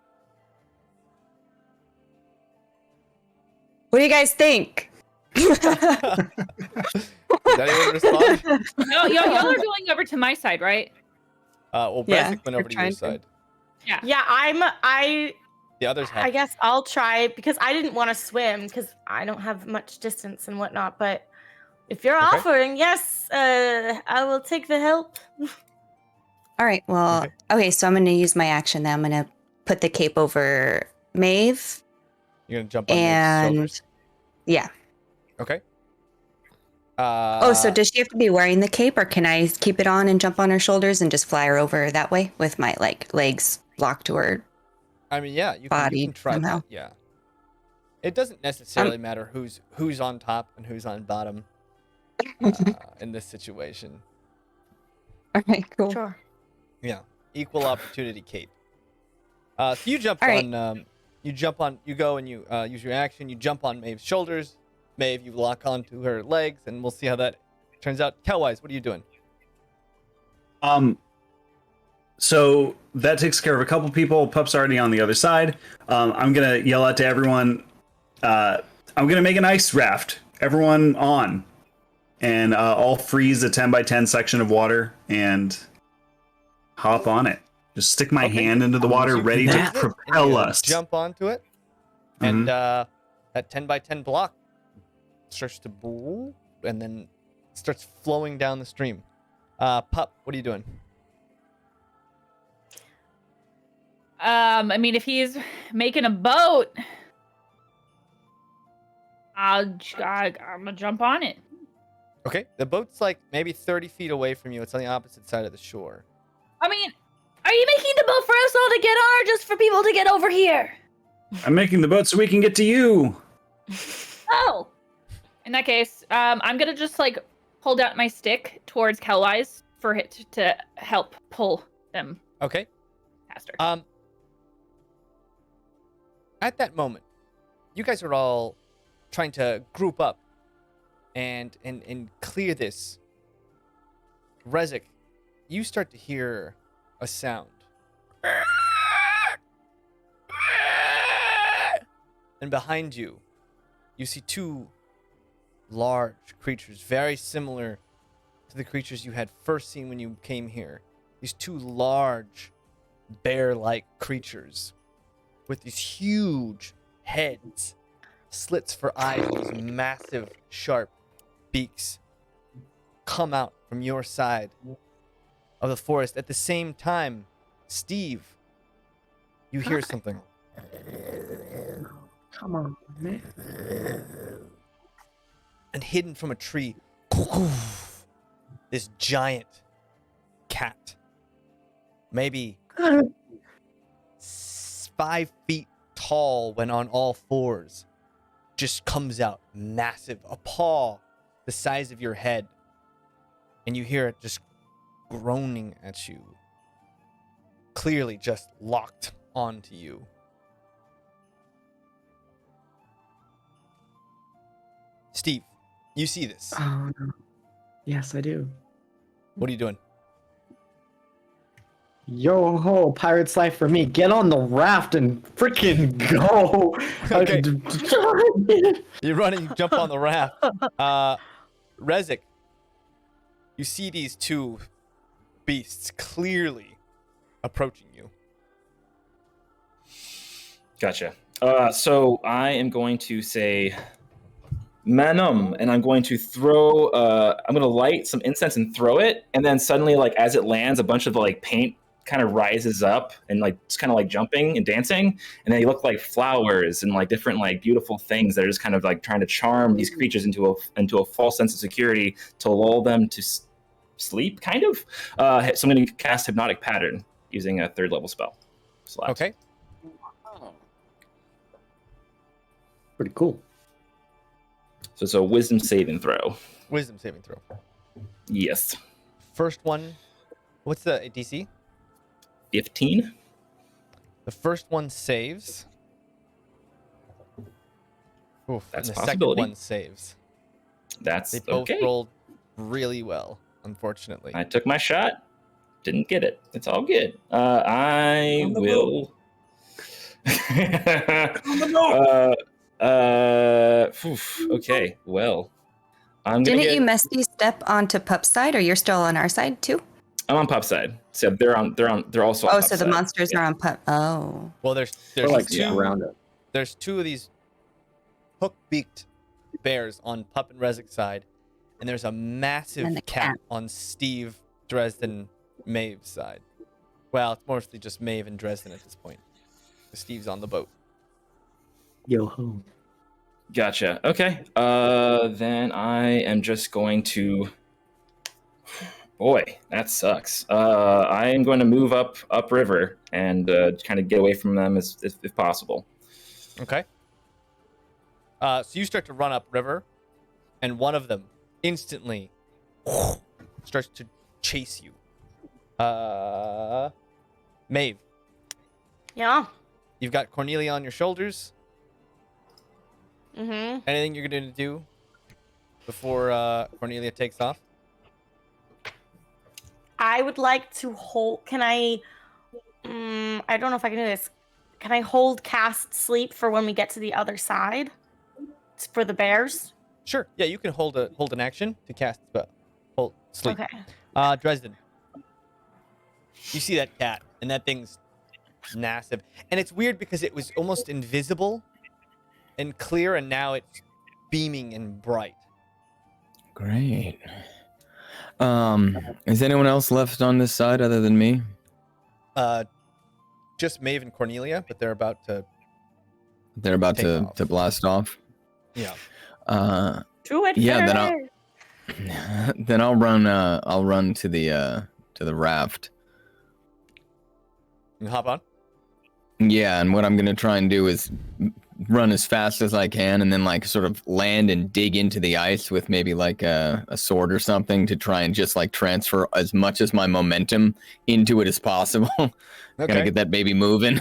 What do you guys think? Does anyone respond? No, y'all are going over to my side, right? Well, Yeah, Bresic went we're over to your trying to. side. Yeah. Yeah, The others have. I guess I'll try because I didn't want to swim because I don't have much distance and whatnot. But if you're Okay. offering, yes, I will take the help. All right. Well, okay. So I'm going to use my action. Then I'm going to put the cape over Maeve, You're gonna jump on Maeve's shoulders. yeah. Okay. So does she have to be wearing the cape, or can I keep it on and jump on her shoulders and just fly her over that way with my legs locked to her? I mean, yeah, you body can try somehow. that. Yeah. It doesn't necessarily matter who's on top and who's on bottom in this situation. All right. Cool. Sure. Yeah, equal opportunity cape. So you jump All right. on. You go and you use your action. You jump on Maeve's shoulders. Maeve, you lock onto her legs, and we'll see how that turns out. Kelwise, what are you doing? So that takes care of a couple people. Pup's already on the other side. I'm gonna yell out to everyone. I'm gonna make an ice raft. Everyone on, and I'll freeze a 10 by 10 section of water and hop on it. Just stick my hand into the water, You ready to freeze it, and propel you us. Jump onto it, and that 10 by 10 block starts to brew and then starts flowing down the stream. Pup, what are you doing? I mean, if he's making a boat, I'm gonna jump on it. Okay, the boat's like maybe 30 feet away from you. It's on the opposite side of the shore. I mean, are you making the boat for us all to get on, or just for people to get over here? I'm making the boat so we can get to you. Oh. In that case, I'm gonna just like hold out my stick towards Kelwise for it to help pull them Okay. faster. At that moment, you guys are all trying to group up and clear this. Rezik, you start to hear a sound. And behind you, you see two large creatures, very similar to the creatures you had first seen when you came here. These two large, bear-like creatures with these huge heads, slits for eyes, these massive, sharp beaks come out from your side of the forest. At the same time, Steve, you hear something. Come on, man. And hidden from a tree, this giant cat, maybe 5 feet tall when on all fours, just comes out massive, a paw the size of your head, and you hear it just groaning at you, clearly just locked onto you. Steve, you see this. Oh, no. Yes, I do. What are you doing? Yo ho, pirate's life for me. Get on the raft and freaking go. Okay. You run and you jump on the raft. Rezik, you see these two beasts clearly approaching you. Gotcha. So I am going to say Manum, and I'm going to throw. I'm going to light some incense and throw it, and then suddenly, like as it lands, a bunch of like paint kind of rises up and like it's kind of like jumping and dancing, and they look like flowers and like different like beautiful things that are just kind of like trying to charm these creatures into a false sense of security to lull them to sleep, kind of. So I'm going to cast Hypnotic Pattern using a 3rd level spell slot. Okay. Pretty cool. So it's a Wisdom saving throw. Wisdom saving throw. Yes. First one. What's the DC? 15. The first one saves. Oof, That's and the a second possibility. one saves. That's They both okay. rolled really well, unfortunately. I took my shot. Didn't get it. It's all good. I will. Okay. Well, I'm gonna Didn't get. you Misty step onto Pup's side, or you're still on our side too? I'm on Pup's side. So they're also. Oh, on so Pup's the side. monsters Yeah. are on Pup. Oh, Well, there's Or like two around it. there's two of these hook-beaked bears on Pup and Rezik's side, and there's a massive And the cat cat. on Steve, Dresden, Maeve's side. Well, it's mostly just Maeve and Dresden at this point. Steve's on the boat. Yo ho. Gotcha. Okay. Then I am just going to. Boy, that sucks. I am going to move upriver and kind of get away from them if possible. Okay. So you start to run up river, and one of them instantly starts to chase you. Maeve, Yeah. you've got Cornelia on your shoulders. Mm-hmm. Anything you're going to do before Cornelia takes off? I would like to hold. Can I? I don't know if I can do this. Can I hold cast sleep for when we get to the other side? It's for the bears. Sure. Yeah, you can hold an action to cast spell. Hold sleep. Okay. Dresden, you see that cat, and that thing's massive, and it's weird because it was almost invisible and clear, and now it's beaming and bright. Great. Is anyone else left on this side other than me? Just Maeve and Cornelia, but they're about to. They're about Take off. to blast off. Yeah. Do it. Yeah, then I'll run to the raft. You hop on. Yeah, and what I'm gonna try and do is run as fast as I can, and then like sort of land and dig into the ice with maybe like a sword or something to try and just like transfer as much as my momentum into it as possible. Okay. Gotta get that baby moving.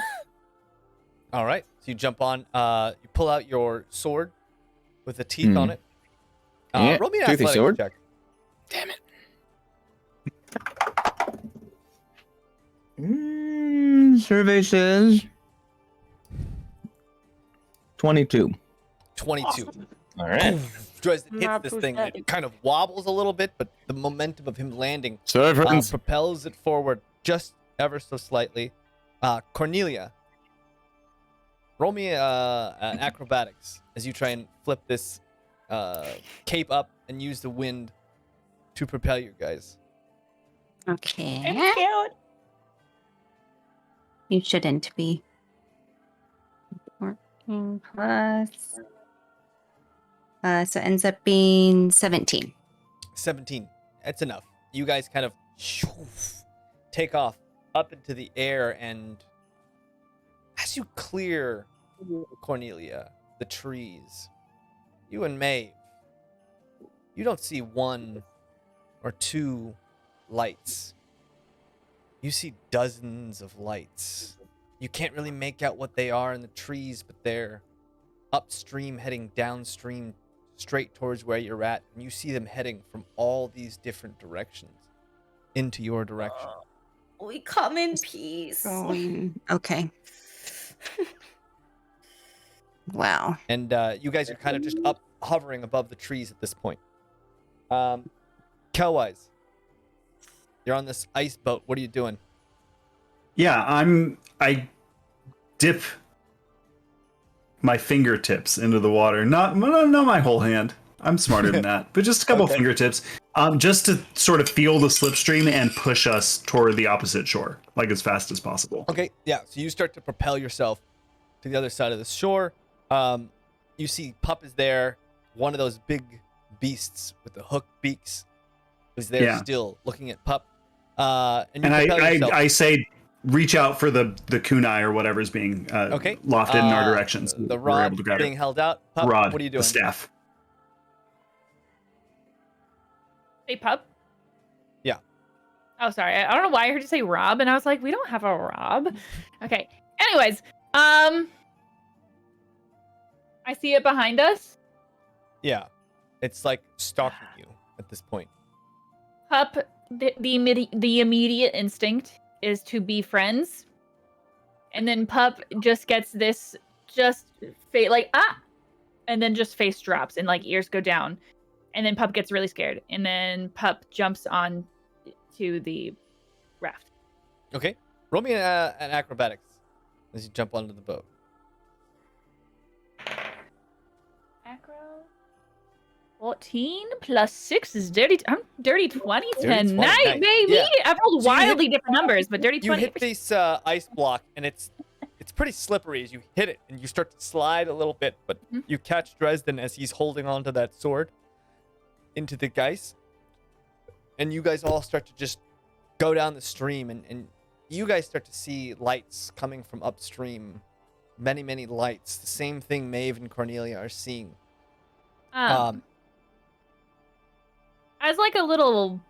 All right. So you jump on. You pull out your sword with the teeth on it. Yeah, Roll me an toothy athletics sword. check. Damn it. Survey says 22. 22. All right. Dresden hits Not this too thing. And shabby. it kind of wobbles a little bit, but the momentum of him landing Sorry, friends. propels it forward just ever so slightly. Cornelia, roll me an acrobatics as you try and flip this cape up and use the wind to propel you guys. Okay. I'm cute. You shouldn't be. 14 plus. So it ends up being 17. 17. That's enough. You guys kind of take off up into the air, and as you clear, Cornelia, the trees, you and Maeve, you don't see one or two lights. You see dozens of lights. You can't really make out what they are in the trees, but they're upstream heading downstream straight towards where you're at, and you see them heading from all these different directions into your direction. We come in peace. Going. Okay. Wow. And you guys are kind of just up hovering above the trees at this point. Kelwise, you're on this ice boat. What are you doing? Yeah, I dip my fingertips into the water. Not my whole hand. I'm smarter than that. But just a couple Okay. fingertips. Just to sort of feel the slipstream and push us toward the opposite shore, like as fast as possible. Okay, yeah. So you start to propel yourself to the other side of the shore. You see Pup is there. One of those big beasts with the hooked beaks is there Yeah. still looking at Pup. And you And propel yourself. I say, reach out for the kunai or whatever's being Okay. lofted in our direction. So The we're rod able to grab being it. held out. Pup, Rod, what are you doing? the staff. Hey, pup. Yeah. Oh, sorry. I don't know why I heard you say Rob, and I was like, we don't have a Rob. Okay. Anyways, I see it behind us. Yeah. It's like stalking you at this point. Pup, the immediate instinct is to be friends, and then Pup just gets this and then just face drops and like ears go down, and then Pup gets really scared, and then Pup jumps on to the raft. Okay. Roll me an acrobatics as you jump onto the boat. Acro. 14 plus 6 is dirty. I'm dirty 20 Dirty 20, tonight, nice. baby. Yeah. I've rolled So you hit- wildly different numbers, but dirty You 20. hit this ice block, and it's pretty slippery as you hit it, and you start to slide a little bit, but Mhm. you catch Dresden as he's holding onto that sword into the ice, and you guys all start to just go down the stream, and you guys start to see lights coming from upstream. Many, many lights. The same thing Maeve and Cornelia are seeing. As like a little,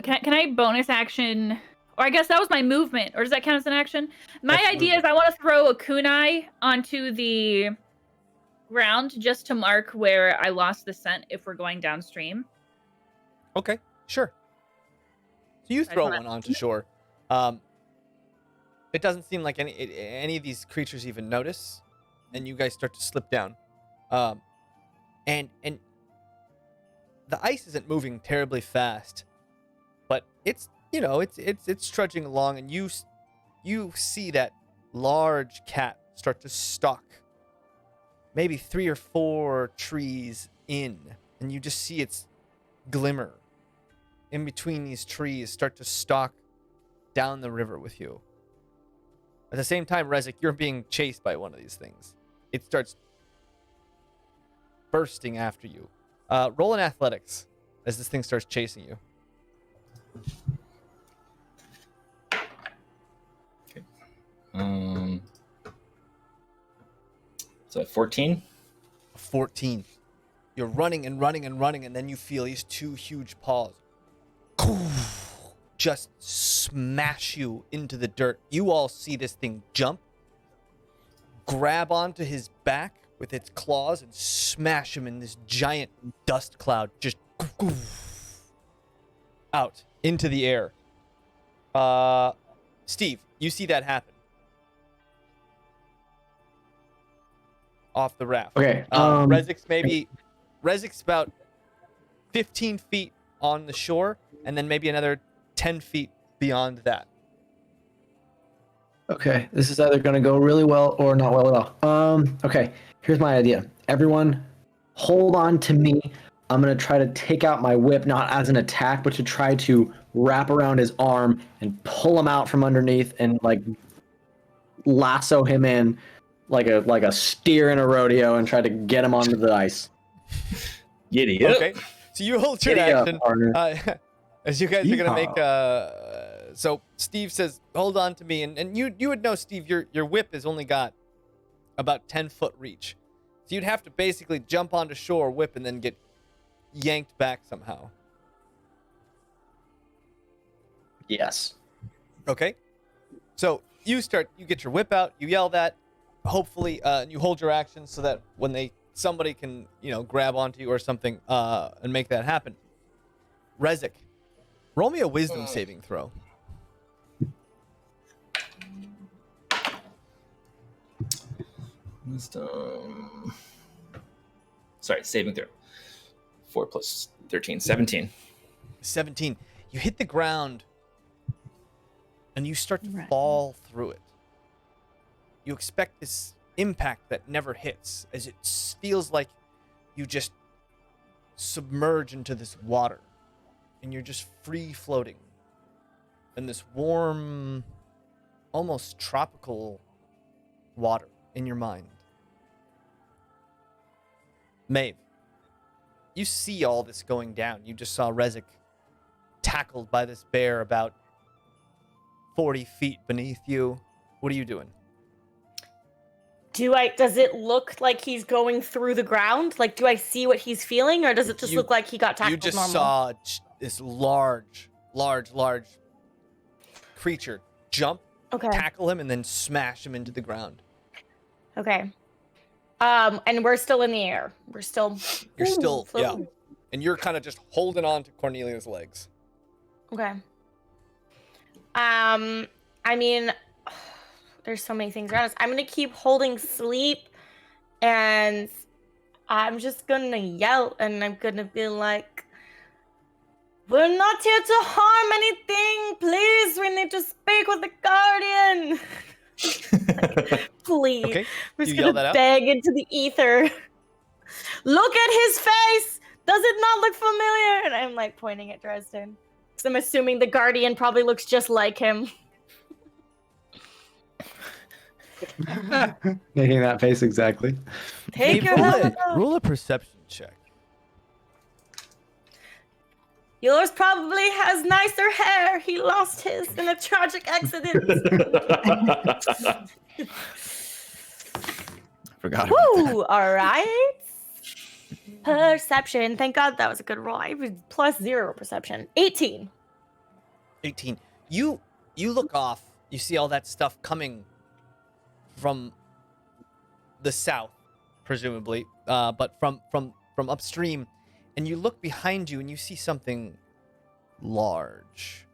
can I bonus action? Or I guess that was my movement. Or does that count as an action? My That's idea is I want to throw a kunai onto the ground just to mark where I lost the scent if we're going downstream. Okay, sure. So you I throw wanna- one onto shore. It doesn't seem like any of these creatures even notice, and you guys start to slip down. And the ice isn't moving terribly fast, but it's trudging along, and you see that large cat start to stalk maybe 3 or 4 trees in, and you just see its glimmer in between these trees start to stalk down the river with you. At the same time, Rezik, you're being chased by one of these things. It starts bursting after you. Roll in athletics as this thing starts chasing you. Okay. So 14? 14. You're running and running and running, and then you feel these two huge paws just smash you into the dirt. You all see this thing jump, grab onto his back with its claws, and smash him in this giant dust cloud, just out into the air. Steve, you see that happen. Off the raft. Okay. Rezik's about 15 feet on the shore, and then maybe another 10 feet beyond that. Okay, this is either going to go really well or not well at all. Okay, here's my idea. Everyone, hold on to me. I'm going to try to take out my whip, not as an attack, but to try to wrap around his arm and pull him out from underneath and like lasso him in like a steer in a rodeo and try to get him onto the ice. Giddy up. Okay, so you hold your Giddy up, action. partner. As you guys are gonna make Yeehaw. so Steve says, "Hold on to me," and you would know, Steve, your whip has only got about 10-foot reach, so you'd have to basically jump onto shore, whip, and then get yanked back somehow. Yes. Okay, so you get your whip out, you yell that, hopefully, you hold your action so that when somebody can grab onto you or something, and make that happen. Rezik, roll me a wisdom saving throw. Wisdom. Sorry, saving throw. 4 plus 13, 17. 17. You hit the ground and you start to Right. fall through it. You expect this impact that never hits, as it feels like you just submerge into this water and you're just free floating in this warm, almost tropical water in your mind. Maeve, you see all this going down. You just saw Rezik tackled by this bear about 40 feet beneath you. What are you doing? Does it look like he's going through the ground? Like, do I see what he's feeling, or does it just look like he got tackled You just normal? saw this large creature jump, Okay. tackle him, and then smash him into the ground. Okay. And we're still in the air. We're still. You're still, yeah. floating. And you're kind of just holding on to Cornelia's legs. Okay. I mean, there's so many things around us. I'm gonna keep holding sleep, and I'm just gonna yell, and I'm gonna be like, "We're not here to harm anything. Please, we need to speak with the Guardian." Please. Okay. We're You just yell gonna that out? beg into the ether. Look at his face. Does it not look familiar? And I'm like pointing at Dresden, because I'm assuming the Guardian probably looks just like him. Making that face exactly. Take Maeve, your roll helmet a- off. roll a perception check. Yours probably has nicer hair. He lost his in a tragic accident. Forgot about that. Woo! All right. Perception. Thank God that was a good roll. I was plus 0 perception. 18. 18. You look off. You see all that stuff coming from the south, presumably, but from upstream, and you look behind you and you see something large,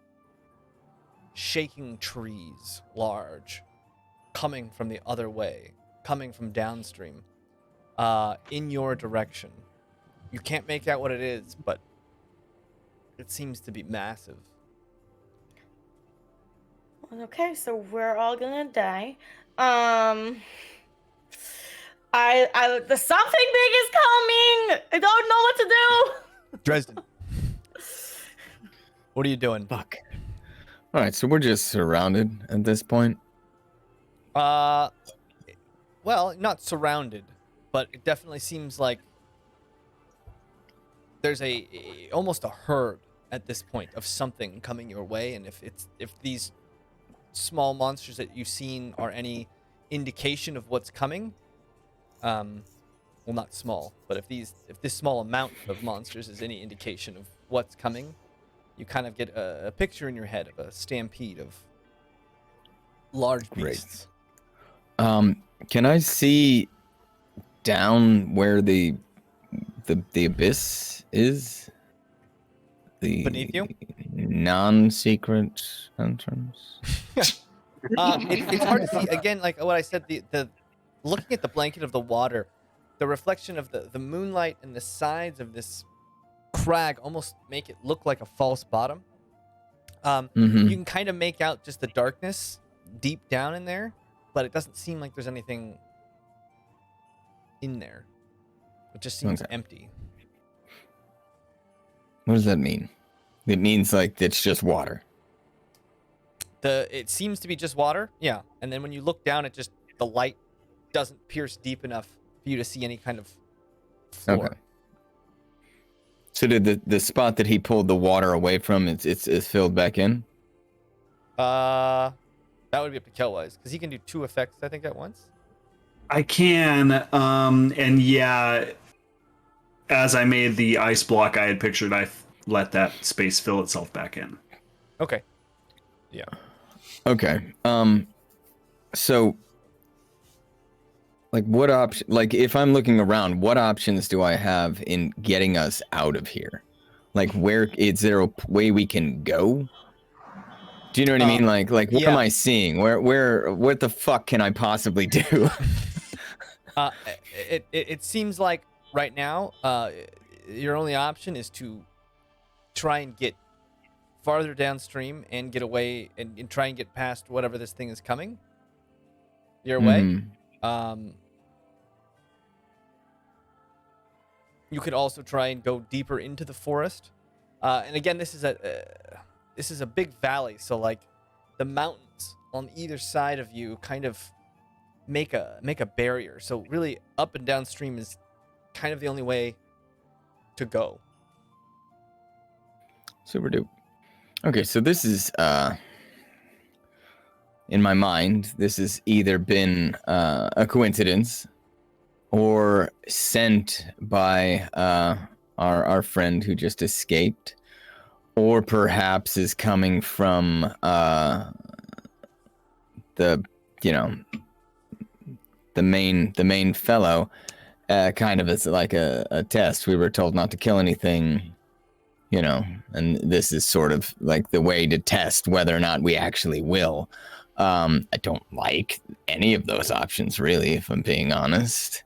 shaking trees, large, coming from the other way, coming from downstream, in your direction. You can't make out what it is, but it seems to be massive. Okay, so we're all gonna die. The something big is coming. I don't know what to do. Dresden. What are you doing? Fuck. All right, so we're just surrounded at this point. Well, not surrounded, but it definitely seems like there's almost a herd at this point of something coming your way, and if these small monsters that you've seen are any indication of what's coming, well, not small, but if this small amount of monsters is any indication of what's coming, you kind of get a picture in your head of a stampede of large beasts. Can I see down where the abyss is? Beneath you? Non-secret entrance. It's hard to see. Again, like what I said, the looking at the blanket of the water, the reflection of the moonlight and the sides of this crag almost make it look like a false bottom. You can kind of make out just the darkness deep down in there, but it doesn't seem like there's anything in there. It just seems empty. What does that mean? It means like it's just water. It seems to be just water, yeah. And then when you look down, the light doesn't pierce deep enough for you to see any kind of floor. Okay. So did the spot that he pulled the water away from it's filled back in? That would be up to Kelwise, because he can do 2 effects, I think, at once. I can, and yeah, as I made the ice block I had pictured, I let that space fill itself back in. Okay. Yeah. Okay. So, like, what option? Like, if I'm looking around, what options do I have in getting us out of here? Like, where is there a way we can go? Do you know what I mean? Like, what yeah. am I seeing? What the fuck can I possibly do? It seems like right now, your only option is to try and get farther downstream and get away and try and get past whatever this thing is coming your way. You could also try and go deeper into the forest. And again, this is a big valley, so like the mountains on either side of you kind of make a barrier. So really, up and downstream is kind of the only way to go. Super dupe. Okay, so this is in my mind, this has either been a coincidence or sent by our friend who just escaped, or perhaps is coming from the main fellow, kind of as like a test. We were told not to kill anything, and this is sort of like the way to test whether or not we actually will. I don't like any of those options, really, if I'm being honest.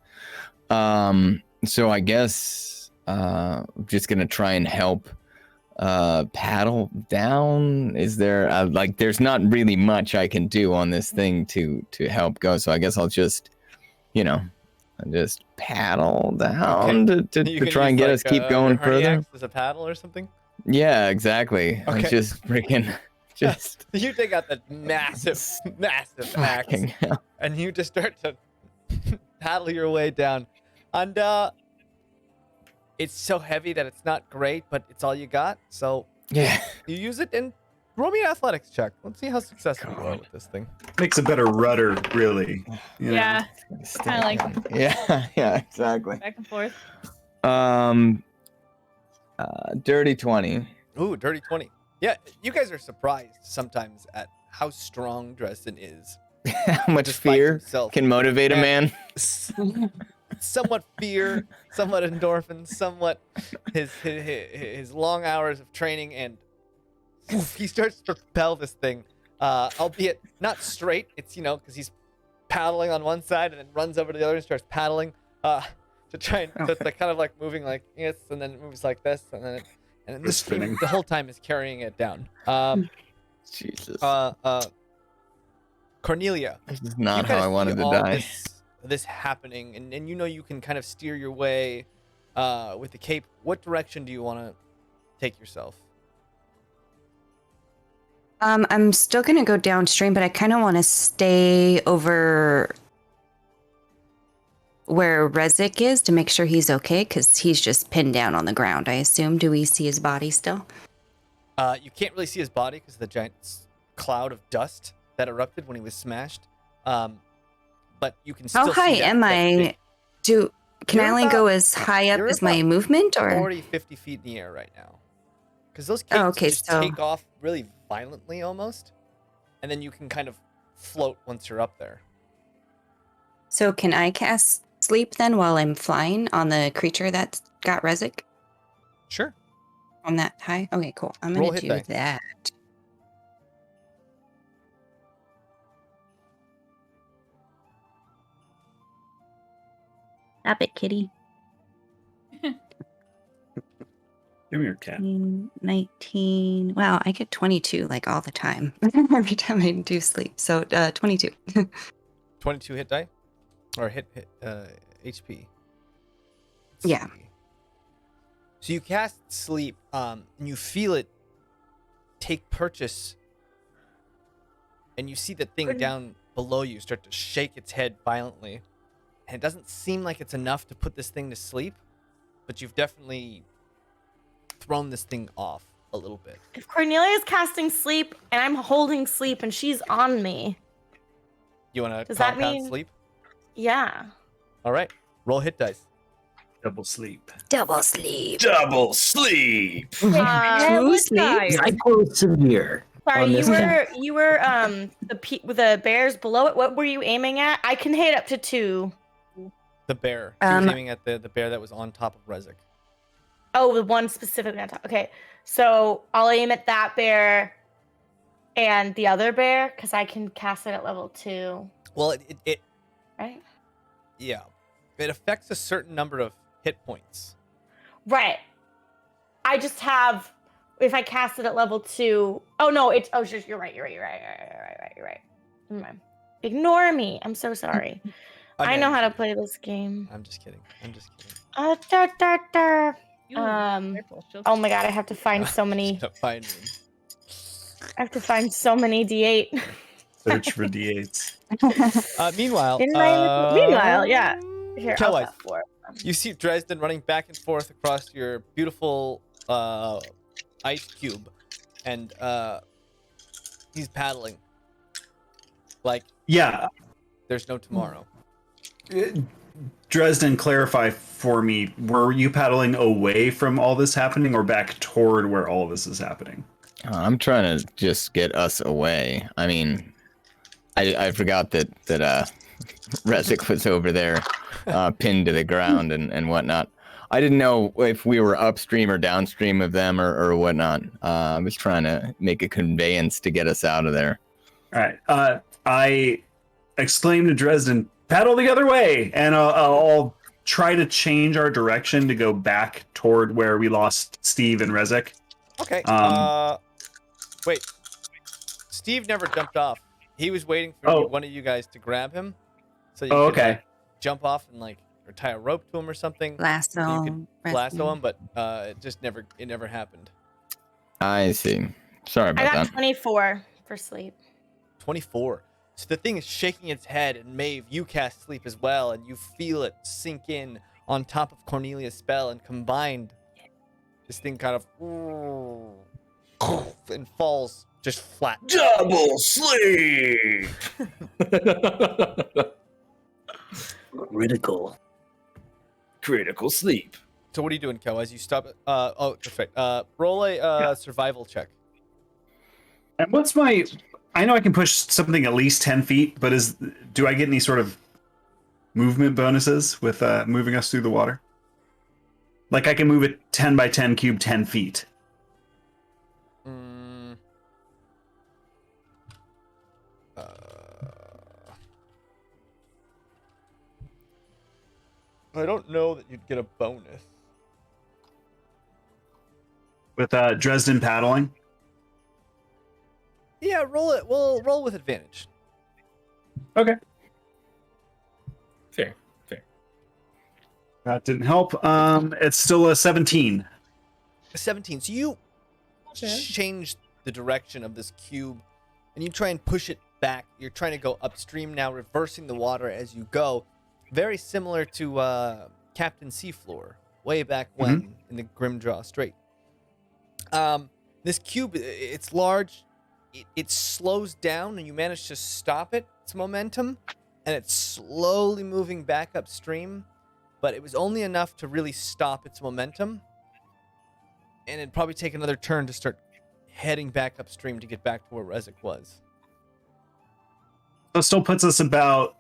So I guess I'm just gonna try and help paddle down. Is there there's not really much I can do on this thing to help go, so I guess I'll just just paddle down to try and get us keep going further. As a paddle or something? Yeah, exactly. Okay. Just freaking just you take out that massive axe and you just start to paddle your way down. And it's so heavy that it's not great, but it's all you got. So yeah, you use it and roll me an athletics check. Let's see how successful you are with this thing. Makes a better rudder, really. Yeah, kind of like yeah, exactly. back and forth. Dirty 20. Ooh, dirty 20. Yeah, you guys are surprised sometimes at how strong Dresden is. How much Despite fear himself. can motivate a man? Somewhat fear, somewhat endorphins, somewhat his long hours of training, and he starts to propel this thing, albeit not straight. It's because he's paddling on one side and then runs over to the other and starts paddling to try and so it's like kind of like moving like this, and then it moves like this, and then this thing the whole time is carrying it down. Jesus. Cornelia, This is not how I wanted to die. this happening, and you know you can kind of steer your way with the cape. What direction do you want to take yourself? I'm still gonna go downstream, but I kind of want to stay over where Rezik is to make sure he's okay, because he's just pinned down on the ground, I assume. Do we see his body still? You can't really see his body because of the giant cloud of dust that erupted when he was smashed. But you can still How high see am I? Can I You're only about- go as high up you're as my about movement, or 40, 50 feet in the air right now. Because those capes okay, just so- take off really violently almost. And then you can kind of float once you're up there. so can I cast sleep then while I'm flying on the creature that's got Rezik Sure. on that high? Okay, cool. I'm Roll gonna hit do die. that. Stop it, kitty. Give me your cat. 19. Wow, I get 22 like all the time. Every time I do sleep. So 22. 22 hit die? Or hit HP. Let's Yeah. see. So you cast sleep, and you feel it take purchase, and you see the thing down below you start to shake its head violently. And it doesn't seem like it's enough to put this thing to sleep, but you've definitely thrown this thing off a little bit. If Cornelia's casting sleep and I'm holding sleep and she's on me, You want to Does that compound mean- sleep? yeah. All right. Roll hit dice. Double sleep. Double sleep. Double sleep. Two sleeps. Severe. Sorry, on you this were the bears below it. What were you aiming at? I can hit up to 2. The bear. She was Um, aiming at the bear that was on top of Rezik. Oh, the one specifically on top. Okay, so I'll aim at that bear and the other bear because I can cast it at level 2. Well, it Right. yeah. It affects a certain number of hit points. Right. I just have if I cast it at level 2. Oh no, it's you're right. You're right. Never mind. Ignore me. I'm so sorry. I know how to play this game. I'm just kidding. Ooh, Um, careful, she'll- Oh my god, I have to find so many. Stop finding them. I have to find so many D8. Search for D8s. Meanwhile, Meanwhile, yeah. Here, I'll Kelwise, tap 4. you see Dresden running back and forth across your beautiful ice cube, and he's paddling like Yeah. there's no tomorrow. Dresden, clarify for me, were you paddling away from all this happening or back toward where all this is happening? I'm trying to just get us away. I mean, I forgot that Rezik was over there, pinned to the ground and whatnot. I didn't know if we were upstream or downstream of them or whatnot. I was trying to make a conveyance to get us out of there. All right. I exclaimed to Dresden, paddle the other way, and I'll try to change our direction to go back toward where we lost Steve and Rezik. Okay. Wait. Steve never jumped off. He was waiting for one of you guys to grab him, so you could okay. like, jump off and like or tie a rope to him or something. Lasso. So you could lasso rescue. him, but it never happened. I see. Sorry I about got that. 24 for sleep. 24. So the thing is shaking its head, and Maeve, you cast sleep as well, and you feel it sink in on top of Cornelia's spell, and combined, this thing kind of and falls just flat. Double sleep. Critical sleep. So what are you doing, Kel? As you stop it? That's right. Roll a survival check. And what's my... I know I can push something at least 10 feet, but do I get any sort of movement bonuses with moving us through the water? Like I can move a 10 by 10 cube 10 feet. I don't know that you'd get a bonus. With Dresden paddling? Yeah, roll it. We'll roll with advantage. Okay. That didn't help. It's still a 17. 17. So you change the direction of this cube and you try and push it back. You're trying to go upstream now, reversing the water as you go. Very similar to Captain Seafloor way back when in the Grimdraw Strait. This cube, it's large. It slows down and you manage to stop its momentum, and it's slowly moving back upstream, but it was only enough to really stop its momentum, and it'd probably take another turn to start heading back upstream to get back to where Rezik was. So it still puts us about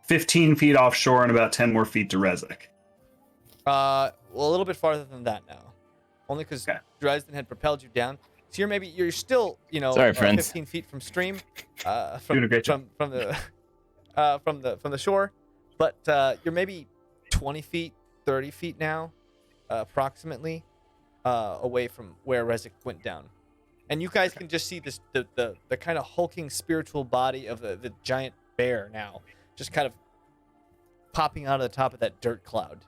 15 feet offshore and about 10 more feet to Rezik. Well, a little bit farther than that now, only because Okay. Dresden had propelled you down. So you're still, Sorry, friends. 15 feet from stream, Doing a great job. from the shore, but you're maybe 20 feet, 30 feet now, approximately, away from where Rezik went down, and you guys can just see this the kind of hulking spiritual body of the giant bear now, just kind of popping out of the top of that dirt cloud.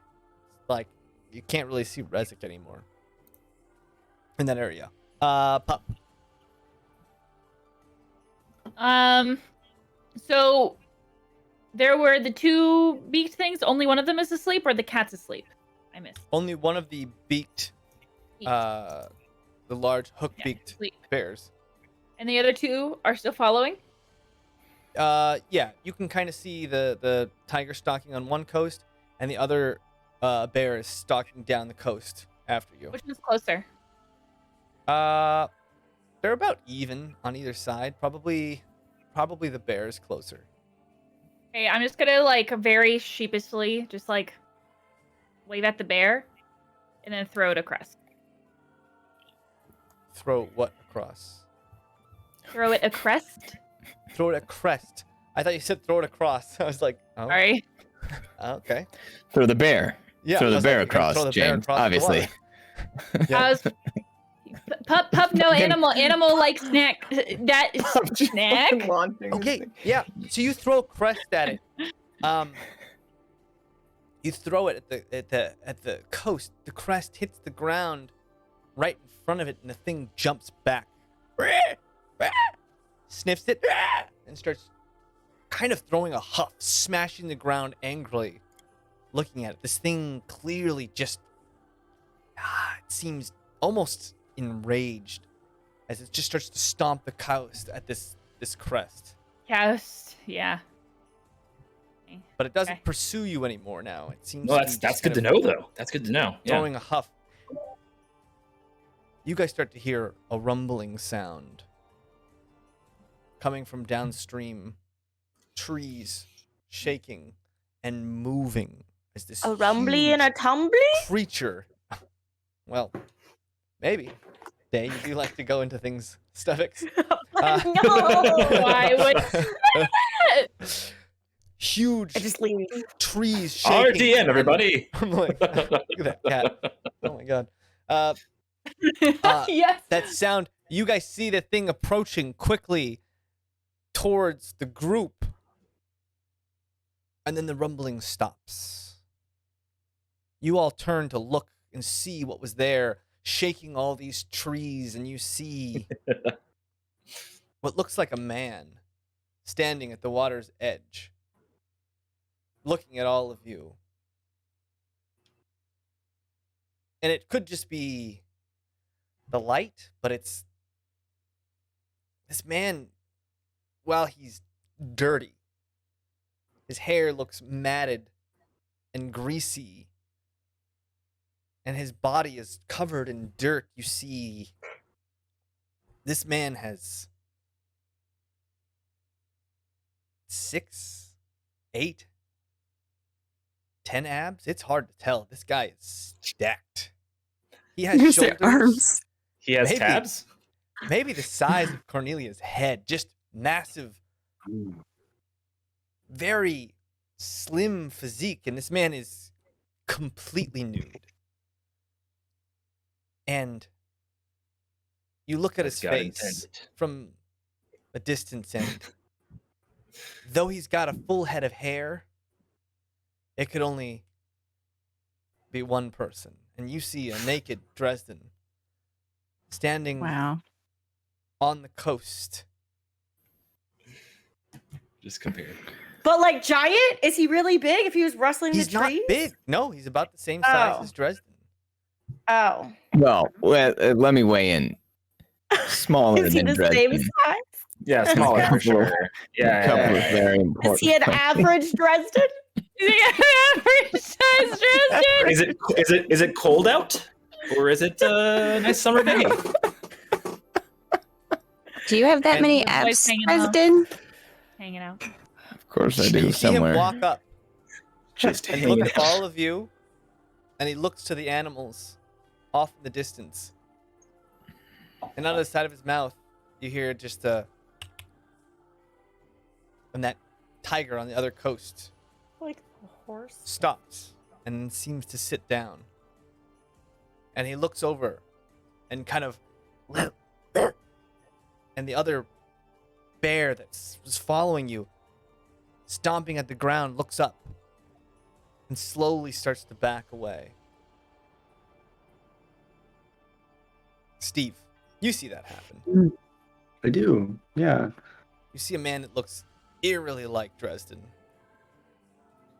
Like you can't really see Rezik anymore in that area. Pup. So there were the two beaked things. Only one of them is asleep, or the cat's asleep? I missed. Only one of the beaked, the large hook-beaked asleep. bears. And the other two are still following? Yeah, you can kind of see the tiger stalking on one coast, and the other bear is stalking down the coast after you. Which one's closer? They're about even on either side. Probably the bear is closer. Okay, I'm just gonna like very sheepishly just like wave at the bear, and then throw it across. Throw what across? Throw it a crest. Throw it a crest. I thought you said throw it across. I was like, oh, Sorry. okay. Throw the bear. Yeah, Throw I the was bear like, you're gonna across, throw the bear James. across the Obviously. water. Yeah. I was pup no animal like snack that snack. Okay, yeah. So you throw crest at it. You throw it at the coast. The crest hits the ground right in front of it, and the thing jumps back, sniffs it, and starts kind of throwing a huff, smashing the ground angrily, looking at it. This thing clearly just it seems almost enraged as it just starts to stomp the coast at this crest. Coast, yeah. But it doesn't Okay. pursue you anymore now. It seems Well, to be that's just good to kind of know, though. That's good to know. Yeah. throwing a huff. You guys start to hear a rumbling sound coming from downstream, trees shaking and moving as this A rumbly huge and a tumbly? creature. Well, maybe. Daye, you do like to go into things, Stuffix. No. Why would Huge I just leave. trees shaking. RDN, everybody. I'm like, look at that cat. Oh my god. yes. That sound, you guys see the thing approaching quickly towards the group, and then the rumbling stops. You all turn to look and see what was there, shaking all these trees, and you see what looks like a man standing at the water's edge, looking at all of you. And it could just be the light, but it's this man, while he's dirty, his hair looks matted and greasy, and his body is covered in dirt. You see this man has 6, 8, 10 abs. It's hard to tell. This guy is stacked. He has You say shoulders. arms. He has Maybe. tabs. Maybe the size of Cornelia's head, just massive, very slim physique, and this man is completely nude. And you look at As his God face intended. from a distance, and though he's got a full head of hair, it could only be one person, and you see a naked Dresden standing Wow. on the coast. Just compare. But like giant? Is he really big? If he was rustling He's the not trees? big. No, he's about the same size Oh. as Dresden. Oh. Well, let me weigh in. Smaller Is he than the Dresden. same size? Yeah, smaller for sure. A Yeah, couple yeah, of very Is important. he an things. average Dresden? Is he an average size Dresden? Is it cold out, or is it a nice summer day? Do you have that And many the boys apps, hanging out. President? Hanging out. Of course I do. You see him Somewhere. walk up Just and hanging look at out. all of you, and he looks to the animals off in the distance. And out of the side of his mouth, you hear just a... And that tiger on the other coast Like a horse? stops and seems to sit down. And he looks over and kind of... And the other bear that was following you, stomping at the ground, looks up and slowly starts to back away. Steve, you see that happen. I do. Yeah. You see a man that looks eerily like Dresden,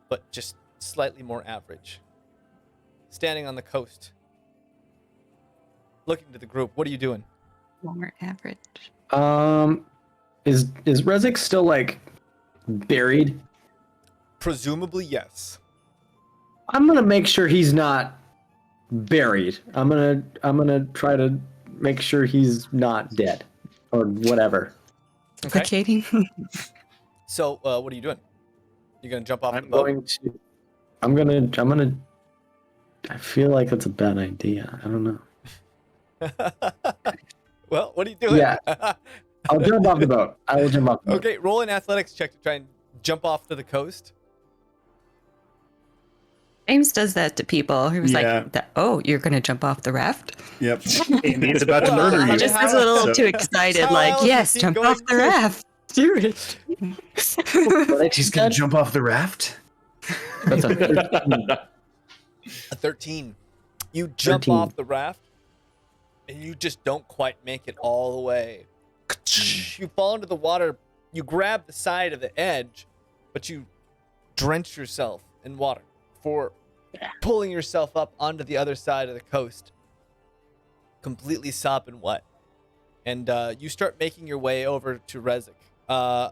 but just slightly more average. Standing on the coast, looking to the group. What are you doing? More average. Is Rezik still like buried? Presumably, yes. I'm gonna make sure he's not buried. I'm gonna try to make sure he's not dead or whatever. Okay. Placating. So, what are you doing? You gonna jump off the I'm boat? going to. I'm gonna. I feel like that's a bad idea. I don't know. Well, what are you doing? Yeah. I'll jump off the boat. I will jump off the boat. Okay, roll an athletics check to try and jump off to the coast. James does that to people. He was Yeah. like, "Oh, you're gonna jump off the raft?" Yep. And he's about to Well, murder I you. Just how- was a little so- too excited. how Like, else is yes, he jump going off the to- raft. Do it. Like She's gonna jump off the raft. That's a 13. A 13. You jump 13. off the raft, and you just don't quite make it all the way. You fall into the water. You grab the side of the edge, but you drench yourself in water for pulling yourself up onto the other side of the coast, completely sopping wet. And you start making your way over to Rezik.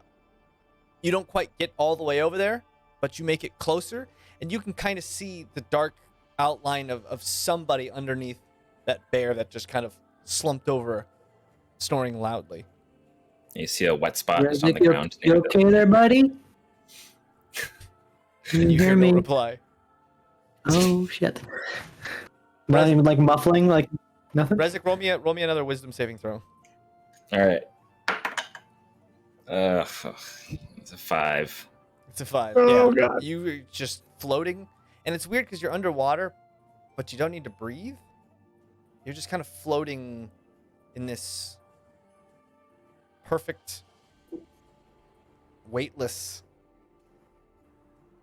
You don't quite get all the way over there, but you make it closer, and you can kind of see the dark outline of somebody underneath that bear that just kind of slumped over, snoring loudly. You see a wet spot just on the Rezik, ground. you okay there, buddy? Can And you you hear hear no me? reply. Oh shit! Not even like muffling, like nothing. Rezik, roll me another wisdom saving throw. All right. It's a 5. It's a 5. Oh, yeah. God. You were just floating, and it's weird because you're underwater, but you don't need to breathe. You're just kind of floating in this perfect, weightless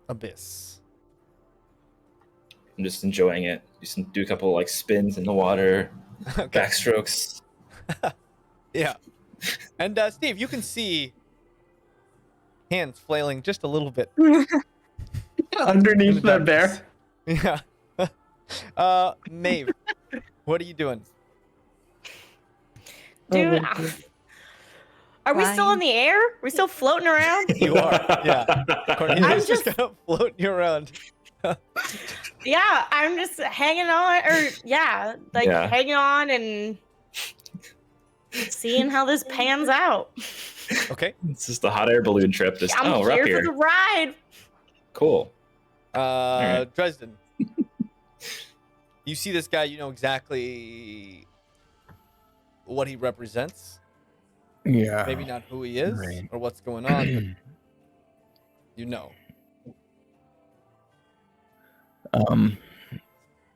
abyss. I'm just enjoying it. Just do a couple like spins in the water, Okay. backstrokes. Yeah. And Steve, you can see hands flailing just a little bit. Underneath in the that bear. darkness. Yeah. Maeve, what are you doing? Dude, are we still Fine. in the air? Are we still floating around? You are. Yeah. Cornelius just- just kind of floating you around. Yeah, I'm just hanging on, or yeah, like Yeah. hanging on and seeing how this pans out. Okay. It's just a hot air balloon trip. Just I'm we're up here here. for the ride. Cool. Dresden. You see this guy, you know exactly what he represents. Yeah. Maybe not who he is Right. or what's going on, but you know.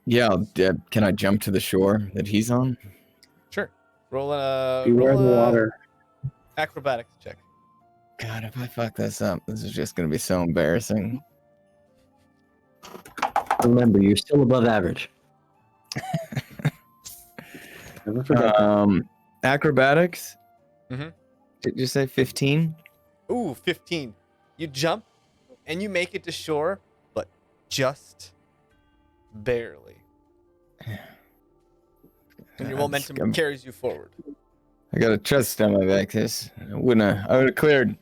Yeah. Can I jump to the shore that he's on? Sure. Roll a Beware the water. acrobatics check. God, if I fuck this up, this is just gonna be so embarrassing. Remember, you're still above average. Never forget that. Acrobatics. Mhm. Did you say 15? Ooh, 15. You jump and you make it to shore, but just barely. And your momentum carries you forward. I got a chest on my back. This I would have cleared.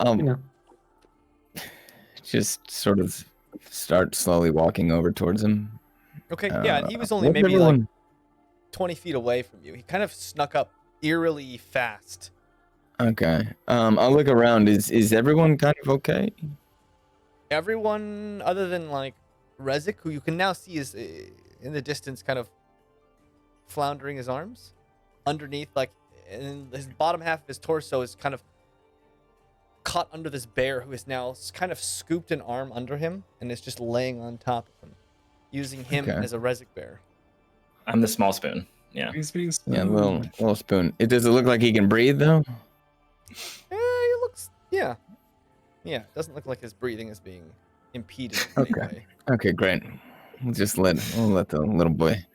You know. Just sort of start slowly walking over towards him. Okay, yeah, and he was only what's maybe like everyone- 20 feet away from you. He kind of snuck up eerily fast. Okay. I'll look around. Is everyone kind of okay? Everyone other than like Rezik, who you can now see is in the distance kind of floundering his arms. Underneath, like, in his bottom half of his torso is kind of caught under this bear who is now kind of scooped an arm under him and is just laying on top of him, using him Okay. as a Rezik bear. I'm the small spoon. Yeah. Yeah, little spoon. Does it look like he can breathe though? He looks, yeah. Yeah, it doesn't look like his breathing is being impeded in any Okay. way. Okay, great. We'll let the little boy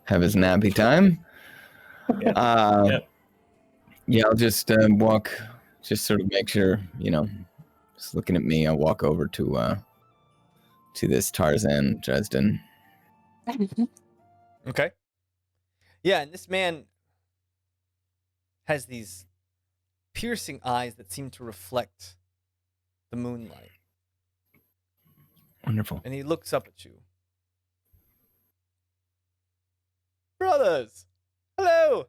have his nappy time. Yeah. Yep. Yeah, I'll just walk, just sort of make sure, just looking at me, I'll walk over to this Tarzan Dresden. Okay. Yeah, and this man has these piercing eyes that seem to reflect the moonlight. Wonderful. And he looks up at you. Brothers! Hello!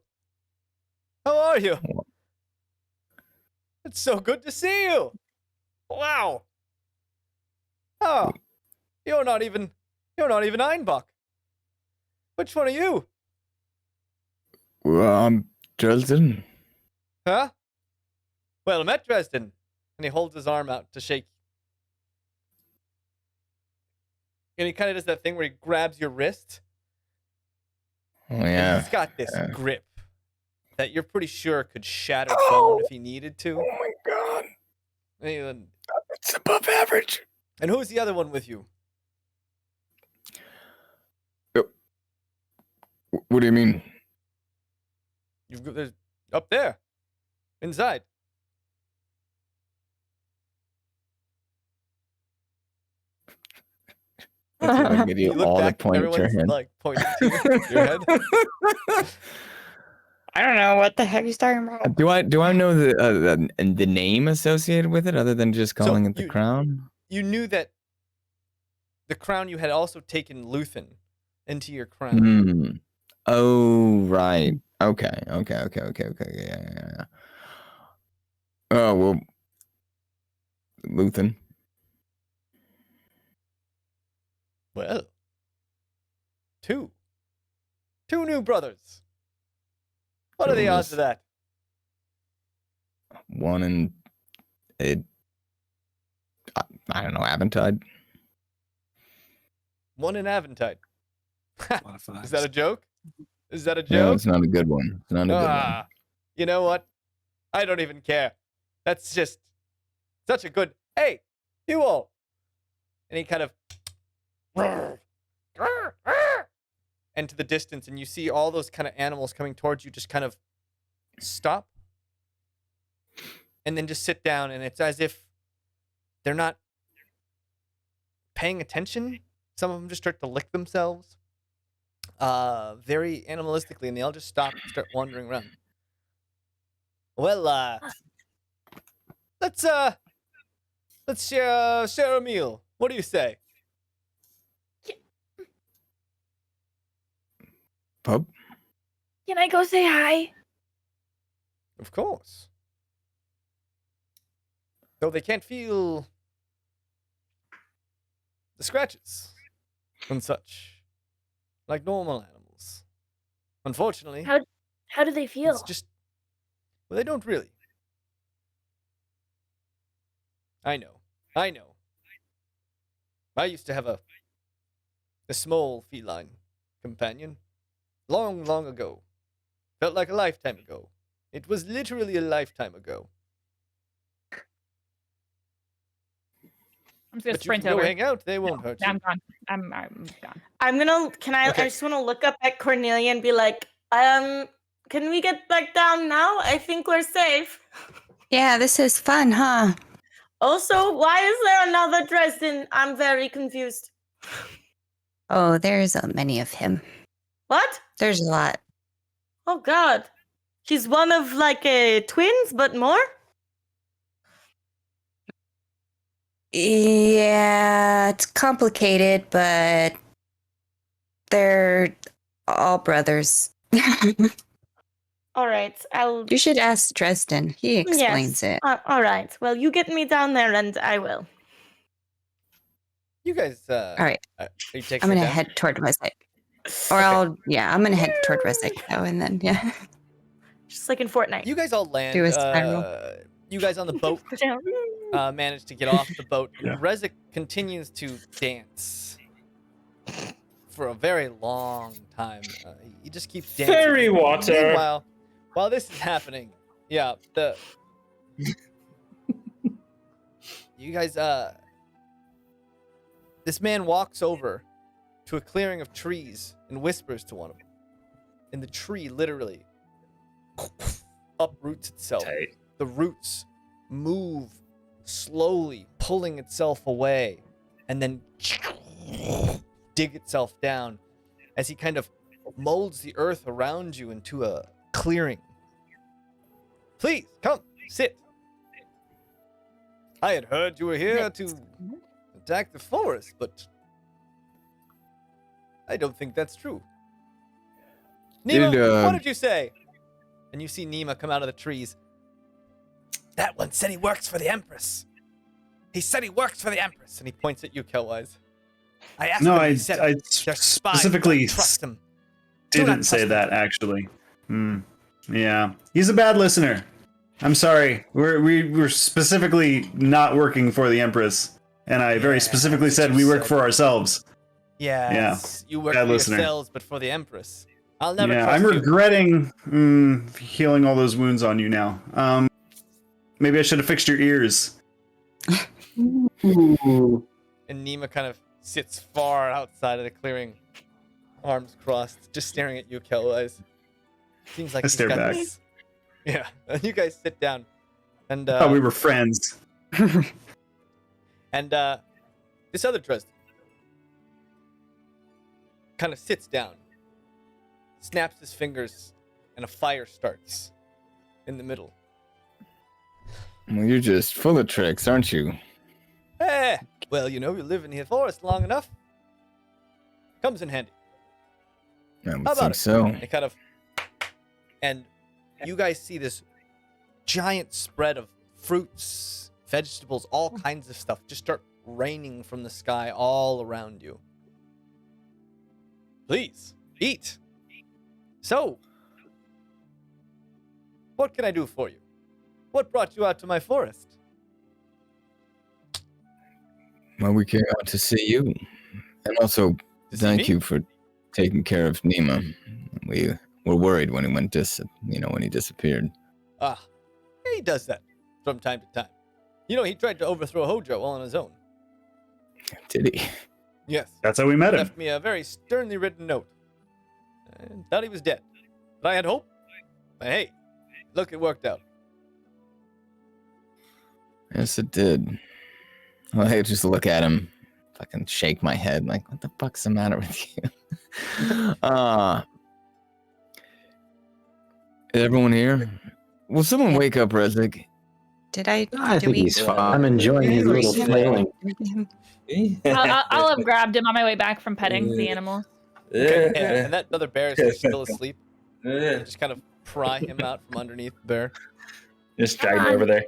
How are you? It's so good to see you! Wow! Oh, you're not even Einbach. Which one are you? Well, I'm Dresden. Huh? Well, I'm at Dresden. And he holds his arm out to shake. And he kind of does that thing where he grabs your wrist. Oh, And yeah. he's got this grip that you're pretty sure could shatter bone if he needed to. Oh, my God. And It's above average. who's the other one with you? What do you mean? There's up there, inside. That's what I give You you look all the back, point at your everyone's head. like pointing to your head. I don't know what the heck he's talking about. Do I know the name associated with it other than just calling it the you- crown? You knew that the crown you had also taken Luthen into your crown. Hmm. Oh, right. Okay. Yeah. Oh, well, Luthen. Well, two new brothers. What are the odds of that? One in I don't know, Aventide. One in Aventide. Is that a joke? Is that a No, joke? it's not a good one. It's not a good one. You know what? I don't even care. That's just such a good. Hey, you all. And he kind of into the distance, and you see all those kind of animals coming towards you just kind of stop and then just sit down, and it's as if they're not paying attention. Some of them just start to lick themselves very animalistically, and they all just stop and start wandering around. Well, let's share a meal. What do you say? Pub? Can I go say hi? Of course. Though they can't feel the scratches and such, like normal animals. Unfortunately, How do they feel? it's just, well, they don't really. I know. I used to have a small feline companion. Long, long ago. Felt like a lifetime ago. It was literally a lifetime ago. I'm just gonna But you sprint can go over. hang out. They won't hurt you. I'm gone. I'm gone. I'm gonna. Can I? Okay. I just want to look up at Cornelia and be like, can we get back down now? I think we're safe. Yeah, this is fun, huh? Also, why is there another Dresden? I'm very confused. Oh, there's many of him. What? There's a lot. Oh God, he's one of like twins, but more. Yeah, it's complicated, but they're all brothers. All right, I'll. You should ask Dresden. He explains it. All right. Well, you get me down there, and I will. You guys. All right, Are you taking I'm gonna it down? head toward Resik. Or I'm gonna head toward Resik though, and then yeah. Just like in Fortnite. You guys all land. Do a spiral. You guys on the boat manage to get off the boat. Yeah. Resik continues to dance for a very long time. He just keeps dancing. Fairy water. Meanwhile, while this is happening, yeah, you guys, this man walks over to a clearing of trees and whispers to one of them. And the tree literally uproots itself. Tight. The roots move slowly, pulling itself away, and then dig itself down as he kind of molds the earth around you into a clearing. Please, come, sit. I had heard you were here to attack the forest, but I don't think that's true. Nima, what did you say? And you see Nima come out of the trees. That one said he works for the Empress. He said he works for the Empress, and he points at you, Kellwise. I asked him, he said, I they're spies. specifically Don't trust them. Do not didn't say trust that actually. Yeah, he's a bad listener. I'm sorry. We're specifically not working for the Empress, and I very specifically that's what said you we work said. for ourselves. Yes, you work bad for listener. yourselves, but for the Empress. I'll never Yeah, trust I'm you. regretting healing all those wounds on you now. Maybe I should have fixed your ears. Ooh. And Nima kind of sits far outside of the clearing, arms crossed, just staring at you, Kellwise. Seems like I he's stare got back. this. Yeah, and you guys sit down, and Oh, we were friends. and this other Dresden kind of sits down, snaps his fingers, and a fire starts in the middle. Well, you're just full of tricks, aren't you? Well, you know, you live in the forest long enough. Comes in handy. I would How about think it? so. It kind of, and you guys see this giant spread of fruits, vegetables, all kinds of stuff just start raining from the sky all around you. Please, eat. So, what can I do for you? What brought you out to my forest? Well, we came out to see you. And also, To see thank me? you for taking care of Nima. We were worried when he went when he disappeared. He does that from time to time. You know, he tried to overthrow Hojo all on his own. Did he? Yes. That's how we met him. Left me a very sternly written note. I thought he was dead. But I had hope. But hey, look, it worked out. Yes, it did. Well, I just look at him, fucking shake my head, like, what the fuck's the matter with you? Is everyone here? Will someone wake up Resik? Did I? I do think we- he's fine. I'm enjoying his little flailing. I'll have grabbed him on my way back from petting the animals. Okay, and that other bear is just still asleep. You just kind of pry him out from underneath the bear. Just drag me over there.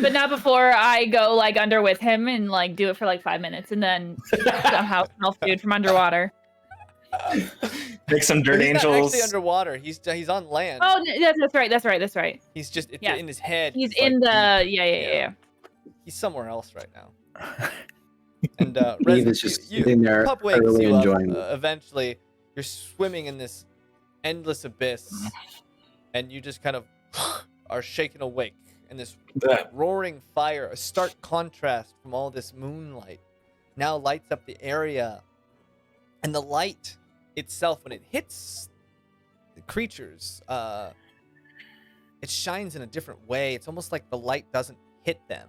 But not before I go like under with him and like do it for like 5 minutes and then somehow smell food from underwater. Make some dirt He's not angels. actually underwater. He's on land. Oh, that's right. He's just it's Yeah. in his head. He's like in the deep. yeah. He's somewhere else right now. And Eve Resik, is just sitting there pup wakes thoroughly you enjoying up. it. Eventually, you're swimming in this endless abyss, and you just kind of are shaken awake. and this Ugh. roaring fire, a stark contrast from all this moonlight, now lights up the area. And the light itself, when it hits the creatures, it shines in a different way. It's almost like the light doesn't hit them.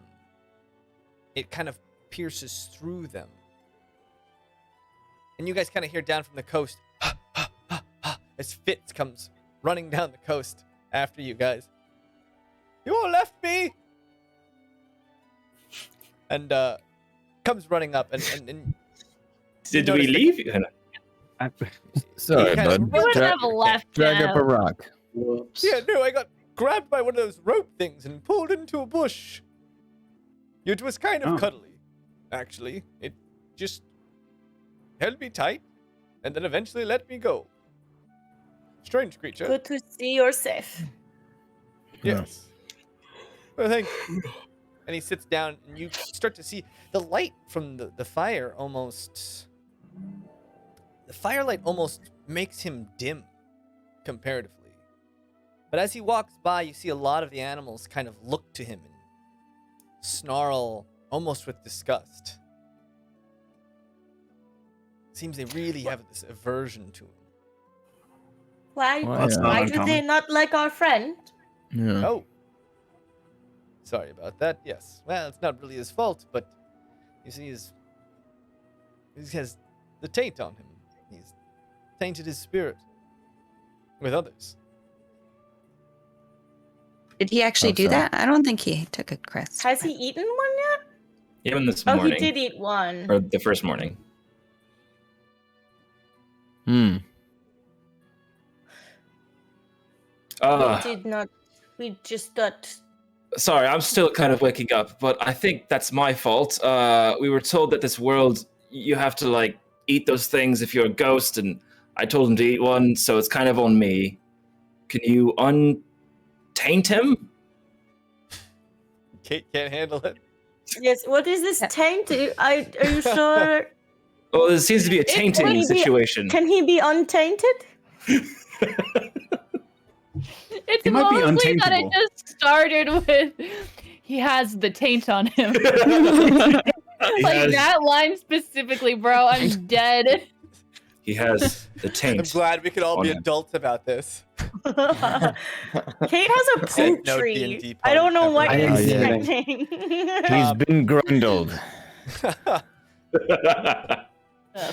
It kind of pierces through them. And you guys kind of hear down from the coast, as Fitz comes running down the coast after you guys. You all left me! And comes running up and Did you we notice leave? Sorry, He kind of bud. runs Would up- have left. Drag up now. a rock. Whoops. Yeah, no, I got grabbed by one of those rope things and pulled into a bush. It was kind of Oh. cuddly, actually. It just held me tight and then eventually let me go. Strange creature. Good to see you're safe. Yes. Well, thank you. And he sits down, and you start to see the light from the fire almost. The firelight almost makes him dim, comparatively. But as he walks by, you see a lot of the animals kind of look to him and snarl, almost with disgust. Seems they really have this aversion to him. Why? Well, That's not Why do they uncommon. not like our friend? Yeah. Oh. Sorry about that. Yes. Well, it's not really his fault, but you see, he has the taint on him. He's tainted his spirit with others. Did he actually Oh, do sorry. that? I don't think he took a crest. Has he eaten one yet? Even this Oh, morning. he did eat one. Or the first morning. Hmm. Uh, We did not. We just got. sorry, I'm still kind of waking up, but I think that's my fault. We were told that this world, you have to, like, eat those things if you're a ghost, and I told him to eat one, so it's kind of on me. Can you untaint him? Kate can't handle it. Yes. What is this taint? Are you sure? Well, there seems to be a It tainting might be- situation. Can he be untainted? It's He might be mostly that it untaintable. just started with he has the taint on him. He Like has- that line specifically, bro. I'm dead. He has the I'm taint. glad we could all on be him. adults about this. Kate has a poop No tree. D&D I don't know party what ever. you're I didn't see expecting. He's been grundled.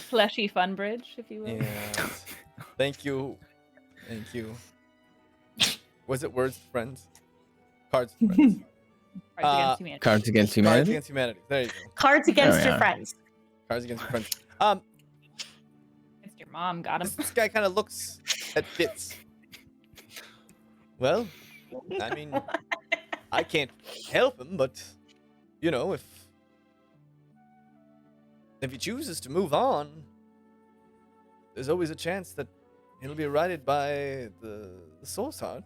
Fleshy fun bridge, if you will. Yes. Thank you. Thank you. Was it words to friends? Cards to friends. Cards Against Humanity. Cards Against Cards Humanity. Against Humanity. There you go. Cards against Oh, your yeah. friends. Cards Against Your Friends. Against your mom, got him. This guy kind of looks at Fitz. Well, I mean, I can't help him, but you know, if he chooses to move on, there's always a chance that he'll be righted by the Source Heart.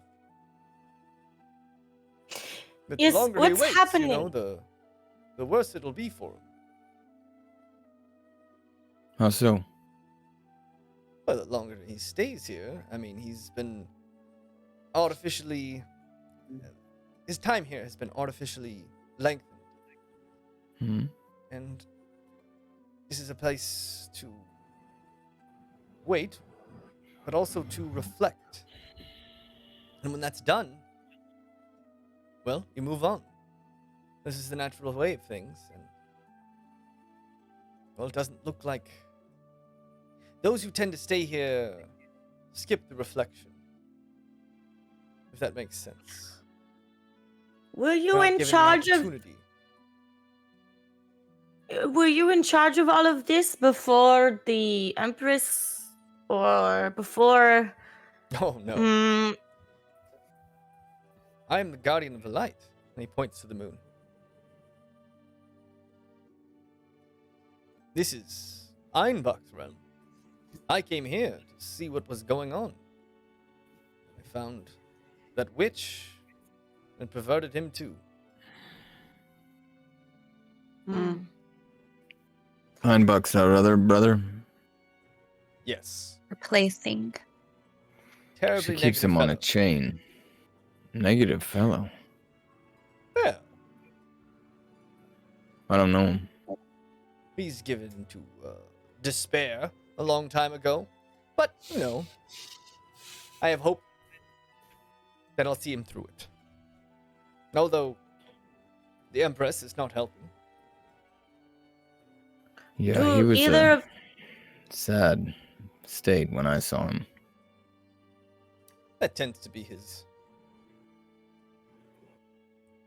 But Yes, the longer what's he waits, happening? you know, the worse it'll be for him. How so? Well, the longer he stays here, I mean, he's been artificially. His time here has been artificially lengthened, Hmm. and this is a place to wait, but also to reflect. And when that's done, well, you move on. This is the natural way of things, and well, it doesn't look like those who tend to stay here skip the reflection. If that makes sense. Were you They're not in given the charge of? opportunity. Were you in charge of all of this before the Empress, or before? Oh no. Mm, I am the guardian of the light. And he points to the moon. This is Einbach's realm. I came here to see what was going on. I found that witch and perverted him too. mm. Einbuck's our other brother. Yes. Or plaything. Terribly She keeps negative him on a fellow. chain. Negative fellow. I don't know him. He's given to despair a long time ago. But, I have hope that I'll see him through it. Although, the Empress is not helping. Yeah, he was a sad state when I saw him. That tends to be his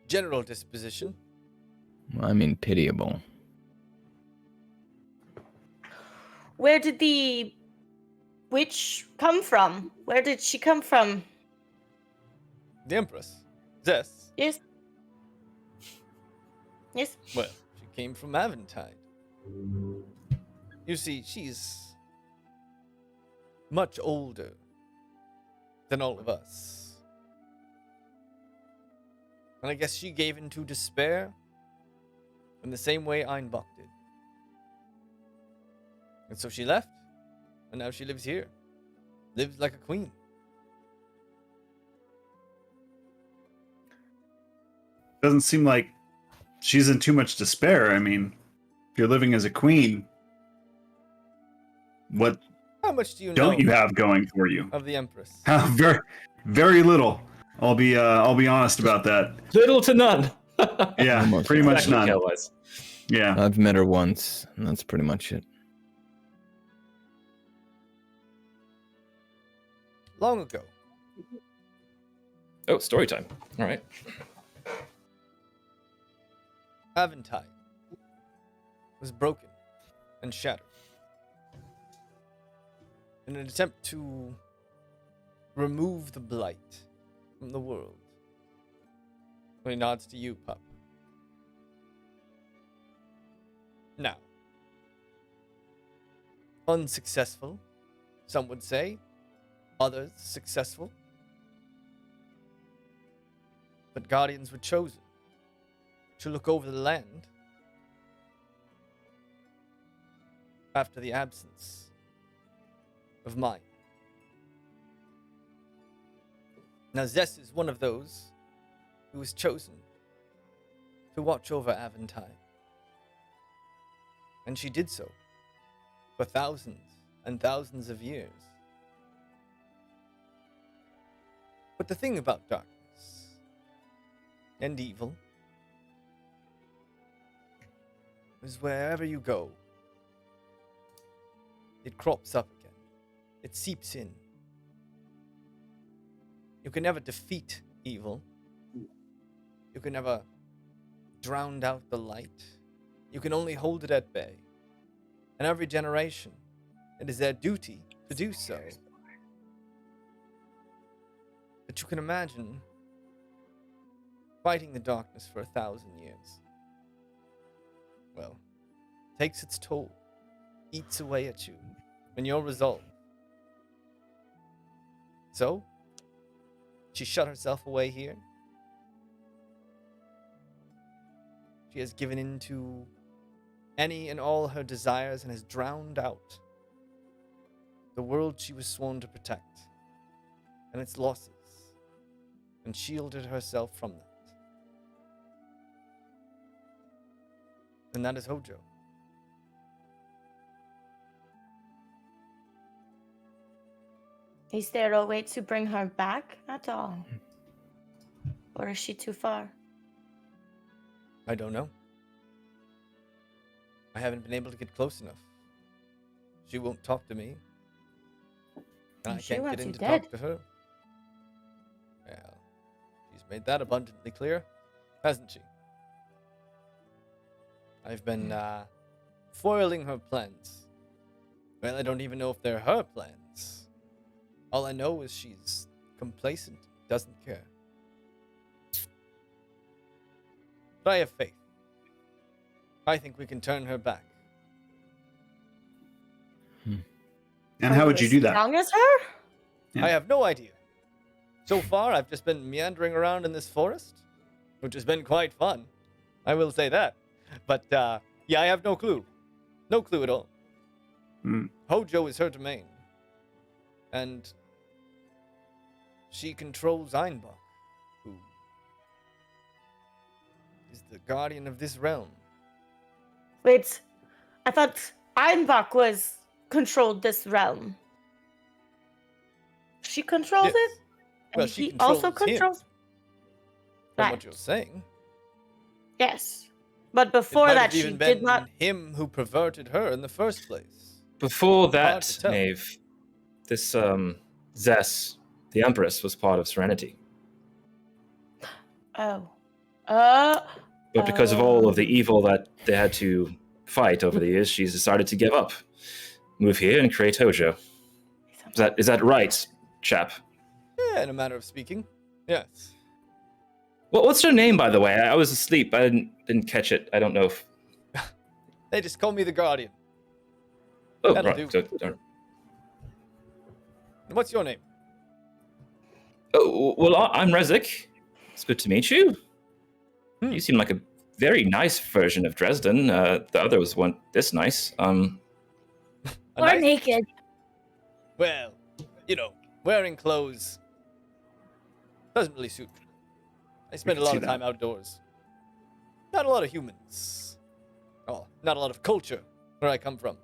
general disposition. I mean, pitiable. Where did the witch come from? Where did she come from? The Empress. Zess. Yes. Yes. Well, she came from Aventide. You see, she's much older than all of us. And I guess she gave into despair in the same way Einbach did. And so she left, and now she lives here. Lives like a queen. Doesn't seem like she's in too much despair. I mean, if you're living as a queen, what How much do you know don't you have going for you? of the Empress? Very, very little. I'll be honest about that. Little to none. Yeah, Almost. pretty much Exactly none. how it was. Yeah. I've met her once, and that's pretty much it. Long ago, Oh, story time. All right. Aventide was broken and shattered in an attempt to remove the blight from the world. When he nods to you, pup. Now, unsuccessful, some would say, others successful. But guardians were chosen to look over the land after the absence of mine. Now Zess is one of those who was chosen to watch over Aventide. And she did so for thousands and thousands of years. But the thing about darkness and evil is wherever you go, it crops up again. It seeps in. You can never defeat evil. You can never drown out the light. You can only hold it at bay. And every generation, it is their duty to do so. But you can imagine fighting the darkness for 1,000 years. Well, takes its toll, eats away at you, and your resolve. So, she shut herself away here. She has given in to any and all her desires and has drowned out the world she was sworn to protect and its losses, and shielded herself from that. And that is Hojo. Is there a way to bring her back at all? Or is she too far? I don't know. I haven't been able to get close enough. She won't talk to me. And I She can't wants get in you to dead. talk to her. Well, she's made that abundantly clear, hasn't she? I've been foiling her plans. Well, I don't even know if they're her plans. All I know is she's complacent, doesn't care. But I have faith. I think we can turn her back. And how would you do As that? strong as her? Yeah. I have no idea. So far, I've just been meandering around in this forest, which has been quite fun. I will say that. But, yeah, I have no clue. No clue at all. Hmm. Hojo is her domain. And she controls Einbach, who is the guardian of this realm. Wait, I thought Einbach controlled this realm. She controls Yes. it? And Well, she he also controls him. controls? From Right. what you're saying. Yes. But It before might that, have she even did been not. him who perverted her in the first place. Before Hard to that, tell. Maeve, this Zess, the Empress, was part of Serenity. Oh. But because of all of the evil that they had to fight over the years, she's decided to give up, move here, and create Hojo. Is that right, chap? Yeah, in a manner of speaking. Yes. Well, what's her name, by the way? I was asleep. I didn't catch it. I don't know if. They just call me the Guardian. Oh, That'll right. do. And what's your name? Oh, well, I'm Rezik. It's good to meet you. You seem like a very nice version of Dresden. The others weren't this nice. Or naked. Well, wearing clothes doesn't really suit me. I spend a can lot see of that. time outdoors. Not a lot of humans. Oh, not a lot of culture where I come from.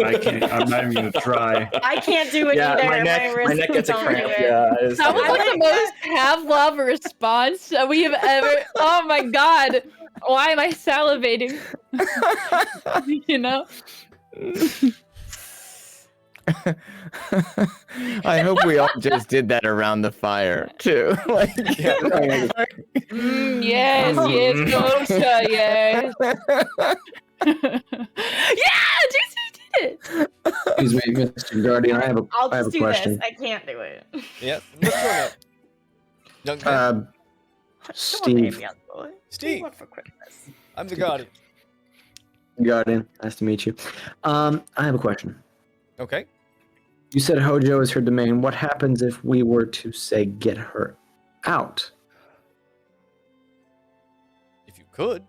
I can't. I'm not even gonna try. I can't do it either. my neck wrists gets a don't cramp. do it. Yeah, That was like the most Pavlov response we have ever. Oh my god! Why am I salivating? You know. I hope we all just did that around the fire too. Like, Yes, Gosha, yes. Yeah, JC did it. Excuse me, Mr. Guardian. I have a I'll I have just a do question. this. I can't do it. Yes. What's your name? Young man. Someone made Steve me a boy. Steve. What for Christmas? I'm the Guardian. Guardian. Nice to meet you. I have a question. Okay. You said Hojo is her domain. What happens if we were to say get her out? If you could.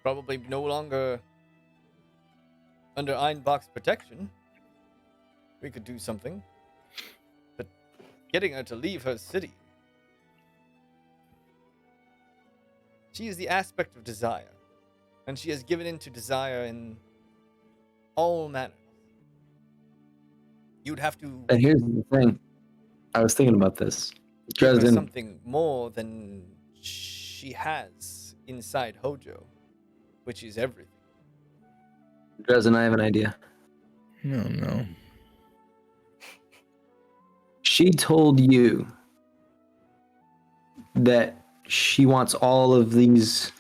Probably no longer under Einbach's protection. We could do something. But getting her to leave her city. She is the aspect of desire. And she has given in to desire in all manners. You'd have to And here's the thing. I was thinking about this. give her Dresden, something more than she has inside Hojo, which is everything. Dresden, I have an idea. no, no. She told you that she wants all of these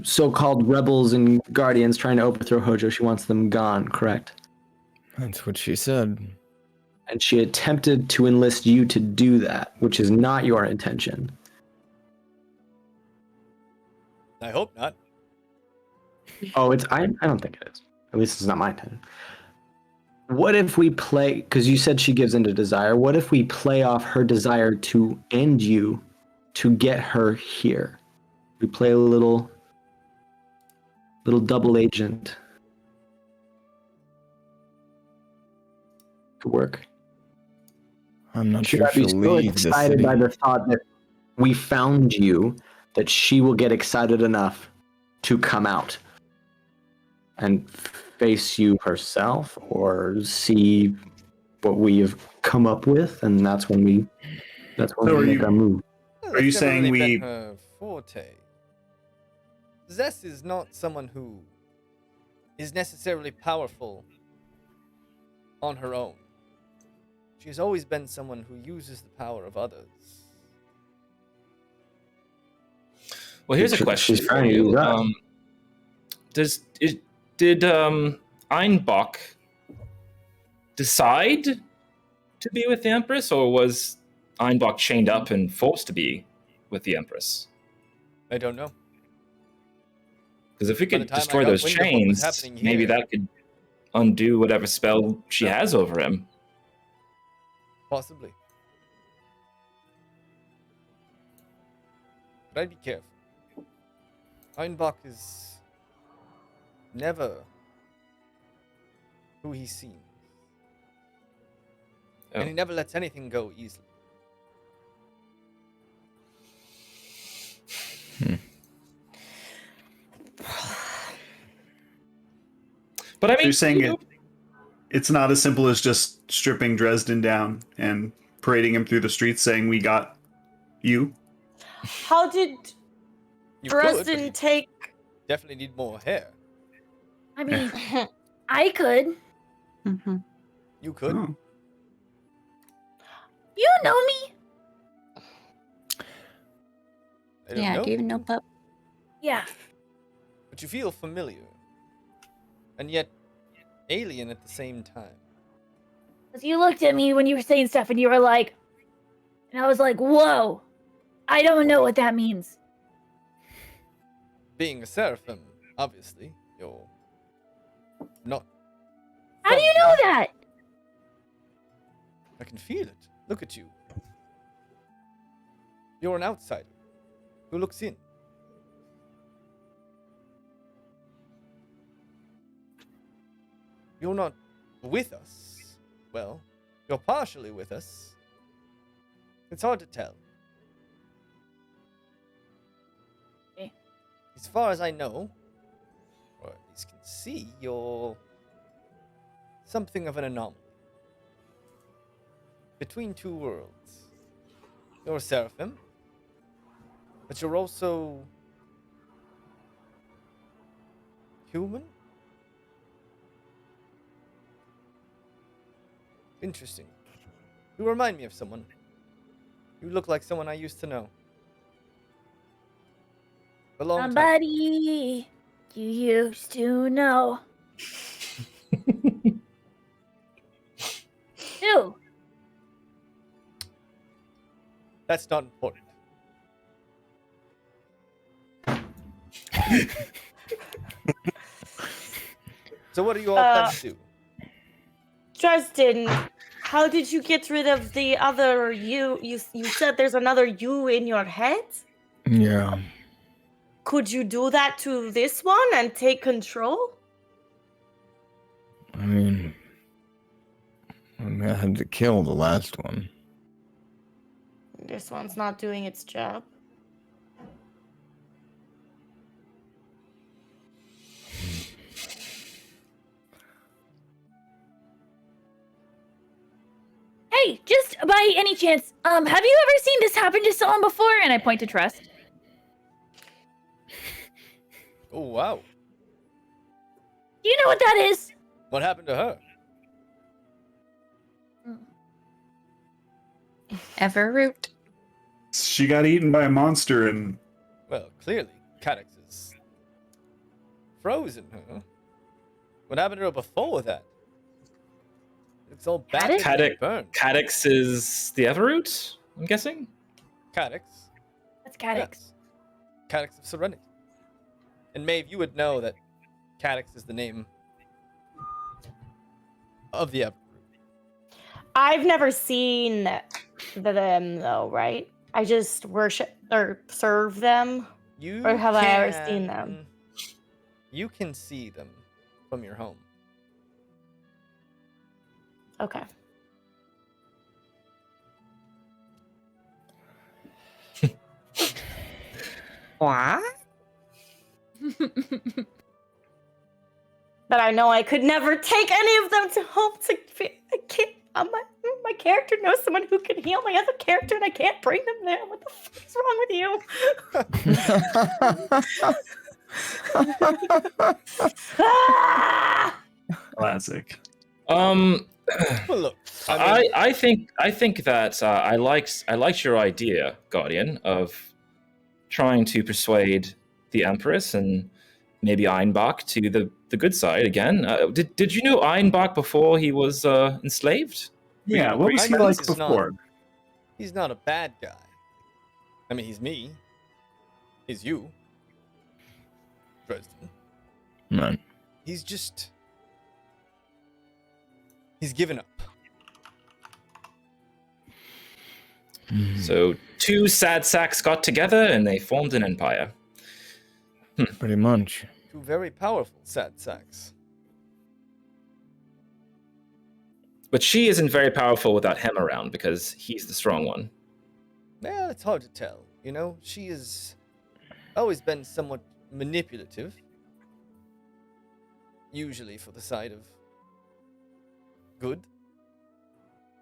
so-called rebels and guardians trying to overthrow Hojo. She wants them gone, correct? That's what she said. And she attempted to enlist you to do that, which is not your intention. I hope not. Oh, I don't think it is. At least it's not my intention. What if we play, because you said she gives into desire, what if we play off her desire to end you to get her here? We play a little double agent. Could work. I'm not Should sure I be she'll so leave the excited city. by the thought that we found you that she will get excited enough to come out and face you herself or see what we have come up with, and that's when we So make our move. Well, Are you that's never saying really we- been her forte? Zess is not someone who is necessarily powerful on her own. She has always been someone who uses the power of others. Well, here's a She's question trying for to you. use us. Did Einbach decide to be with the Empress, or was Einbach chained up and forced to be with the Empress? I don't know. Because if we By the could time I destroy got those wind of what was chains, happening maybe here- that could undo whatever spell she has over him. Possibly. But I'd be careful. Einbach is never who he seems. Oh. And he never lets anything go easily. But I So mean, you're saying it's not as simple as just stripping Dresden down and parading him through the streets saying, "We got you"? How did You Dresden could, but take? you definitely need more hair. I mean, I could. Mm-hmm. You could. Oh. You know me. I don't Yeah, know do you even know you, Pup? Yeah. but you feel familiar, and yet alien at the same time. Because you looked at me when you were saying stuff and you were like, and I was like, whoa, I don't know what that means. Being a seraphim, obviously, you're not. How do you know that? I can feel it. Look at you. You're an outsider who looks in. You're not with us. Well, you're partially with us. It's hard to tell. Okay. As far as I know, or at least can see, you're something of an anomaly. Between two worlds. You're a seraphim, but you're also human? Interesting. You remind me of someone. You look like someone I used to know. A long time. Somebody you used to know. Who? That's not important. So what are you all planning to do? Dresden, how did you get rid of the other you? You said there's another you in your head? Yeah. Could you do that to this one and take control? I mean, I had to kill the last one. This one's not doing its job. Hey, just by any chance, have you ever seen this happen to someone before? And I point to Trust. Oh, wow. Do you know what that is? What happened to her? Everroot. She got eaten by a monster and Well, clearly, Cadix is frozen, huh? What happened to her before that? It's all battered and burned. Cadix is the Everroot, I'm guessing? Cadix. That's Cadix. Yes. Cadix of Serenity. And Maeve, you would know that Cadix is the name of the Everroot. I've never seen them though, right? I just worship or serve them. Or have I ever seen them? You can see them from your home. Okay. What? But I know I could never take any of them to home. I can't. My character knows someone who can heal my other character, and I can't bring them there. What the fuck is wrong with you? Ah! classic. Well, look, I think that I liked your idea, Guardian, of trying to persuade the Empress and maybe Einbach to the good side again. Did you know Einbach before he was enslaved? Yeah, what was he Einbach like is before? he's not a bad guy. I mean, he's me. He's you. Dresden. Right. He's just... He's given up. So two sad sacks got together and they formed an empire. Pretty much. Two very powerful sad sacks. But she isn't very powerful without him around because he's the strong one. Well, it's hard to tell. You know, she has always been somewhat manipulative. usually for the side of good.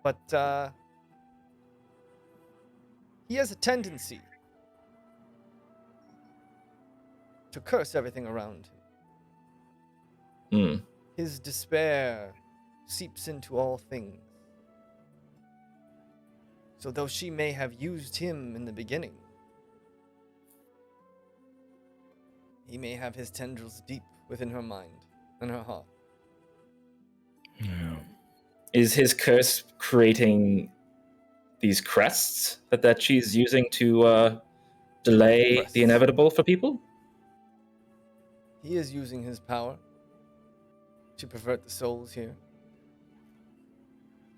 But he has a tendency to curse everything around him. His despair seeps into all things. So though she may have used him in the beginning, he may have his tendrils deep within her mind and her heart. Yeah. Is his curse creating these crests that she's using to delay Crests. the inevitable for people? He is using his power to pervert the souls here.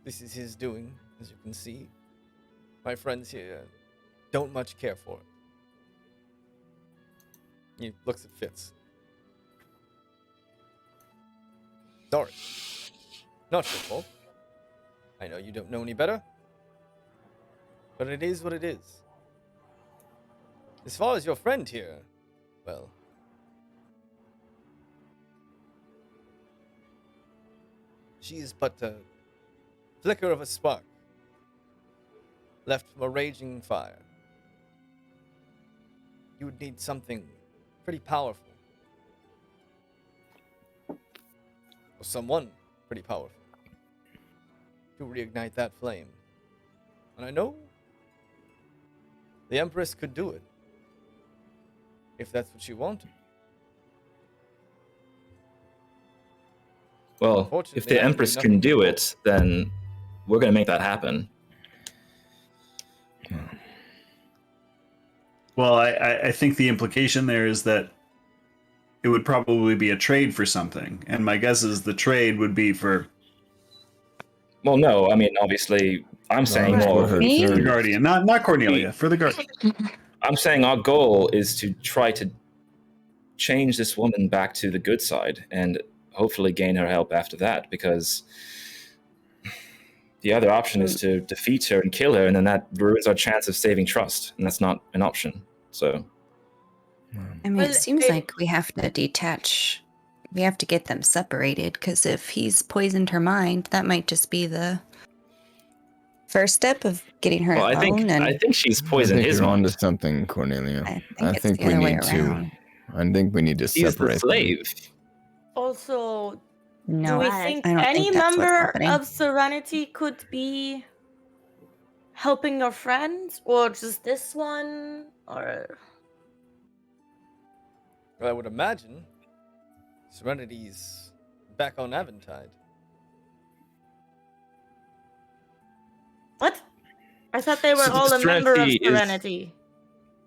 This is his doing, as you can see. My friends here don't much care for it. He looks at Fitz. Sorry. Not your fault. I know you don't know any better. But it is what it is. As far as your friend here, well, she is but a flicker of a spark left from a raging fire. You would need something pretty powerful. Or someone pretty powerful to reignite that flame. And I know the Empress could do it, if that's what she wanted. Well, Unfortunately, if the I can do Empress nothing can do more. it, then we're going to make that happen. Well, I think the implication there is that it would probably be a trade for something, and my guess is the trade would be for Well, no, I mean, obviously, I'm saying Right. more. For Me? the Guardian, not Cornelia, for the Guardian. I'm saying our goal is to try to change this woman back to the good side and hopefully gain her help after that, because the other option is to defeat her and kill her, and then that ruins our chance of saving trust, and that's not an option. So, I mean, Well, it seems it- like we have to detach. We have to get them separated, because if he's poisoned her mind, that might just be the first step of getting her well, alone. I think she's I poisoned think his you're onto mind. something, Cornelia. I think I it's think the we other way need to. around. I think we need to He's the separate them. slave. Also, No, do we I think don't any think that's what's member happening. of Serenity could be helping your friends, or just this one, or Well, I would imagine Serenity's back on Aventide. what? I thought they were So all a member of Serenity is- Serenity.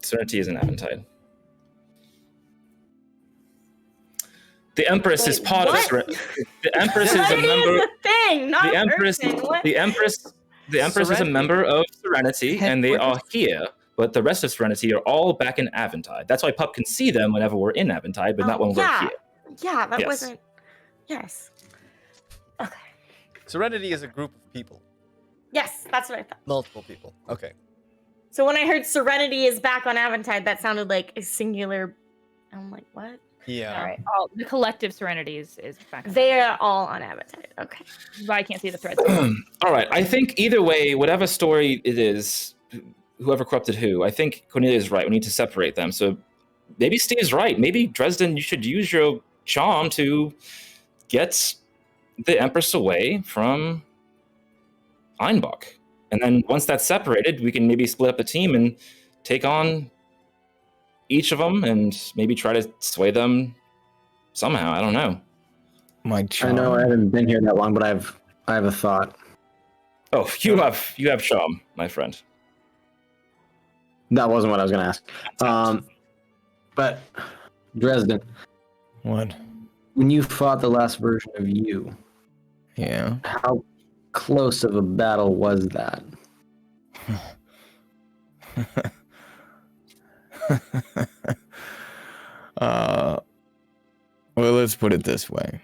Serenity is an Aventide. The Empress is Wait, part of what? Serenity. The Empress is a Serenity member. is a thing, not The Empress. person. What? The Empress is a Serenity. member of Serenity, and they are Headquarters? here. But the rest of Serenity are all back in Aventide. That's why Pup can see them whenever we're in Aventide, but not when we're yeah. here. Yeah, that Yes. wasn't. Yes. Okay. Serenity is a group of people. Yes, that's what I thought. Multiple people. Okay. So when I heard Serenity is back on Aventide, that sounded like a singular. I'm like, what? Yeah. All right. All the collective Serenity is back. They are all on Aventide. Okay. But I can't see the threads. All right. I think either way, whatever story it is, whoever corrupted who, I think Cornelia is right. We need to separate them. So maybe Steve's right. Maybe Dresden, you should use your charm to get the Empress away from Einbach. And then once that's separated, we can maybe split up the team and take on each of them and maybe try to sway them somehow. I don't know. My I charm. know I haven't been here that long, but I have a thought. Oh, you have charm, my friend. That wasn't what I was going to ask. But Dresden, What? when you fought the last version of you, Yeah. how close of a battle was that? Well, let's put it this way.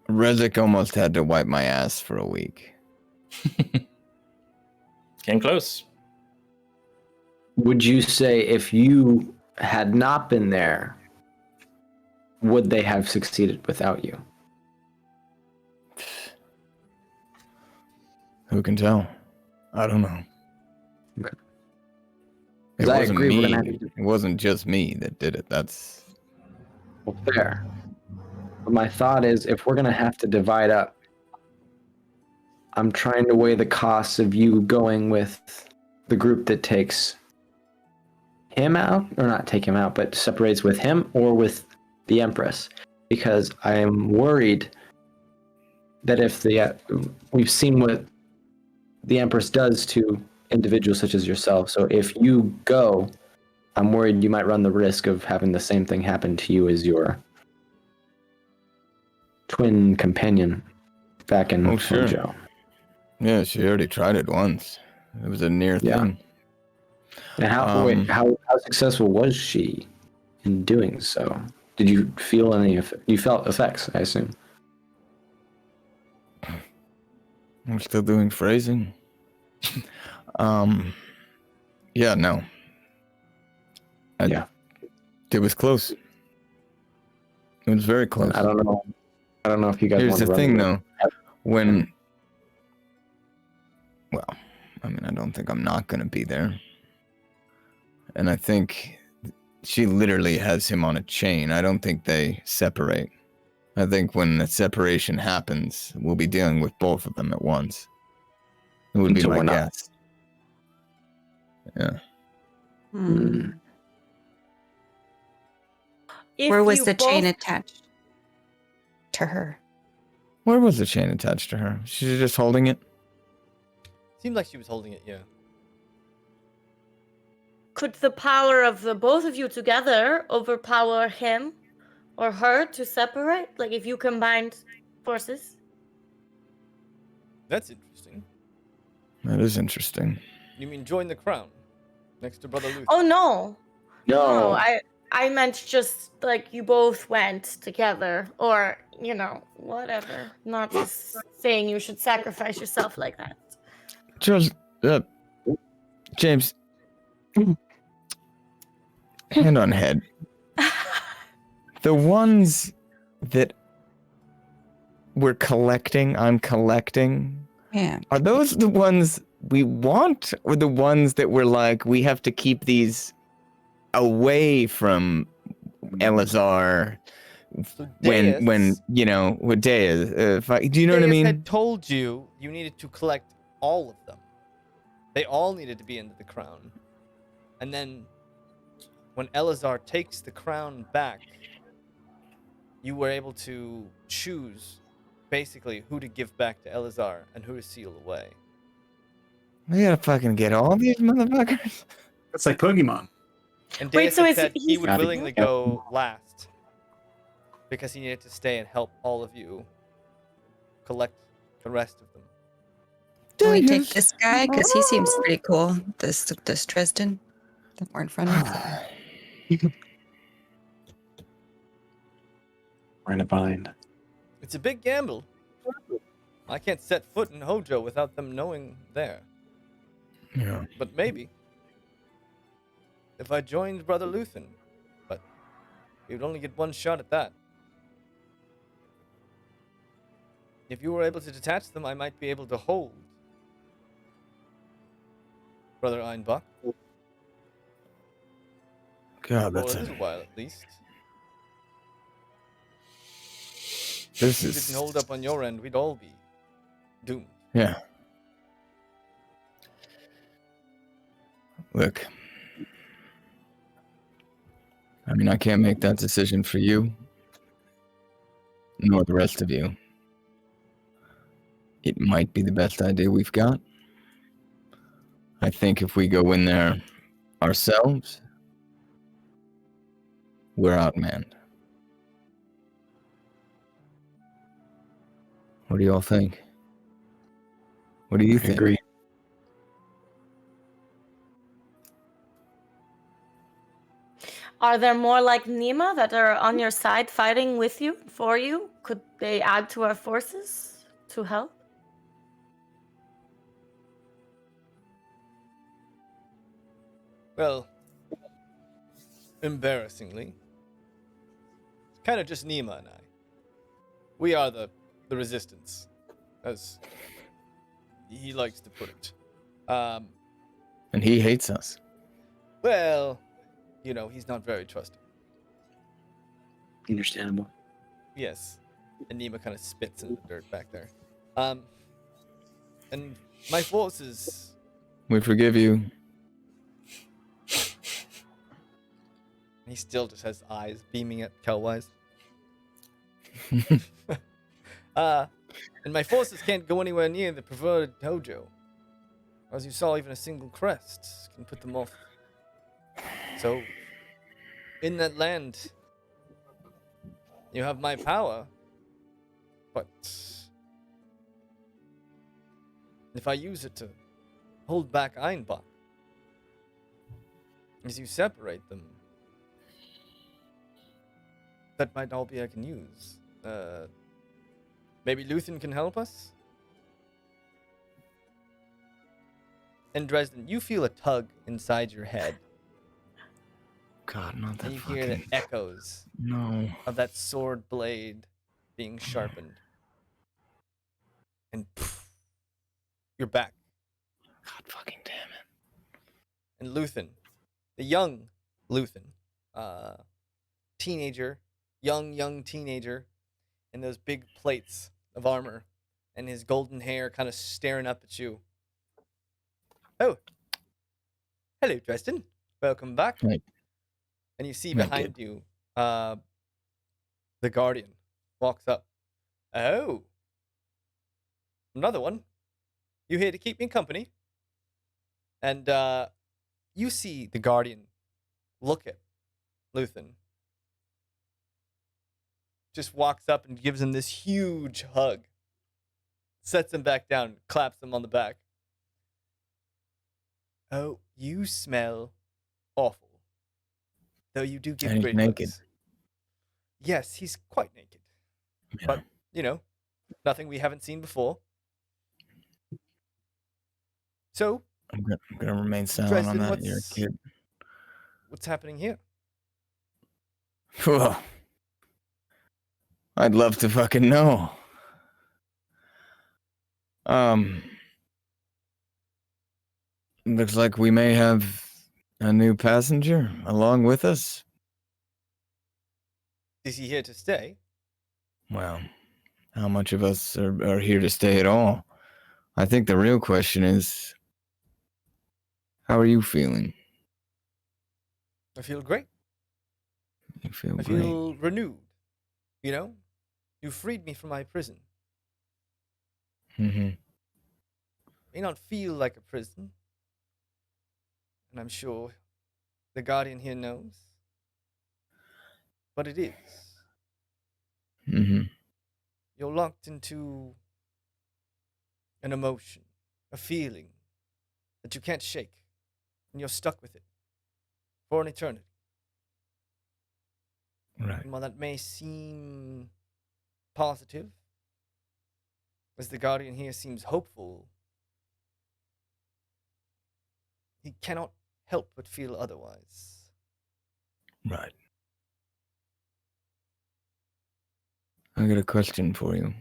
Rezik almost had to wipe my ass for a week. Came close. Would you say if you had not been there, would they have succeeded without you? Who can tell? I don't know. Okay. It 'Cause I wasn't agree, we're me. gonna have to- It wasn't just me that did it. That's Well, fair. But my thought is, if we're gonna have to divide up, I'm trying to weigh the costs of you going with the group that takes him out, or not take him out, but separates with him or with the Empress, because I am worried that if we've seen what the Empress does to individuals such as yourself, so if you go, I'm worried you might run the risk of having the same thing happen to you as your twin companion back in Oh, sure. Hojo. yeah. She already tried it once. It was a near Yeah. thing. And how successful was she in doing so? Did you feel any? You felt effects, I assume. I'm still doing phrasing. Yeah, no. Yeah. It was close. It was very close. I don't know. I don't know if you guys. Here's want the to run thing, the though. When, well, I mean, I don't think I'm not going to be there. And I think she literally has him on a chain. I don't think they separate. I think when the separation happens, we'll be dealing with both of them at once. It would be So my we're not- guess. Yeah. Hmm. If Where was you the chain both- attached to her? Where was the chain attached to her? She's just holding it? Seemed like she was holding it, yeah. Could the power of the both of you together overpower him or her to separate? Like if you combined forces? That's interesting. That is interesting. You mean join the crown next to Brother Luther? Oh no. No. I meant just like you both went together or, you know, whatever. Not just saying you should sacrifice yourself like that. Charles, James, hand on head. The ones that I'm collecting, Yeah. are those the ones we want, or the ones that we're like, we have to keep these away from Elazar So when you know, what day is? Do you know what I Daye mean? had told you you needed to collect all of them. They all needed to be into the crown. And then when Elazar takes the crown back, you were able to choose basically who to give back to Elazar and who to seal away. We gotta fucking get all these motherfuckers. It's like Pokemon. And Wait, Daye so said he he's- would willingly go last because he needed to stay and help all of you collect the rest of them. Do we take this guy? Because he seems pretty cool. This Dresden that we're in front of. We're in a bind. It's a big gamble. I can't set foot in Hojo without them knowing there. Yeah. But maybe. If I joined Brother Luthen. But you'd only get one shot at that. If you were able to detach them, I might be able to hold Brother Einbach. God, For a that's little while at least. this If it is didn't hold up on your end, we'd all be doomed. yeah. Look, I mean, I can't make that decision for you, nor the rest of you. It might be the best idea we've got. I think if we go in there ourselves, we're outmanned. What do y'all think? What do you I think? agree. Are there more like Nima that are on your side fighting with you, for you? Could they add to our forces to help? Well, embarrassingly, kind of just Nima and I. We are the resistance, as he likes to put it. And he hates us. Well, he's not very trusting. Understandable. Yes. And Nima kind of spits in the dirt back there. And my forces... We forgive you. He still just has eyes beaming at Kelwise. And my forces can't go anywhere near the perverted dojo. As you saw, even a single crest can put them off. So, in that land, you have my power, but if I use it to hold back Einbach, as you separate them, that might all be I can use. Maybe Luthen can help us? And Dresden, you feel a tug inside your head, God, not that and you hear fucking... the echoes No. of that sword blade being sharpened. And poof, you're back. God fucking damn it. And Luthen, the young Luthen, teenager, young teenager, in those big plates of armor, and his golden hair kind of staring up at you. Oh, hello, Dresden. Welcome back. Right. And you see Thank behind you, the Guardian walks up. Oh, another one. You here to keep me company? And you see the Guardian look at Luthen. Just walks up and gives him this huge hug. Sets him back down, claps him on the back. Oh, you smell awful. Though you do give And he's great naked. looks. Yes, he's quite naked. Yeah. But, nothing we haven't seen before. So, I'm gonna remain silent Dresden, on that. You're a kid. what's happening here? Whoa. I'd love to fucking know. Looks like we may have a new passenger along with us. Is he here to stay? Well, how much of us are here to stay at all? I think the real question is, how are you feeling? I feel great. You feel I great. feel renewed. You freed me from my prison. Mm-hmm. May not feel like a prison. And I'm sure the Guardian here knows. But it is. Mm-hmm. You're locked into an emotion, a feeling that you can't shake. And you're stuck with it for an eternity. Right. And while that may seem positive, as the Guardian here seems hopeful, he cannot help but feel otherwise. Right. I got a question for you.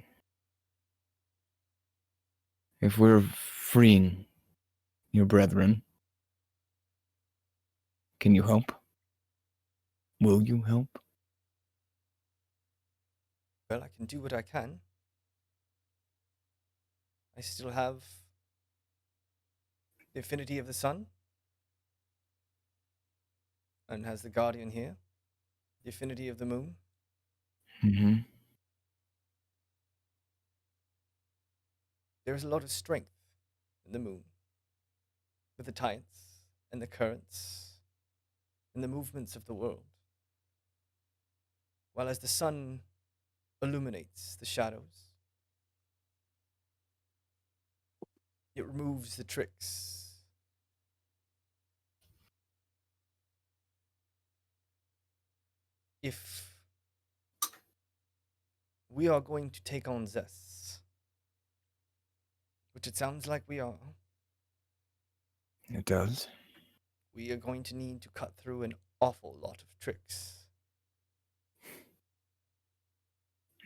If we're freeing your brethren, can you help? Will you help? Well, I can do what I can. I still have the affinity of the sun. And has the Guardian here the affinity of the moon. Mm-hmm. There is a lot of strength in the moon, with the tides and the currents and the movements of the world. While as the sun illuminates the shadows, it removes the tricks. If we are going to take on Zess, which it sounds like we are, It does. we are going to need to cut through an awful lot of tricks.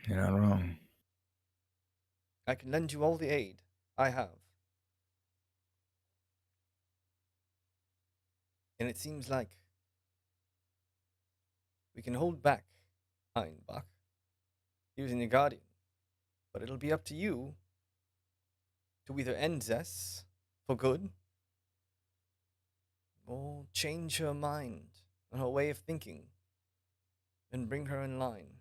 You're not wrong. I can lend you all the aid I have. And it seems like we can hold back Einbach using the Guardian. But it'll be up to you to either end this for good or change her mind and her way of thinking and bring her in line.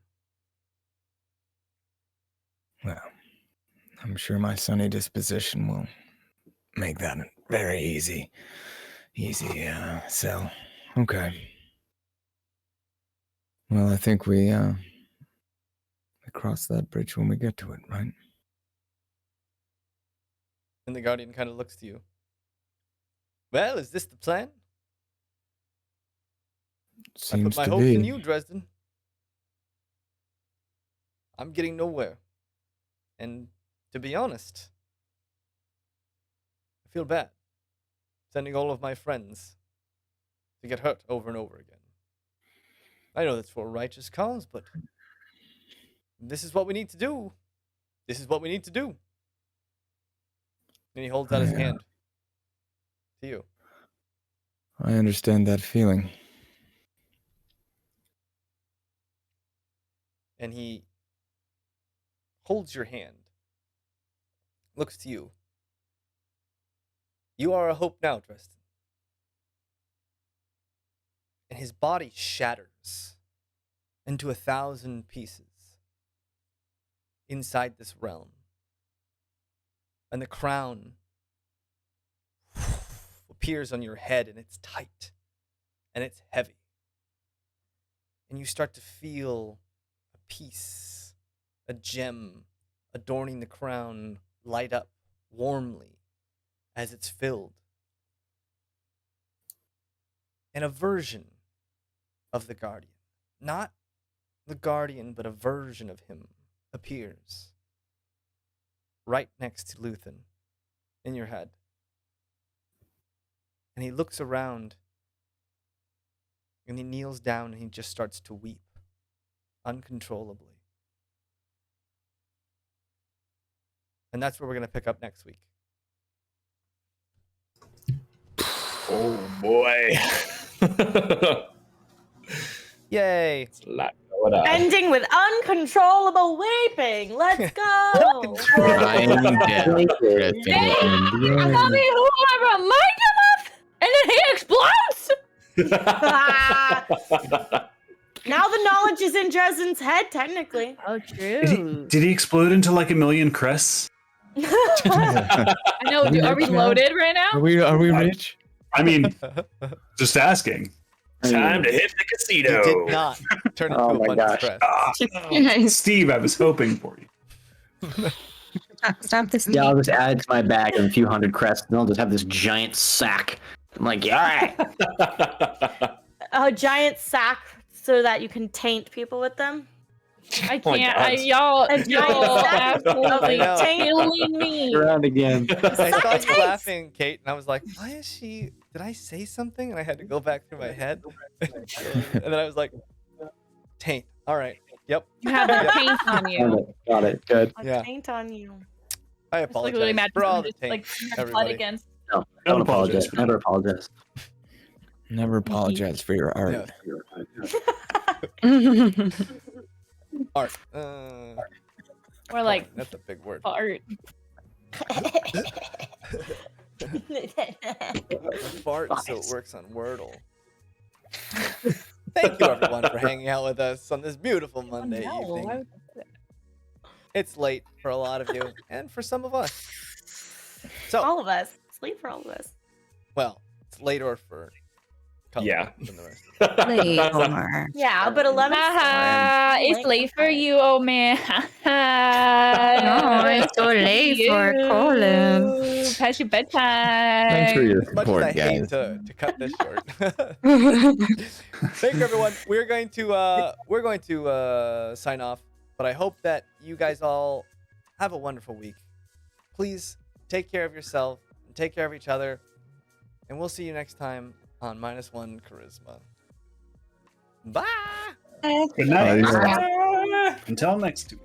Well, I'm sure my sunny disposition will make that very easy. Sell. Okay. Well, I think we cross that bridge when we get to it, right? And the Guardian kind of looks to you. Well, is this the plan? I put Seems my to hopes be. in you, Dresden. I'm getting nowhere. And to be honest, I feel bad sending all of my friends to get hurt over and over again. I know that's for a righteous cause, but this is what we need to do. This is what we need to do. And he holds out his hand to you. I understand that feeling. And he holds your hand, looks to you. You are a hope now, Dresden. And his body shatters into 1,000 pieces inside this realm. And the crown appears on your head, and it's tight, and it's heavy. And you start to feel a piece, a gem adorning the crown light up warmly as it's filled. And a version of the Guardian, not the Guardian, but a version of him appears right next to Luthen in your head. And he looks around and he kneels down and he just starts to weep uncontrollably. And that's where we're going to pick up next week. Oh boy. Yay! It's a lot going on. Ending with uncontrollable weeping. Let's go. Crying death. Dresden. I thought we whoever mind him up, and then he explodes. Ah. Now the knowledge is in Dresden's head, technically. Oh, Did he explode into like a million crests? I know. Are we loaded right now? Are we rich? I mean, just asking. Time to hit the He casino. did not turn into Oh a my bunch of gosh. stress. Steve, I was hoping for you. Stop this. Yeah, I'll just add it to my bag of a few hundred crests, and I'll just have this giant sack. I'm like, yeah, all right. A giant sack so that you can taint people with them. I Oh my can't. God. Y'all absolutely I know. killing me. Around again. I saw you Taints. laughing, Kate, and I was like, why is she... Did I say something? And I had to go back through my head. And then I was like, taint. All right. Yep. You have the paint on you. Got it. Good. A Yeah. taint on you. I It's like really apologize mad for all the just like taint, blood everybody. against. No, Don't don't apologize apologize. for Never apologize. Never apologize for your art. Yeah. Art. Or like That's a big word. art. Fart, so it works on Wordle. Thank you, everyone, for hanging out with us on this beautiful Monday evening. It's late for a lot of you, and for some of us. So, All of us. Sleep for all of us. well, it's later for Cullen Yeah. than the rest of us. Later. Yeah, but 11 Haha, it's late for you, old man. No, it's so late for Cullen. Past your bedtime. Thanks for your As much support, as I hate guys. to cut this short. Thank you, everyone. We're going to sign off, but I hope that you guys all have a wonderful week. Please take care of yourself and take care of each other, and we'll see you next time on MinusOneCHarisma. Bye. Good night. Bye. Until next week.